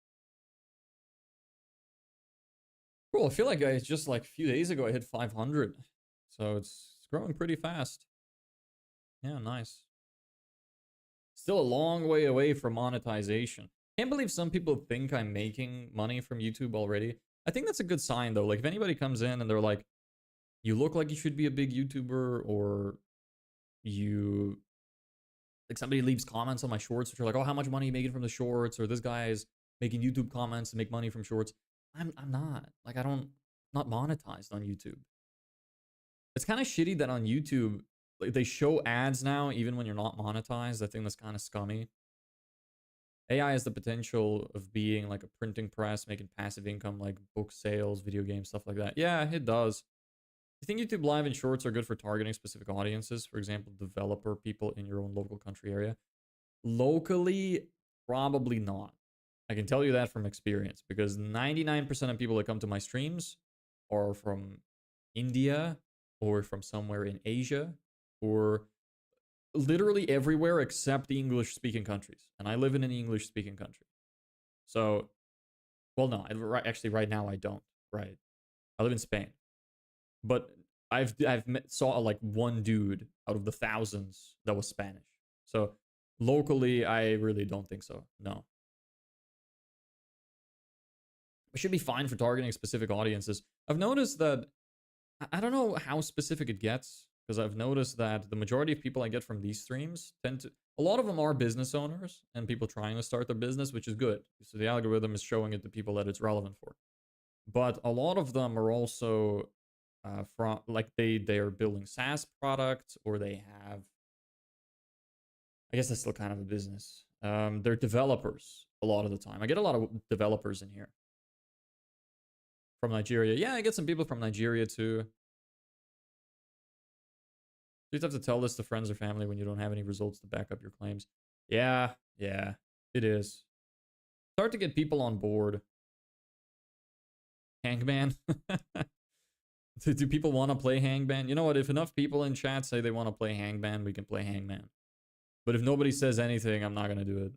Cool. I feel like I just like a few days ago I hit 500. So it's growing pretty fast. Yeah, nice. Still a long way away from monetization. Can't believe some people think I'm making money from YouTube already. I think that's a good sign though. Like if anybody comes in and they're like, you look like you should be a big YouTuber, or you like somebody leaves comments on my shorts which are like, oh, how much money are you making from the shorts, or this guy is making YouTube comments to make money from shorts. I'm not. Like I don't not monetized on YouTube. It's kind of shitty that on YouTube like they show ads now even when you're not monetized. I think that's kind of scummy. AI has the potential of being like a printing press, making passive income like book sales, video games, stuff like that. Yeah, it does. You think YouTube Live and Shorts are good for targeting specific audiences? For example, developer people in your own local country area? Locally, probably not. I can tell you that from experience because 99% of people that come to my streams are from India or from somewhere in Asia or literally everywhere except the English speaking countries. And I live in an English speaking country. So, well, no, actually, right now I don't. Right. I live in Spain. But saw like one dude out of the thousands that was Spanish. So locally, I really don't think so. No. It should be fine for targeting specific audiences. I've noticed that I don't know how specific it gets because I've noticed that the majority of people I get from these streams tend to a lot of them are business owners and people trying to start their business, which is good. So the algorithm is showing it to people that it's relevant for. But a lot of them are also from like they are building SaaS products or they have I guess that's still kind of a business. They're developers a lot of the time. I get a lot of developers in here from Nigeria. Yeah, I get some people from Nigeria too. You just have to tell this to friends or family when you don't have any results to back up your claims. Yeah, yeah, it is. It's hard to get people on board. Hangman. Do people want to play Hangman? You know what? If enough people in chat say they want to play Hangman, we can play Hangman. But if nobody says anything, I'm not going to do it.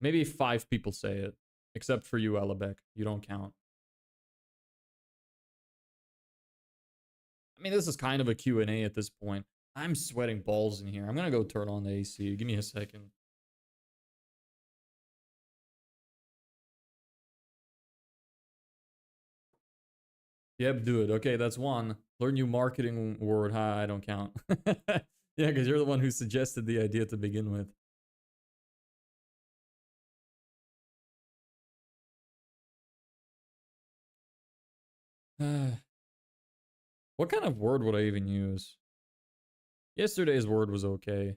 Maybe 5 people say it. Except for you, Elabek. You don't count. I mean, this is kind of a Q&A at this point. I'm sweating balls in here. I'm going to go turn on the AC. Give me a second. Yep, do it. Okay, that's one. Learn new marketing word. Ha, I don't count. Yeah, because you're the one who suggested the idea to begin with. What kind of word would I even use? Yesterday's word was okay.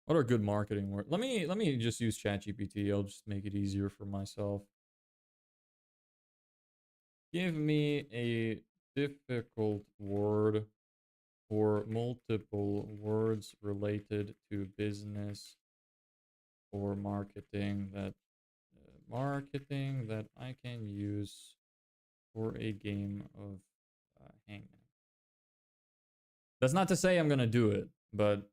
What are good marketing words? Let me just use ChatGPT. I'll just make it easier for myself. Give me a difficult word or multiple words related to business or marketing that I can use for a game of Hangman. That's not to say I'm gonna do it, but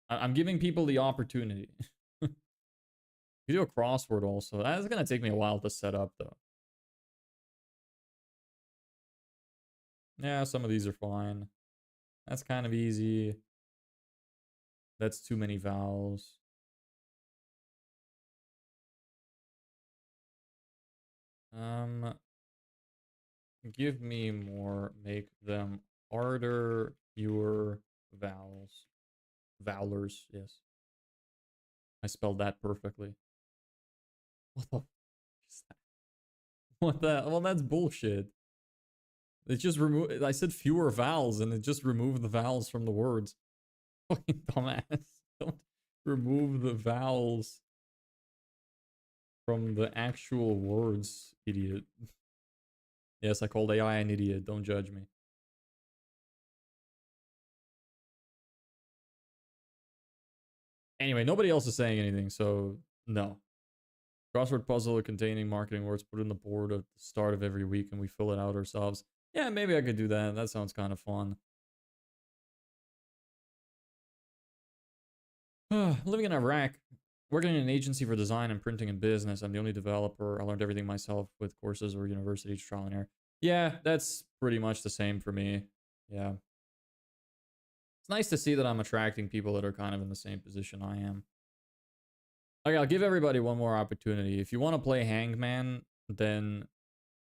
I'm giving people the opportunity. You do a crossword also. That's gonna take me a while to set up though. Yeah, some of these are fine. That's kind of easy. That's too many vowels. Give me more. Make them harder. Fewer vowels. Vowlers, yes. I spelled that perfectly. What the f is that? What the? Well, that's bullshit. It just removed. I said fewer vowels, and it just removed the vowels from the words. Fucking dumbass. Don't remove the vowels from the actual words, idiot. Yes, I called AI an idiot. Don't judge me. Anyway, nobody else is saying anything, so no. Crossword puzzle containing marketing words put in the board at the start of every week and we fill it out ourselves. Yeah, maybe I could do that. That sounds kind of fun. Living in Iraq, working in an agency for design and printing and business. I'm the only developer. I learned everything myself with courses or university trial and error. Yeah, that's pretty much the same for me. Yeah. It's nice to see that I'm attracting people that are kind of in the same position I am. Okay, I'll give everybody one more opportunity. If you want to play Hangman, then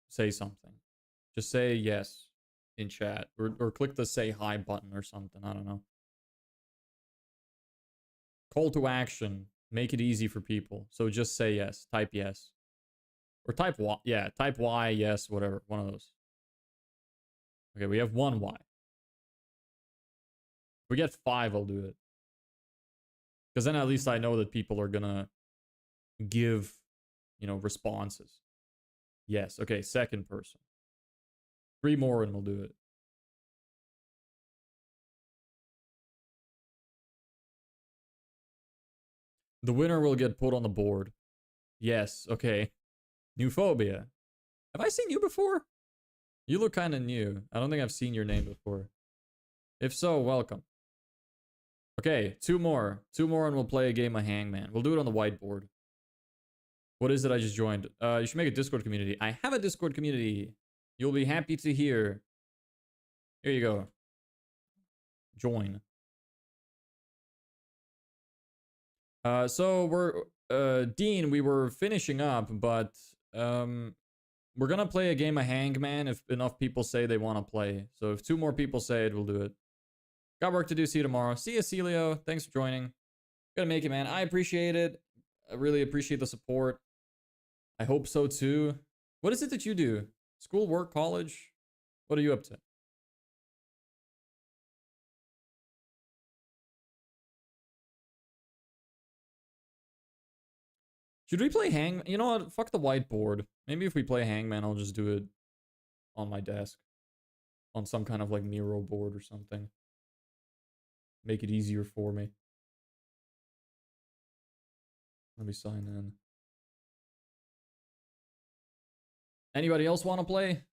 say something. Just say yes in chat. Or click the say hi button or something. I don't know. Call to action. Make it easy for people. So just say yes. Type yes. Or type Y. Yeah, type Y, yes, whatever. One of those. Okay, we have one Y. If we get 5, I'll do it. Because then at least I know that people are gonna give, you know, responses. Yes. Okay, second person. 3 more and we'll do it. The winner will get put on the board. Yes. Okay. New phobia. Have I seen you before? You look kind of new. I don't think I've seen your name before. If so, welcome. Okay, 2 more. 2 more and we'll play a game of Hangman. We'll do it on the whiteboard. What is it I just joined? You should make a Discord community. I have a Discord community. You'll be happy to hear. Here you go. Join. So we're, Dean, we were finishing up, but, we're gonna play a game of Hangman if enough people say they want to play. So if 2 more people say it, we'll do it. Got work to do. See you tomorrow. See ya, Celio. Thanks for joining. Gonna make it, man. I appreciate it. I really appreciate the support. I hope so too. What is it that you do? School, work, college? What are you up to? Should we play Hangman? You know what? Fuck the whiteboard. Maybe if we play Hangman, I'll just do it on my desk. On some kind of like Miro board or something. Make it easier for me. Let me sign in. Anybody else want to play?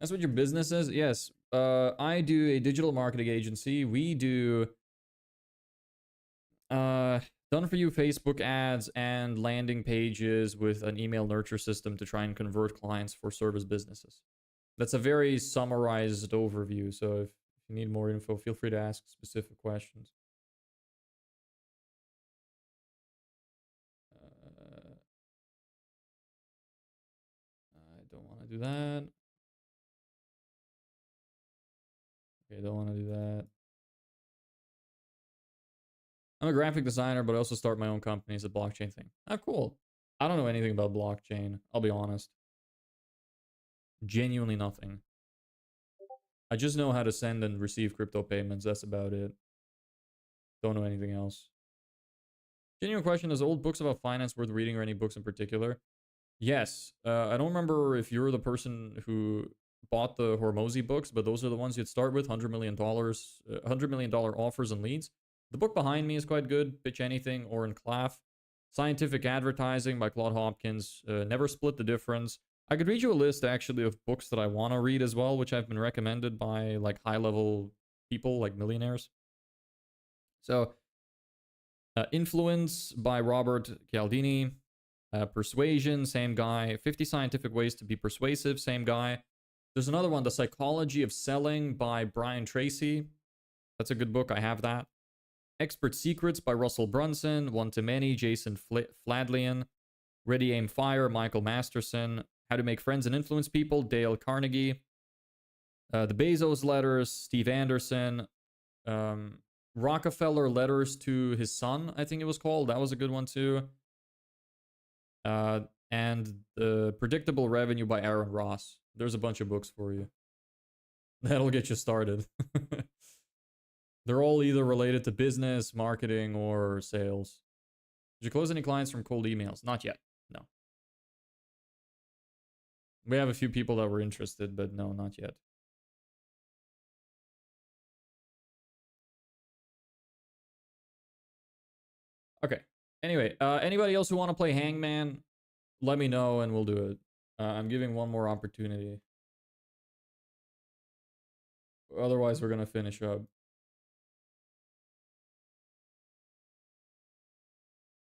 That's what your business is? Yes. I do a digital marketing agency. We do done for you Facebook ads and landing pages with an email nurture system to try and convert clients for service businesses. That's a very summarized overview. So if you need more info, feel free to ask specific questions. I don't want to do that. Okay, don't want to do that. I'm a graphic designer, but I also start my own company as a blockchain thing. Ah, cool. I don't know anything about blockchain. I'll be honest. Genuinely nothing. I just know how to send and receive crypto payments. That's about it. Don't know anything else. Genuine question, is old books about finance worth reading or any books in particular? Yes. I don't remember if you're the person who bought the Hormozy books, but those are the ones you'd start with. $100 million offers and leads. The book behind me is quite good. Pitch Anything, Oren Klaff. Scientific Advertising by Claude Hopkins. Never Split the Difference. I could read you a list actually of books that I want to read as well, which have been recommended by like high level people, like millionaires. So, Influence by Robert Cialdini. Persuasion, same guy. 50 Scientific Ways to Be Persuasive, same guy. There's another one, The Psychology of Selling by Brian Tracy. That's a good book. I have that. Expert Secrets by Russell Brunson. One to Many, Jason Fladlian. Ready, Aim, Fire, Michael Masterson. How to Make Friends and Influence People, Dale Carnegie. The Bezos Letters, Steve Anderson. Rockefeller Letters to His Son, I think it was called. That was a good one too. And The Predictable Revenue by Aaron Ross. There's a bunch of books for you. That'll get you started. They're all either related to business, marketing, or sales. Did you close any clients from cold emails? Not yet. No. We have a few people that were interested, but no, not yet. Okay. Anyway, anybody else who want to play Hangman, let me know and we'll do it. I'm giving one more opportunity. Otherwise, we're going to finish up.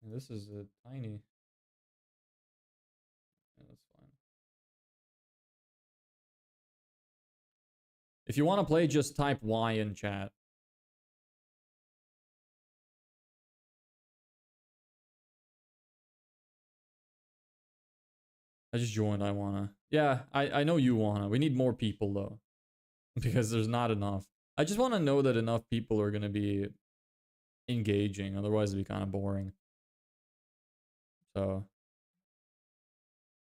This is a tiny. Yeah, that's fine. If you want to play, just type Y in chat. I just joined. I wanna. Yeah, I know you wanna. We need more people though, because there's not enough. I just want to know that enough people are gonna be engaging. Otherwise, it'd be kind of boring. So,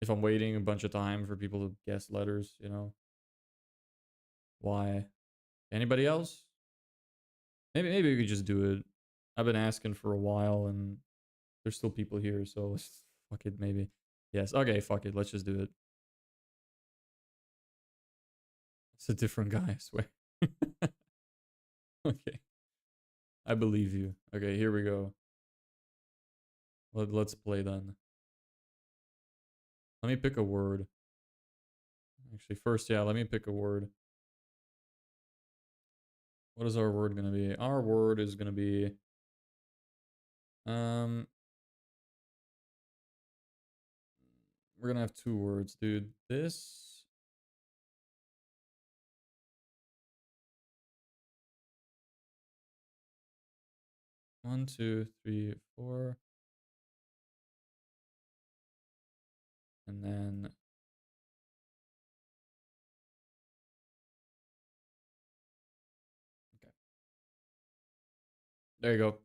if I'm waiting a bunch of time for people to guess letters, you know, why? Anybody else? Maybe we could just do it. I've been asking for a while, and there's still people here, so let's fuck it. Maybe. Yes. Okay. Fuck it. Let's just do it. It's a different guy, I swear. Okay. I believe you. Okay, here we go. Let's play then. Let me pick a word. Actually, first, yeah, let me pick a word. What is our word gonna be? Our word is gonna be... We're gonna have two words, dude. This... One, two, three, four. And then... Okay. There you go.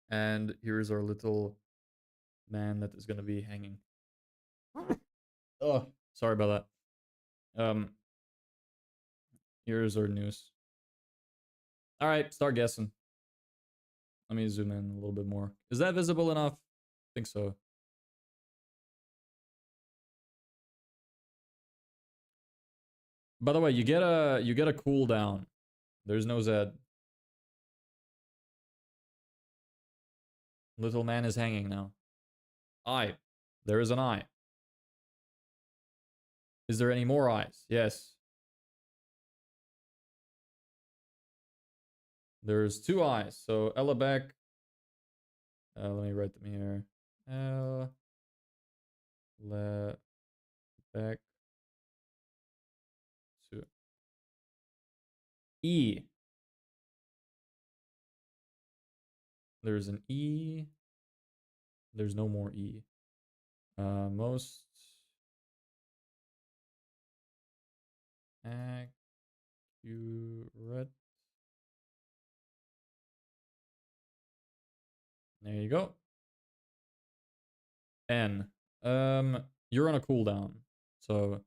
And here's our little man that is gonna be hanging. Oh, sorry about that. Here's our news. All right, start guessing. Let me zoom in a little bit more. Is that visible enough? I think so. By the way, you get a cooldown. There's no Z. Little man is hanging now. Eye. There is an eye. Is there any more eyes? Yes. There's two eyes. So Ella Beck. Let me write them here. Ella Beck. Two. E. There's an E. There's no more E. Most accurate. There you go. N. You're on a cooldown. So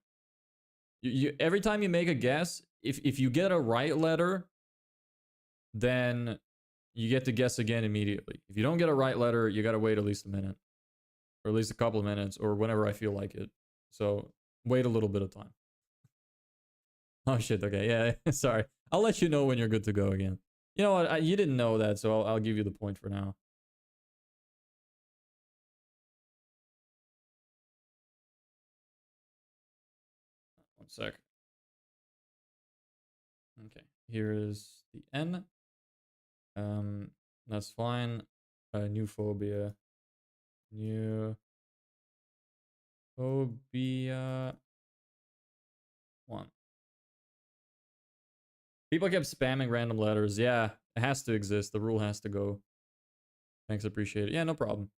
you every time you make a guess, if you get a right letter, then you get to guess again immediately. If you don't get a right letter, you gotta wait at least a minute. Or at least a couple of minutes, or whenever I feel like it. So wait a little bit of time. Oh shit, okay, yeah, sorry. I'll let you know when you're good to go again. You know what, you didn't know that, so I'll give you the point for now. One sec. Okay, here is the N. That's fine. New phobia. New phobia 1. People kept spamming random letters. Yeah, it has to exist. The rule has to go. Thanks, appreciate it. Yeah, no problem.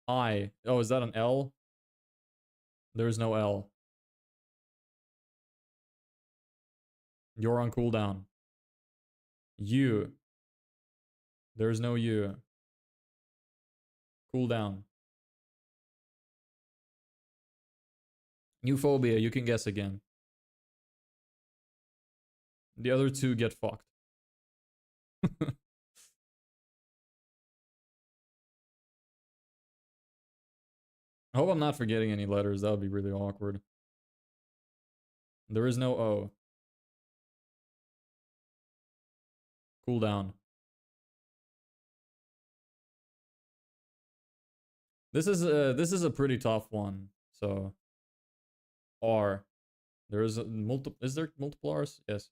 I. Oh, is that an L? There is no L. You're on cooldown. U. There is no U. Cooldown. New phobia. You can guess again. The other two get fucked. I hope I'm not forgetting any letters. That would be really awkward. There is no O. Cooldown. This is a pretty tough one. So R. There is a multiple. Is there multiple R's? Yes.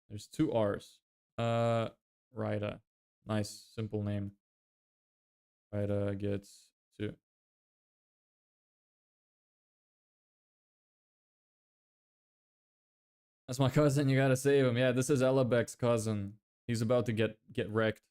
There's 2 R's. Rida. Nice, simple name. Rida gets 2. That's my cousin. You gotta save him. Yeah, this is Elabek's cousin. He's about to get wrecked.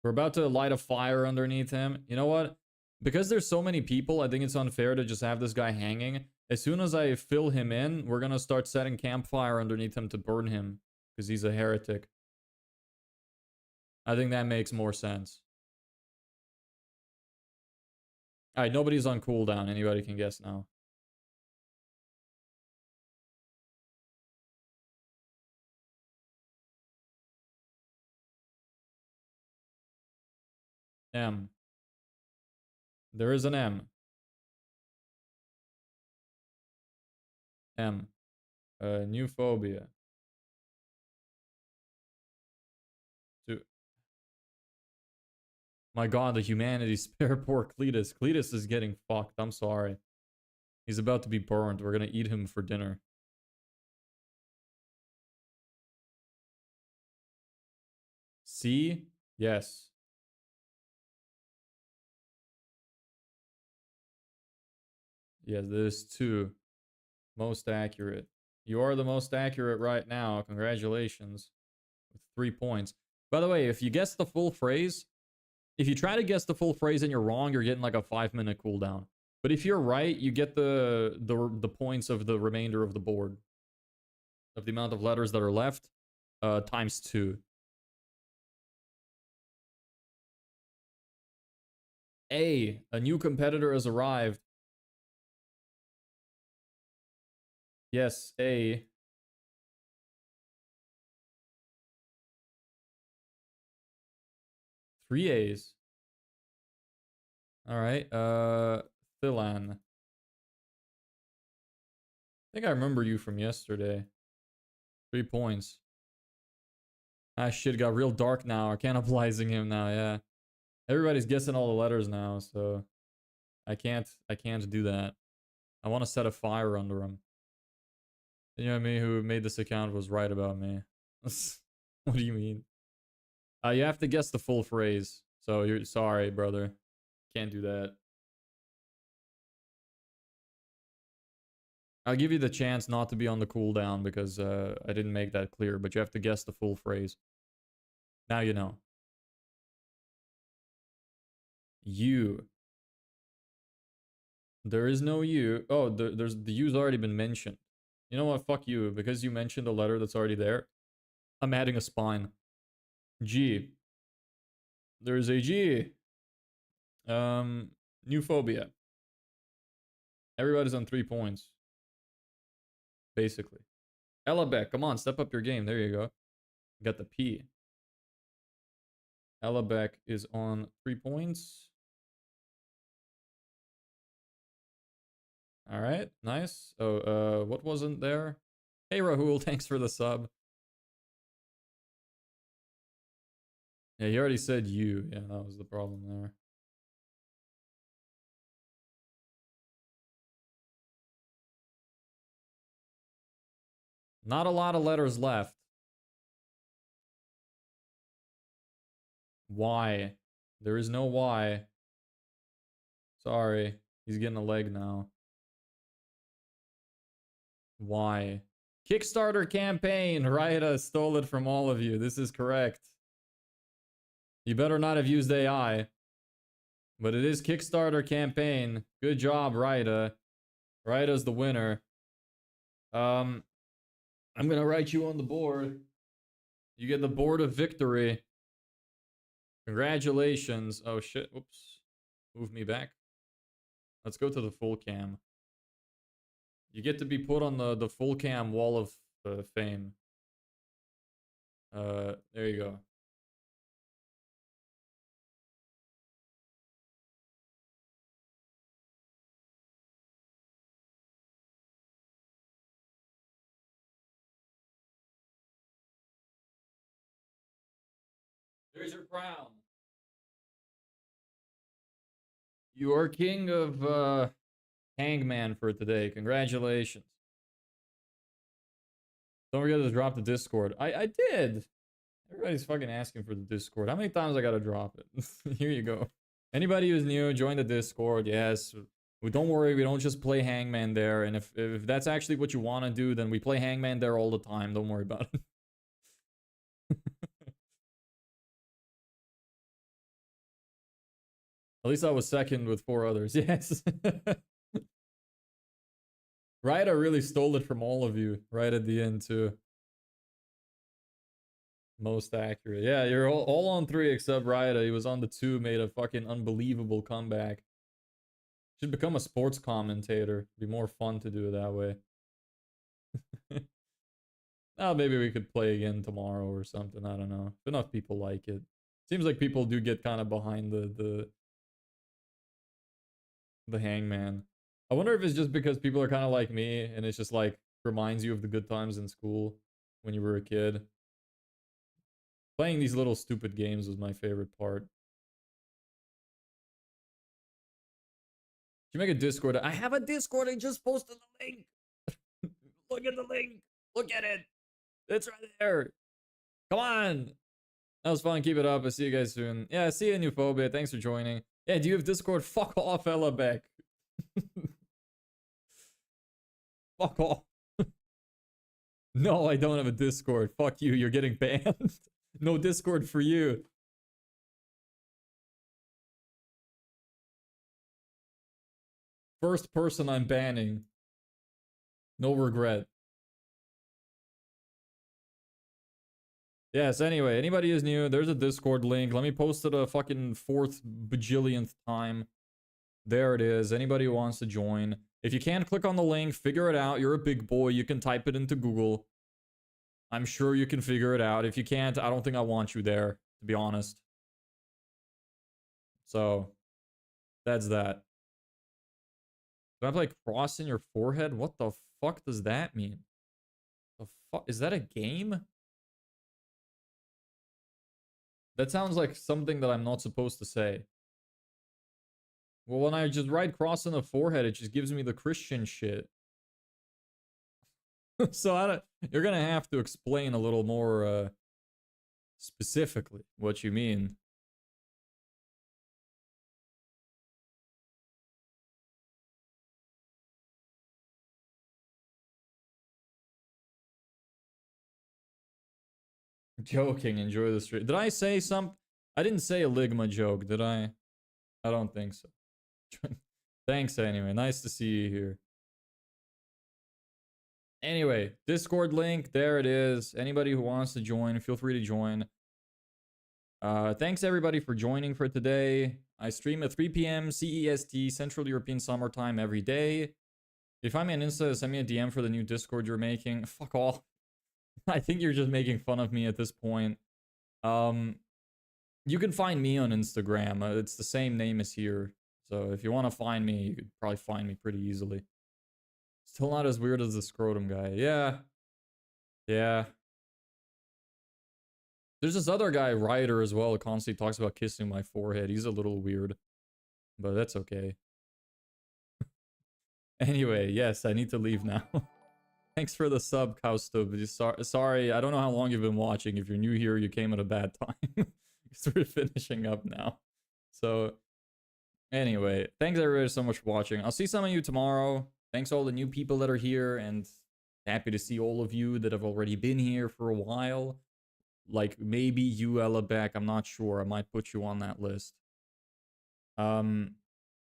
We're about to light a fire underneath him. You know what? Because there's so many people, I think it's unfair to just have this guy hanging. As soon as I fill him in, we're gonna start setting campfire underneath him to burn him. Because he's a heretic. I think that makes more sense. Alright, nobody's on cooldown. Anybody can guess now. M. There is an M. M. New phobia. 2. My god, the humanity spare poor Cletus. Cletus is getting fucked. I'm sorry. He's about to be burned. We're gonna eat him for dinner. C? Yes. Yes, there's 2. Most accurate. You are the most accurate right now. Congratulations. With 3 points. By the way, if you guess the full phrase, if you try to guess the full phrase and you're wrong, you're getting like a 5-minute cooldown. But if you're right, you get the points of the remainder of the board. Of the amount of letters that are left, times 2. A new competitor has arrived. Yes, A. Three A's. Alright, Thilan. I think I remember you from yesterday. 3 points. Ah shit, got real dark now. We're cannibalizing him now, yeah. Everybody's guessing all the letters now, so I can't do that. I want to set a fire under him. You know me who made this account was right about me. What do you mean? You have to guess the full phrase. So you're sorry, brother. Can't do that. I'll give you the chance not to be on the cooldown because I didn't make that clear, but you have to guess the full phrase. Now you know. You. There is no you. Oh, there's the U's already been mentioned. You know what? Fuck you. Because you mentioned a letter that's already there, I'm adding a spine. G. There's a G. New phobia. Everybody's on 3 points. Basically. Elabek, come on, step up your game. There you go. Got the P. Elabek is on 3 points. All right, nice. Oh, what wasn't there? Hey, Rahul, thanks for the sub. Yeah, he already said you. Yeah, that was the problem there. Not a lot of letters left. Why? There is no why. Sorry. He's getting a leg now. Why? Kickstarter campaign. Raida stole it from all of you. This is correct. You better not have used AI. But it is Kickstarter campaign. Good job, Raida. Raida's the winner. I'm gonna write you on the board. You get the board of victory. Congratulations. Oh shit. Whoops. Move me back. Let's go to the full cam. You get to be put on the full cam wall of fame. There you go. There's your crown. You are king of Hangman for today. Congratulations. Don't forget to drop the Discord. I did. Everybody's fucking asking for the Discord. How many times I gotta drop it? Here you go. Anybody who's new, join the Discord. Yes. Don't worry, we don't just play Hangman there. And if that's actually what you want to do, then we play Hangman there all the time. Don't worry about it. At least I was second with 4 others. Yes. Ryder really stole it from all of you right at the end, too. Most accurate. Yeah, you're all on 3 except Ryder. He was on the 2, made a fucking unbelievable comeback. Should become a sports commentator. Be more fun to do it that way. Oh, maybe we could play again tomorrow or something. I don't know. If enough people like it. Seems like people do get kind of behind the Hangman. I wonder if it's just because people are kind of like me and it's just like reminds you of the good times in school when you were a kid. Playing these little stupid games was my favorite part. Should you make a Discord? I have a Discord. I just posted the link. Look at the link. Look at it. It's right there. Come on. That was fun. Keep it up. I'll see you guys soon. Yeah, see you in Euphobia. Thanks for joining. Yeah, do you have Discord? Fuck off, Ella Beck. Fuck off. No, I don't have a Discord. Fuck you. You're getting banned. No Discord for you. First person I'm banning. No regret. Yes, anyway, anybody who's new, there's a Discord link. Let me post it a fucking 4th bajillionth time. There it is. Anybody who wants to join. If you can't click on the link, figure it out. You're a big boy. You can type it into Google. I'm sure you can figure it out. If you can't, I don't think I want you there, to be honest. So, that's that. Do I have like cross in your forehead? What the fuck does that mean? The fuck? Is that a game? That sounds like something that I'm not supposed to say. Well, when I just write cross in the forehead, it just gives me the Christian shit. So you're gonna have to explain a little more specifically what you mean. Joking, enjoy the stream. Did I say some? I didn't say a Ligma joke, did I? I don't think so. Thanks anyway. Nice to see you here. Anyway, Discord link, there it is. Anybody who wants to join, feel free to join. Thanks everybody for joining for today. I stream at 3 p.m. CEST, Central European Summertime every day. If you find me on Insta, send me a DM for the new Discord you're making. Fuck off. I think you're just making fun of me at this point. You can find me on Instagram. It's the same name as here. So if you want to find me, you could probably find me pretty easily. Still not as weird as the scrotum guy. Yeah. Yeah. There's this other guy, Ryder, as well, constantly talks about kissing my forehead. He's a little weird, but that's okay. Anyway, yes, I need to leave now. Thanks for the sub, Kaustub. Sorry, I don't know how long you've been watching. If you're new here, you came at a bad time. Because we're finishing up now. So, anyway, thanks everybody so much for watching. I'll see some of you tomorrow. Thanks all the new people that are here, and happy to see all of you that have already been here for a while. Like, maybe you, Ella Beck, I'm not sure. I might put you on that list. But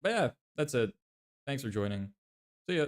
yeah, that's it. Thanks for joining. See ya.